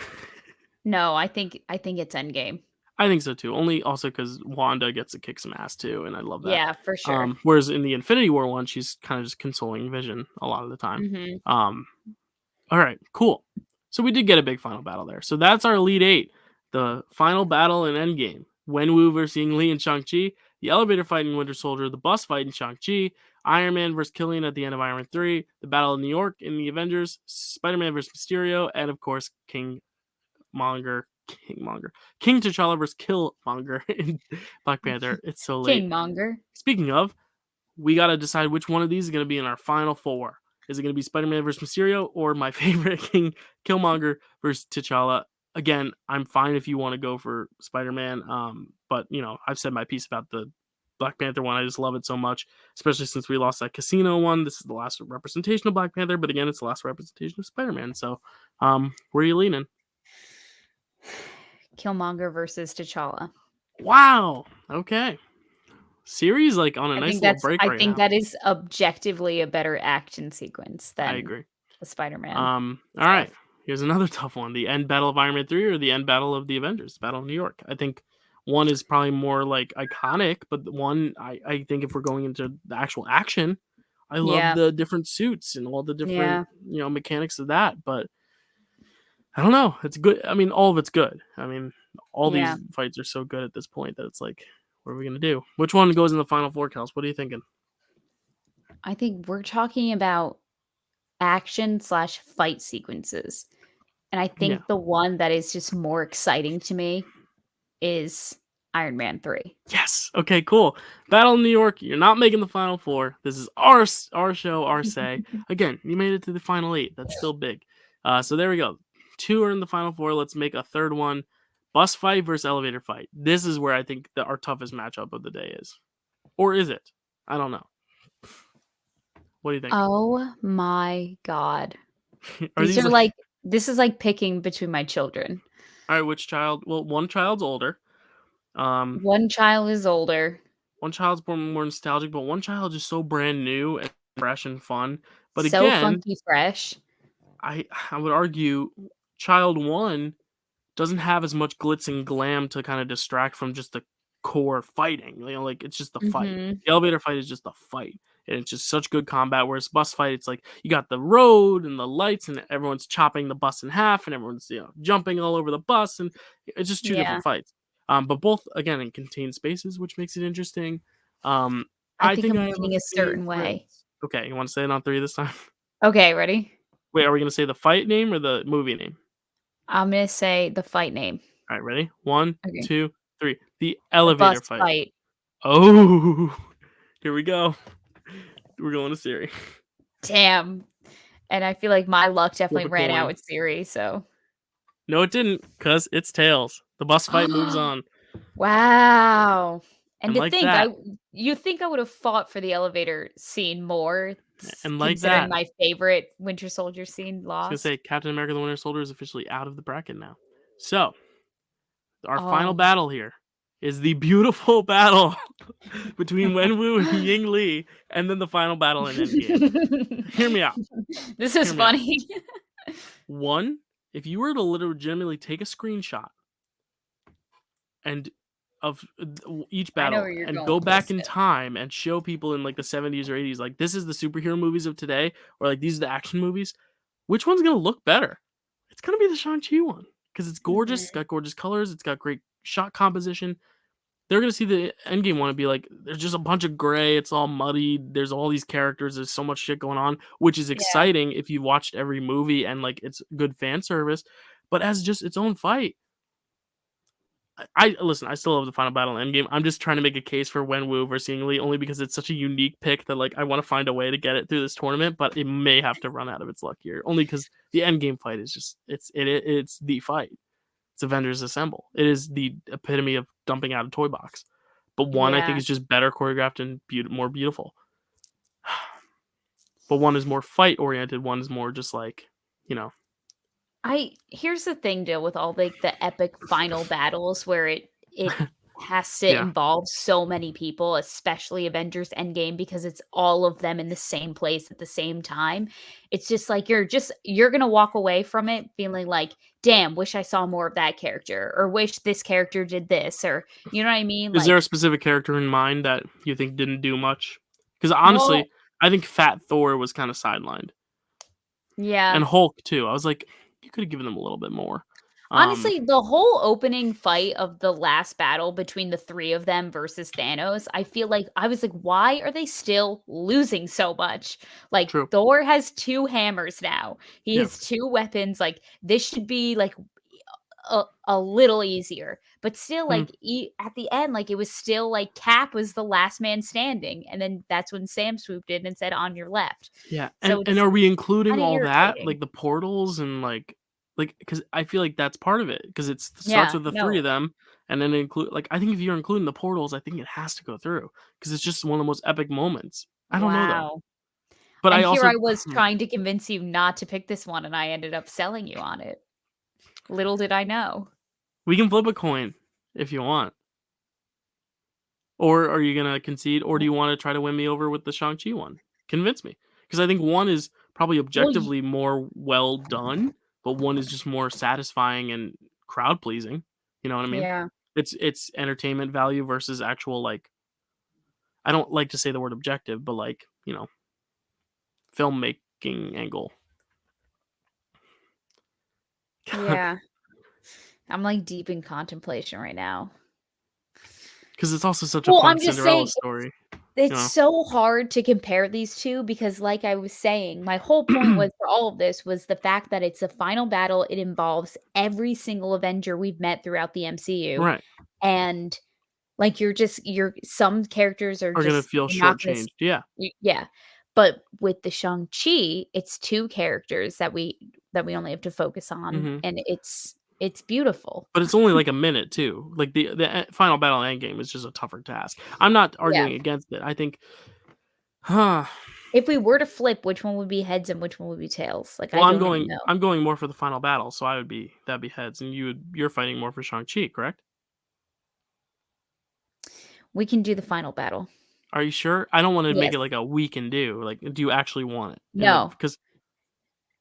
no, I think it's Endgame. I think so too. Only also because Wanda gets to kick some ass too, and I love that. Yeah, for sure. Whereas in the Infinity War one, she's kind of just consoling Vision a lot of the time. Mhm. Um, all right, cool. So we did get a big final battle there. So that's our Elite Eight. The final battle in Endgame. Wenwu versus Ying Li and Shang-Chi. The elevator fight in Winter Soldier. The bus fight in Shang-Chi. Iron Man versus Killian at the end of Iron Man 3. The battle in New York in the Avengers. Spider-Man versus Mysterio. And of course, King King T'Challa versus Killmonger in Black Panther. It's so late. Kingmonger. Speaking of, we gotta decide which one of these is gonna be in our final four. Is it gonna be Spider-Man versus Mysterio or my favorite King Killmonger versus T'Challa? Again, I'm fine if you want to go for Spider-Man, but I've said my piece about the Black Panther one. I just love it so much, especially since we lost that Casino one. This is the last representation of Black Panther, but again, it's the last representation of Spider-Man. So, where are you leaning? Killmonger versus T'Challa. Wow. Okay. Series like on a nice little break I right think now. that is objectively a better action sequence I than agree. the Spider-Man All right. stuff. Here's another tough one: the end battle of Iron Man 3 or the end battle of the Avengers, Battle of New York. I think one is probably more like iconic, but the one I think if we're going into the actual action, I love Yeah, the different suits and all the different yeah, mechanics of that. But I don't know. It's good. I mean, all of it's good. I mean, all yeah. these fights are so good at this point that it's like, what are we gonna do? Which one goes in the final four, Kels? What are you thinking? I think we're talking about action/fight sequences, and I Yeah. think the one that is just more exciting to me is Iron Man 3. Yes. Okay. Cool. Battle of New York. You're not making the final four. This is our show, our say. Again, you made it to the final eight. That's still big. So there we go. Two are in the final four. Let's make a third one. Bus fight versus elevator fight. This is where I think our toughest matchup of the day is, or is it? I don't know. What do you think? Oh my god. Are These these are like like this is like picking between my children. all right? Which child? Well, one child's older. Um, One child is older, One child's more nostalgic, but one child is so brand new and fresh and fun. But so again, funky fresh. I would argue child one doesn't have as much glitz and glam to kind of distract from just the core fighting. Like it's just the fight. Mhm. The elevator fight is just the fight. And it's just such good combat. Whereas bus fight, it's like you got the road and the lights, and everyone's chopping the bus in half, and everyone's jumping all over the bus, and it's just two Yeah. different fights. But both again in contained spaces, which makes it interesting. Um, I I think think I'm I have a leaning a certain favorite. way. Okay, you want to say it on three this time? Okay, ready? Wait, are we gonna say the fight name or the movie name? I'm gonna say the fight name. All right, ready? One, Okay. two, three. The The bus elevator fight. fight. Oh, here we go. We're going to Siri. Damn. And I feel like my luck Flip definitely a ran out coin. with Siri, so No, it didn't, because it's tails. The bus fight moves on. wow. And And to like think that, you think I would have fought for the elevator scene more and like considering that, I my favorite Winter Soldier scene was going to lost? say Captain America the Winter Soldier is officially out of the bracket now. So, our final Oh. battle here is the beautiful battle between Wenwu and Ying Li, and then the final battle in Endgame. Hear me out. This is Hear me out. funny. One, if you were to legitimately take a screenshot and of each I know battle where you're and going go with back this. in time and show people in like the 70s or 80s like this is the superhero movies of today, or like these are the action movies, which one's gonna look better? It's gonna be the Shang-Chi one, because it's gorgeous, it's Mhm. got gorgeous colors, it's got great shot composition. They're gonna see the Endgame one and be like, there's just a bunch of gray, it's all muddy, there's all these characters, there's so much shit going on, which is Yeah. exciting if you watched every movie and like it's good fan service, but as just its own fight. I listen. I still love the final battle in Endgame. I'm just trying to make a case for Wenwu versus Ying Li, only because it's such a unique pick that like I want to find a way to get it through this tournament, but it may have to run out of its luck here. Only because the Endgame fight is just it's the fight. It's Avengers Assemble. It is the epitome of dumping out a toy box. But one I think Yeah. is just better choreographed and more beautiful. But one is more fight oriented. One is more just like you know. I here's the thing, deal with all like the epic final battles where it has to Yeah. involve so many people, especially Avengers Endgame, because it's all of them in the same place at the same time. It's just like you're gonna walk away from it feeling like, damn, wish I saw more of that character, or wish this character did this, or you know what I mean? Is there a Like, specific character in mind that you think didn't do much? Because well, honestly, I think Fat Thor was kind of sidelined, yeah. and Hulk too. I was like, you could have given them a little bit more. Um, Honestly, the whole opening fight of the last battle between the 3 of them versus Thanos, I feel like I was like, "Why are they still losing so much?" Like, True. Thor has 2 hammers now. He Yeah. has 2 weapons, like, this should be, like, a little easier, but still, Hmm. like, at the end, like, it was still, like, Cap was the last man standing, and then that's when Sam swooped in and said, "On your left." Yeah, So and it's are we including kinda all that, irritating. like the portals and like because I feel like that's part of it because it starts Yeah, with the three no. of them, and then include like I think if you're including the portals, I think it has to go through because it's just one of the most epic moments. I don't know though, Wow. but And I here also I was trying to convince you not to pick this one, and I ended up selling you on it. Little did I know. we can flip a coin if you want, or are you gonna concede, or do you want to try to win me over with the Shang-Chi one? Convince me because I think one is probably Well, y objectively more well done, but one is just more satisfying and crowd pleasing. You know what I mean? yeah. It's entertainment value versus actual, like I don't like to say the word objective, but, like, filmmaking angle. Yeah. I'm, like, deep in contemplation right now. Because it's also such a Well, fun I'm just Cinderella saying story, you it's know? so hard to compare these 2 because like I was saying, my whole point was for all of this was the fact that it's a final battle, it involves every single Avenger we've met throughout the MCU, Right. and, like, you're some characters are Are gonna just feel you're not gonna s shortchanged, yeah. yeah, but with the Shang-Chi, it's 2 characters that we only have to focus on, Mhm. and it's beautiful. But it's only, like, a minute too. Like, the final battle endgame is just a tougher task. I'm not Yeah. arguing against it. I think huh. If we were to flip, which one would be heads and which one would be tails? Like, Well, I don't even know. I'm going more for the final battle, so that'd be heads, and you're fighting more for Shang-Chi, correct? We can do the final battle. Are you sure? I don't wanna make Yes. it like a we can do, like, do you actually want it? And then No, because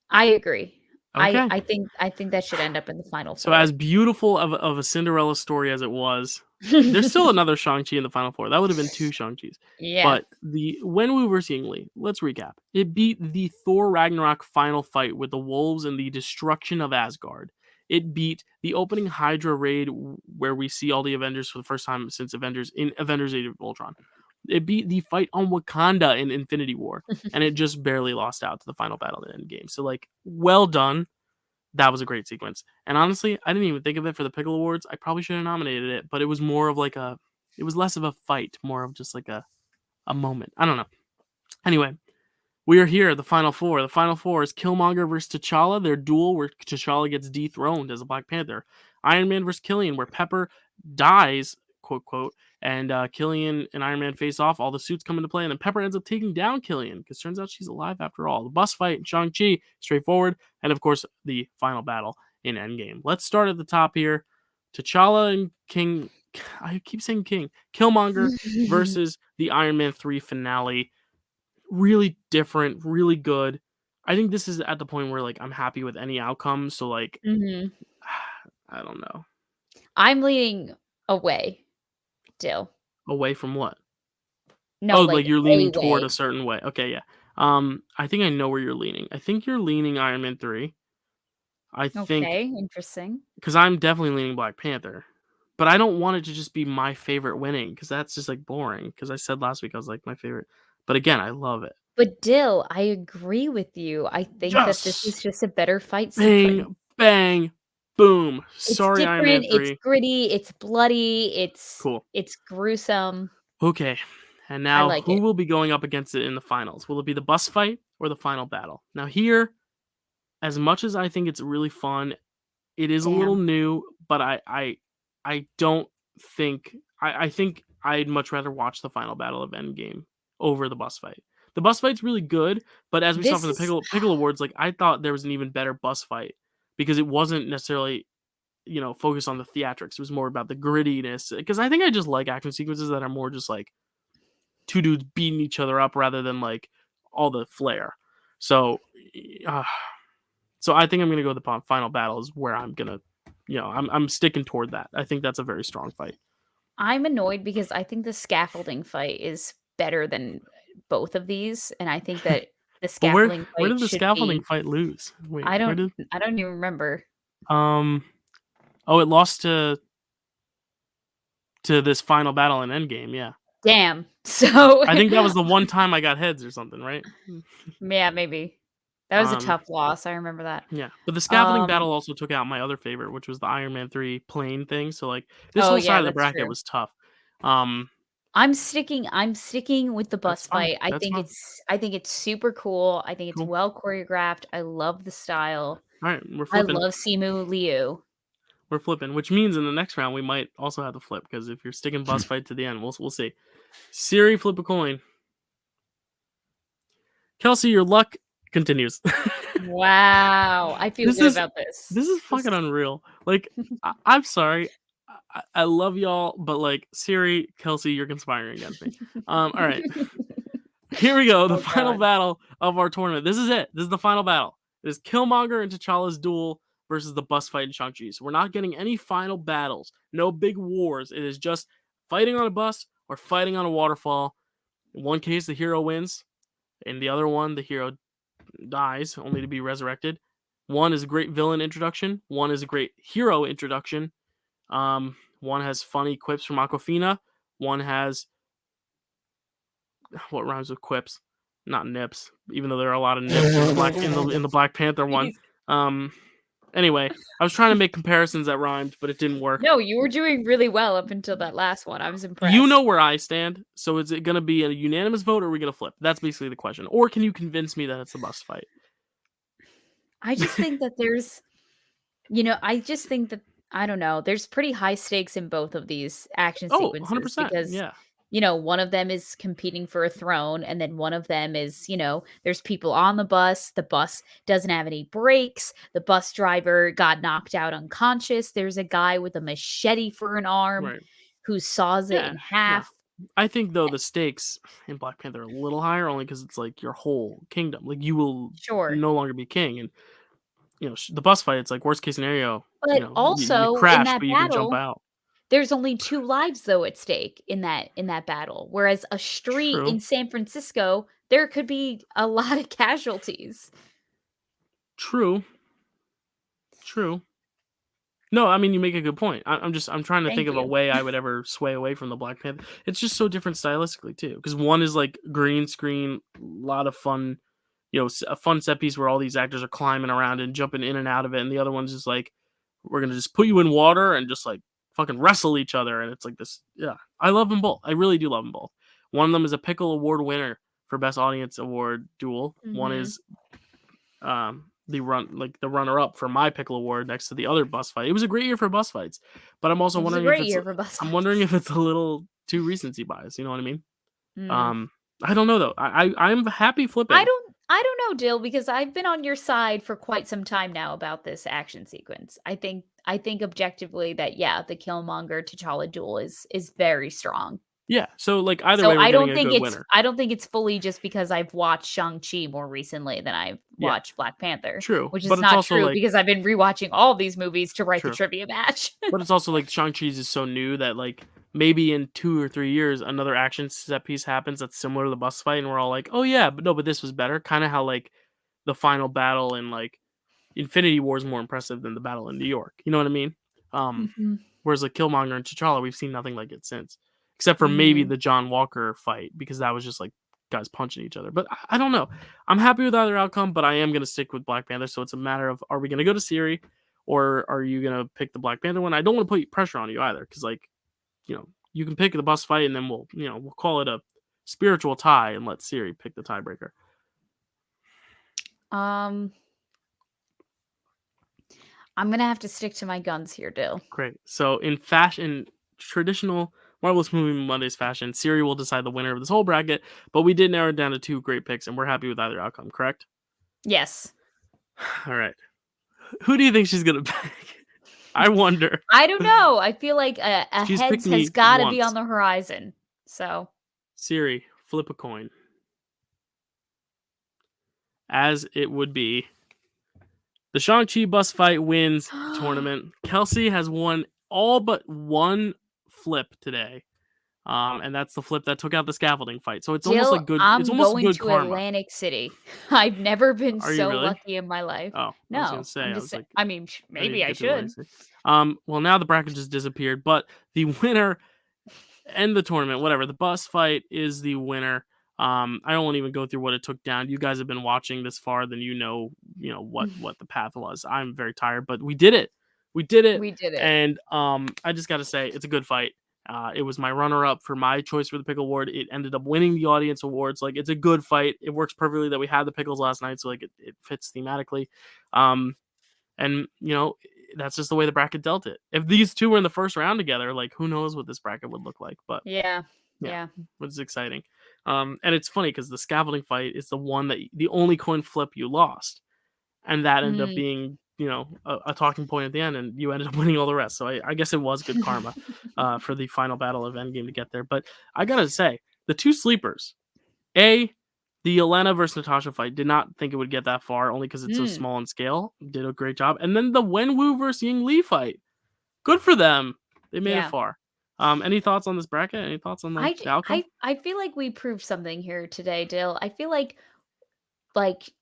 I agree. okay. I think that should end up in the final So as 4. beautiful of a Cinderella story as it was, there's still another Shang-Chi in the final 4. That would have been 2 Shang-Chis. Yeah. But the when we were seeing Lee, let's recap. It beat the Thor Ragnarok final fight with the wolves and the destruction of Asgard. It beat the opening Hydra raid where we see all the Avengers for the first time since Avengers Age of Ultron. It beat the fight on Wakanda in Infinity War, and it just barely lost out to the final battle in Endgame. So like, well done. That was a great sequence. And honestly, I didn't even think of it for the Pickle Awards. I probably should have nominated it, but it was more of like it was less of a fight, more of just like a moment. I don't know. Anyway, we are here, the final four. The final four is Killmonger versus T'Challa, their duel where T'Challa gets dethroned as a Black Panther. Iron Man versus Killian, where Pepper dies, quote, quote, and Killian and Iron Man face off. All the suits come into play, and then Pepper ends up taking down Killian because turns out she's alive after all. The bus fight in Shang-Chi, straightforward. And of course, the final battle in Endgame. Let's start at the top here. T'Challa and King, I keep saying King, Killmonger versus the Iron Man 3 finale, really different, really good. I think this is at the point where like I'm happy with any outcome. So like Mhm. I don't know. I'm leaning away still. Away from what? No, Oh, like like, you're leaning toward away. a certain way. Okay, yeah. I think I know where you're leaning. I think you're leaning Iron Man 3. I think Okay, interesting. because I'm definitely leaning Black Panther. But I don't want it to just be my favorite winning because that's just like boring. Because I said last week I was like my favorite. But again, I love it. But Dill, I agree with you. I think that this Yes! is just a better fight sequence. Bang, bang, boom. It's Sorry, Iron Man different, it's 3. gritty, it's bloody, Cool. it's gruesome. Okay. And I now like who it. will be going up against it in the finals? Will it be the bus fight or the final battle? Now here, as much as I think it's really fun, it is a little Damn. new, but I don't think I think I'd much rather watch the final battle of Endgame over the bus fight. The bus fight's really good, but as we saw This from the is Pickle Awards, like I thought there was an even better bus fight because it wasn't necessarily focused on the theatrics. It was more about the grittiness. Because I think I just like action sequences that are more just like two dudes beating each other up rather than like all the flair. So, uh, so I think I'm gonna go with the final battle is where I'm gonna, I'm sticking toward that. I think that's a very strong fight. I'm annoyed because I think the scaffolding fight is better than both of these, and I think that the But scaffolding where fight did the should scaffolding be fight lose? Wait, I where don't did I don't even remember. um oh it lost to this final battle in Endgame, yeah. Damn. So, I think that was the one time I got heads or something, right? yeah, maybe. That was a tough loss, I remember that. Yeah, but the scaffolding Um battle also took out my other favorite, which was the Iron Man 3 plane thing, so, like, this oh, whole side yeah, of the that's bracket true. was tough. Um, I'm sticking with the that's bus fine, fight. that's fine. I think it's super cool. I think it's Cool. well choreographed. I love the style. Alright, we're I flipping. love Simu Liu. We're flipping, which means in the next round, we might also have to flip, because if you're sticking bus fight to the end, we'll see. Siri, flip a coin. Kelsey, your luck continues. Wow, I feel This good is about this. this is This fucking is unreal. Like, I'm sorry. I love y'all, but, like, Siri, Kelsey, you're conspiring against me. Alright. Here we go, the Oh final god. battle of our tournament. This is it. This is the final battle. It is Killmonger and T'Challa's duel versus the bus fight in Shang-Chi. So we're not getting any final battles. No big wars. It is just fighting on a bus or fighting on a waterfall. In one case, the hero wins. In the other one, the hero dies, only to be resurrected. One is a great villain introduction. One is a great hero introduction. One has funny quips from Aquafina. One has what rhymes with quips? Not nips, even though there are a lot of nips in the Black Panther one. Jeez. Um, anyway, I was trying to make comparisons that rhymed, but it didn't work. No, you were doing really well up until that last one. I was You know impressed. where I stand, so is it gonna be a unanimous vote, or are we gonna flip? That's basically the question. Or can you convince me that it's a must fight? I just think that I just think that I don't know, there's pretty high stakes in both of these action Oh, sequences 100%. because, Yeah. one of them is competing for a throne, and then one of them is, there's people on the bus doesn't have any brakes, the bus driver got knocked out unconscious, there's a guy with a machete for an arm Right. who saws it Yeah. in No. half. I think though the stakes in Black Panther are a little higher, only because it's like your whole kingdom. Like you will Sure. no longer be king, and the bus fight. It's like worst case scenario. But You also in crash, that but you can jump battle, out. there's only 2 lives though at stake in that battle, whereas a street True. in San Francisco, there could be a lot of casualties. True. True. No, I mean you make a good point. I'm trying to think Thank of a you. way I would ever sway away from the Black Panther. It's just so different stylistically too, because one is like green screen, a lot of fun, a fun set piece where all these actors are climbing around and jumping in and out of it, and the other one's just like we're gonna just put you in water and just like fucking wrestle each other, and it's like this. Yeah, I love them both. I really do love them both. One of them is a Pickle Award winner for Best Audience Award duel. One Mhm. is the runner up for my pickle award next to the other bus fight. It was a great year for bus fights, but It was a great year for bus I'm wondering fights. if it's a little too recency bias. You know what I mean? Mm. Um, I don't know though. I'm happy I flipping. don't I don't know, Dill, because I've been on your side for quite some time now about this action sequence. I think objectively that, yeah, the Killmonger T'Challa duel is very strong. Yeah. So like either So way, we're getting a good winner. I don't think it's fully just because I've watched Shang-Chi more recently than I've Yeah. watched Black Panther, True, which is but it's not also true like because I've been rewatching all these movies to write the true, trivia match. but it's also like Shang-Chi's is so new that like maybe in 2 or 3 years another action set piece happens that's similar to the bus fight, and we're all like, oh yeah, but no, but this was better. Kind of how like the final battle in like Infinity War is more impressive than the battle in New York. You know what I mean? Um, Mhm. Whereas like Killmonger and T'Challa, we've seen nothing like it since, except for maybe Mm. the John Walker fight because that was just like guys punching each other. But I don't know. I'm happy with either outcome, but I am gonna stick with Black Panther. So it's a matter of are we gonna go to Siri or are you gonna pick the Black Panther one? I don't want to put pressure on you either because like you can pick the bus fight and then we'll call it a spiritual tie and let Siri pick the tiebreaker. Um, I'm gonna have to stick to my guns here, Dill. Great. So in fashion, traditional Marvel-ous Movie Mondays fashion, Siri will decide the winner of this whole bracket, but we did narrow it down to 2 great picks, and we're happy with either outcome, correct? Yes. All right. Who do you think she's gonna pick? I wonder. I don't know. I feel like a She's picked heads has me gotta be on once. the horizon. So Siri, flip a coin. As it would be, the Shang-Chi bus fight wins the tournament. Kelsey has won all but one flip today. And that's the flip that took out the scaffolding fight. So it's almost Jill, like good. It's I'm almost going good to karma. Atlantic City. I've never been Are you so really? lucky in my life. Oh, I was gonna No, say. I'm I just was sa like, I mean, I need maybe to I get to the should. legacy. Well, now the bracket just disappeared, but the winner and the tournament, whatever, the bus fight is the winner. I won't even go through what it took down. You guys have been watching this far, then what the path was. I'm very tired, but we did it. We did it, We did it. and I just got to say, it's a good fight. It was my runner-up for my choice for the pickle award. It ended up winning the audience awards. Like, it's a good fight. It works perfectly that we had the pickles last night, so like it fits thematically. And that's just the way the bracket dealt it. If these two were in the first round together, like, who knows what this bracket would look like? But Yeah. yeah, Yeah. which is exciting. And it's funny because the scaffolding fight is the only coin flip you lost, and that ended up Mm. being a talking point at the end, and you ended up winning all the rest. So I guess it was good karma for the final battle of Endgame to get there. But I gotta say, the two sleepers, the Yelena versus Natasha fight, did not think it would get that far, only because it's so Mm. small in scale. Did a great job, and then the Wenwu versus Ying Li fight, good for them. They made it Yeah. far. Any thoughts on this bracket? Any thoughts on the, I j the outcome? I feel like we proved something here today, Dale. I feel like,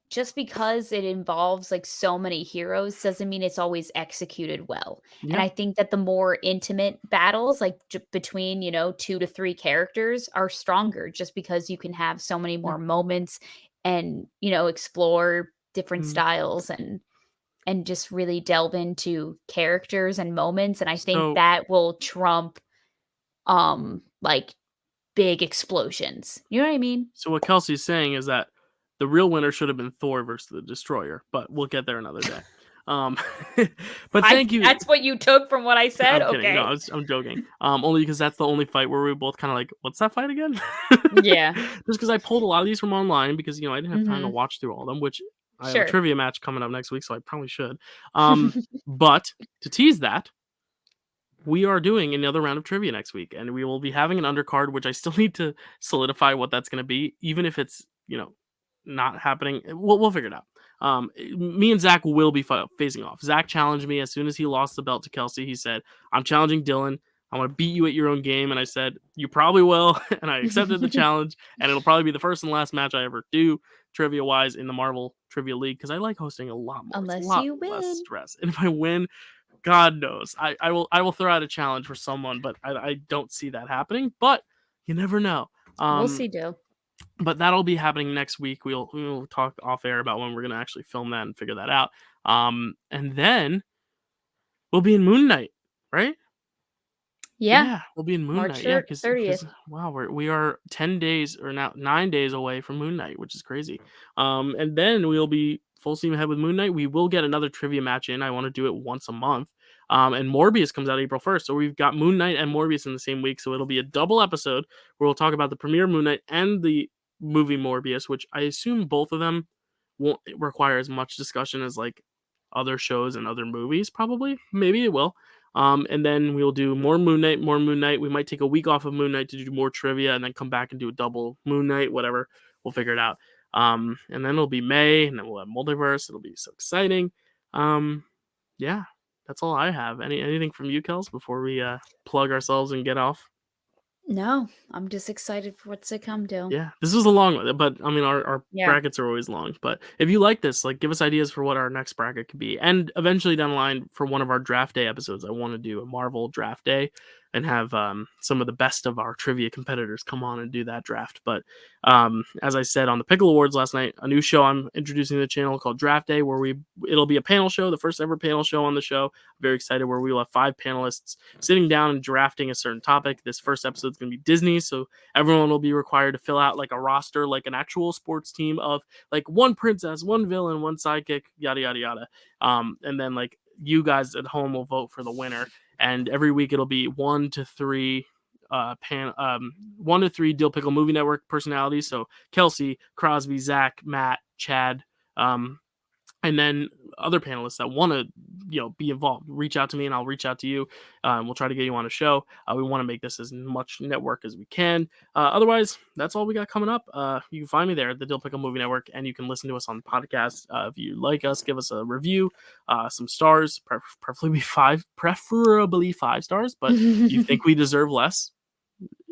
just because it involves, like, so many heroes doesn't mean it's always executed well, and Yeah. I think that the more intimate battles, like, between, 2 to 3 characters are stronger just because you can have so many Yeah. more moments and, explore different Mm. styles and just really delve into characters and moments, and I think So that will trump, like, big explosions. You know what I mean? so what Kelsey's saying is that the real winner should have been Thor versus the Destroyer, but we'll get there another day. Um, but I thank you. That's what you took from what I said? I'm kidding. No, Okay. I'm joking. Only because that's the only fight where we were both kind of like, "What's that fight again?" Yeah. Just because I pulled a lot of these from online because I didn't have time to Mhm. watch through all of them. Which I have a Sure. trivia match coming up next week, so I probably should. But to tease that, we are doing another round of trivia next week, and we will be having an undercard, which I still need to solidify what that's going to be, even if it's not happening. We'll figure it out. Me and Zach will be facing off. Zach challenged me as soon as he lost the belt to Kelsey. He said, "I'm challenging Dylan. I want to beat you at your own game," and I said, "You probably will," and I accepted the challenge. And it'll probably be the first and last match I ever do trivia wise in the Marvel Trivia League because I like hosting a lot more. It's a Unless lot you less win. stress, and if I win, God knows. I will throw out a challenge for someone, but I don't see that happening. But you never know. We'll Um, see, Dill. but that'll be happening next week. We'll talk off air about when we're gonna actually film that and figure that out. And then we'll be in Moon Knight, right? Yeah. Yeah, we'll be in Moon March Knight. Yeah, because 30th. wow, we are 10 days or now 9 days away from Moon Knight, which is crazy. And then we'll be full steam ahead with Moon Knight. We will get another trivia match in. I want to do it once a month. And Morbius comes out April 1st, so we've got Moon Knight and Morbius in the same week. So it'll be a double episode where we'll talk about the premiere Moon Knight and the movie Morbius, which I assume both of them won't require as much discussion as like other shows and other movies. Probably, maybe it will. And then we'll do more Moon Knight, more Moon Knight. We might take a week off of Moon Knight to do more trivia and then come back and do a double Moon Knight, whatever. We'll figure it out. And then it'll be May, and then we'll have Multiverse. It'll be so exciting. Yeah, that's all I have. Anything from you, Kels, before we plug ourselves and get off? No, I'm just excited for what's to come, Dill. Yeah, this was a long one, but I mean, our Yeah. brackets are always long. But if you like this, like, give us ideas for what our next bracket could be, and eventually down the line for one of our draft day episodes, I want to do a Marvel draft day and have some of the best of our trivia competitors come on and do that draft. But as I said on the Pickle Awards last night, a new show I'm introducing to the channel called Draft Day, where it'll be a panel show, the first ever panel show on the show. I'm very excited, where we will have 5 panelists sitting down and drafting a certain topic. This first episode is going to be Disney, so everyone will be required to fill out like a roster, like an actual sports team of like one princess, one villain, one sidekick, yada yada yada. And then like you guys at home will vote for the winner. And every week it'll be 1 to 3 1 to 3 Dill Pickle Movie Network personalities. So Kelsey, Crosby, Zach, Matt, Chad, and then other panelists that want to be involved, reach out to me and I'll reach out to you, and we'll try to get you on a show. We want to make this as much network as we can. Otherwise, that's all we got coming up. You can find me there at the Dill Pickle Movie Network, and you can listen to us on the podcast. If you like us, give us a review, some stars, preferably 5 stars. But if you think we deserve less,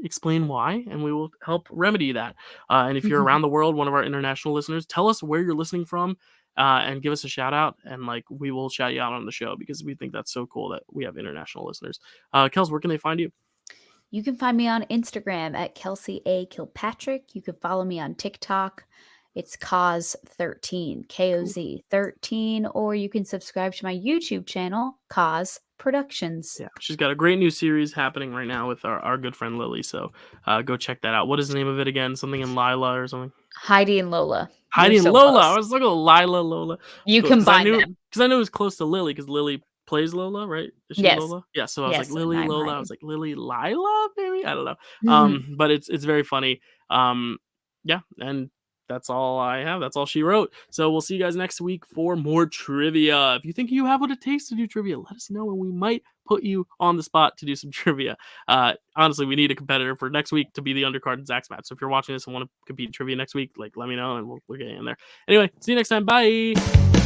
explain why, and we will help remedy that. And if you're around the world, one of our international listeners, tell us where you're listening from, and give us a shout out, and like we will shout you out on the show because we think that's so cool that we have international listeners. Kels, where can they find you? You can find me on Instagram at Kelsey A. Kilpatrick. You can follow me on TikTok. It's Koz13, Cool. KOZ13, or you can subscribe to my YouTube channel, Koz Productions. Yeah, she's got a great new series happening right now with our good friend Lily. So go check that out. What is the name of it again? Something in Lila or something? Heidi and Lola. You're Heidi and so Lola. I close. was looking at Lila, Lola. It's You close because combine them. I knew it was close to Lily because Lily plays Lola, right? Is she Yes. Lola? Yeah. So I was like Yes, and Lily, I'm Lola. I Heidi. was like Lily, Lila, maybe I don't know. Mhm. But it's very funny. Yeah, and that's all I have. That's all she wrote. So we'll see you guys next week for more trivia. If you think you have what it takes to do trivia, let us know, and we might put you on the spot to do some trivia. Honestly, we need a competitor for next week to be the undercard in Zach's match. So if you're watching this and want to compete in trivia next week, like let me know and we'll get you in there. Anyway, see you next time. Bye.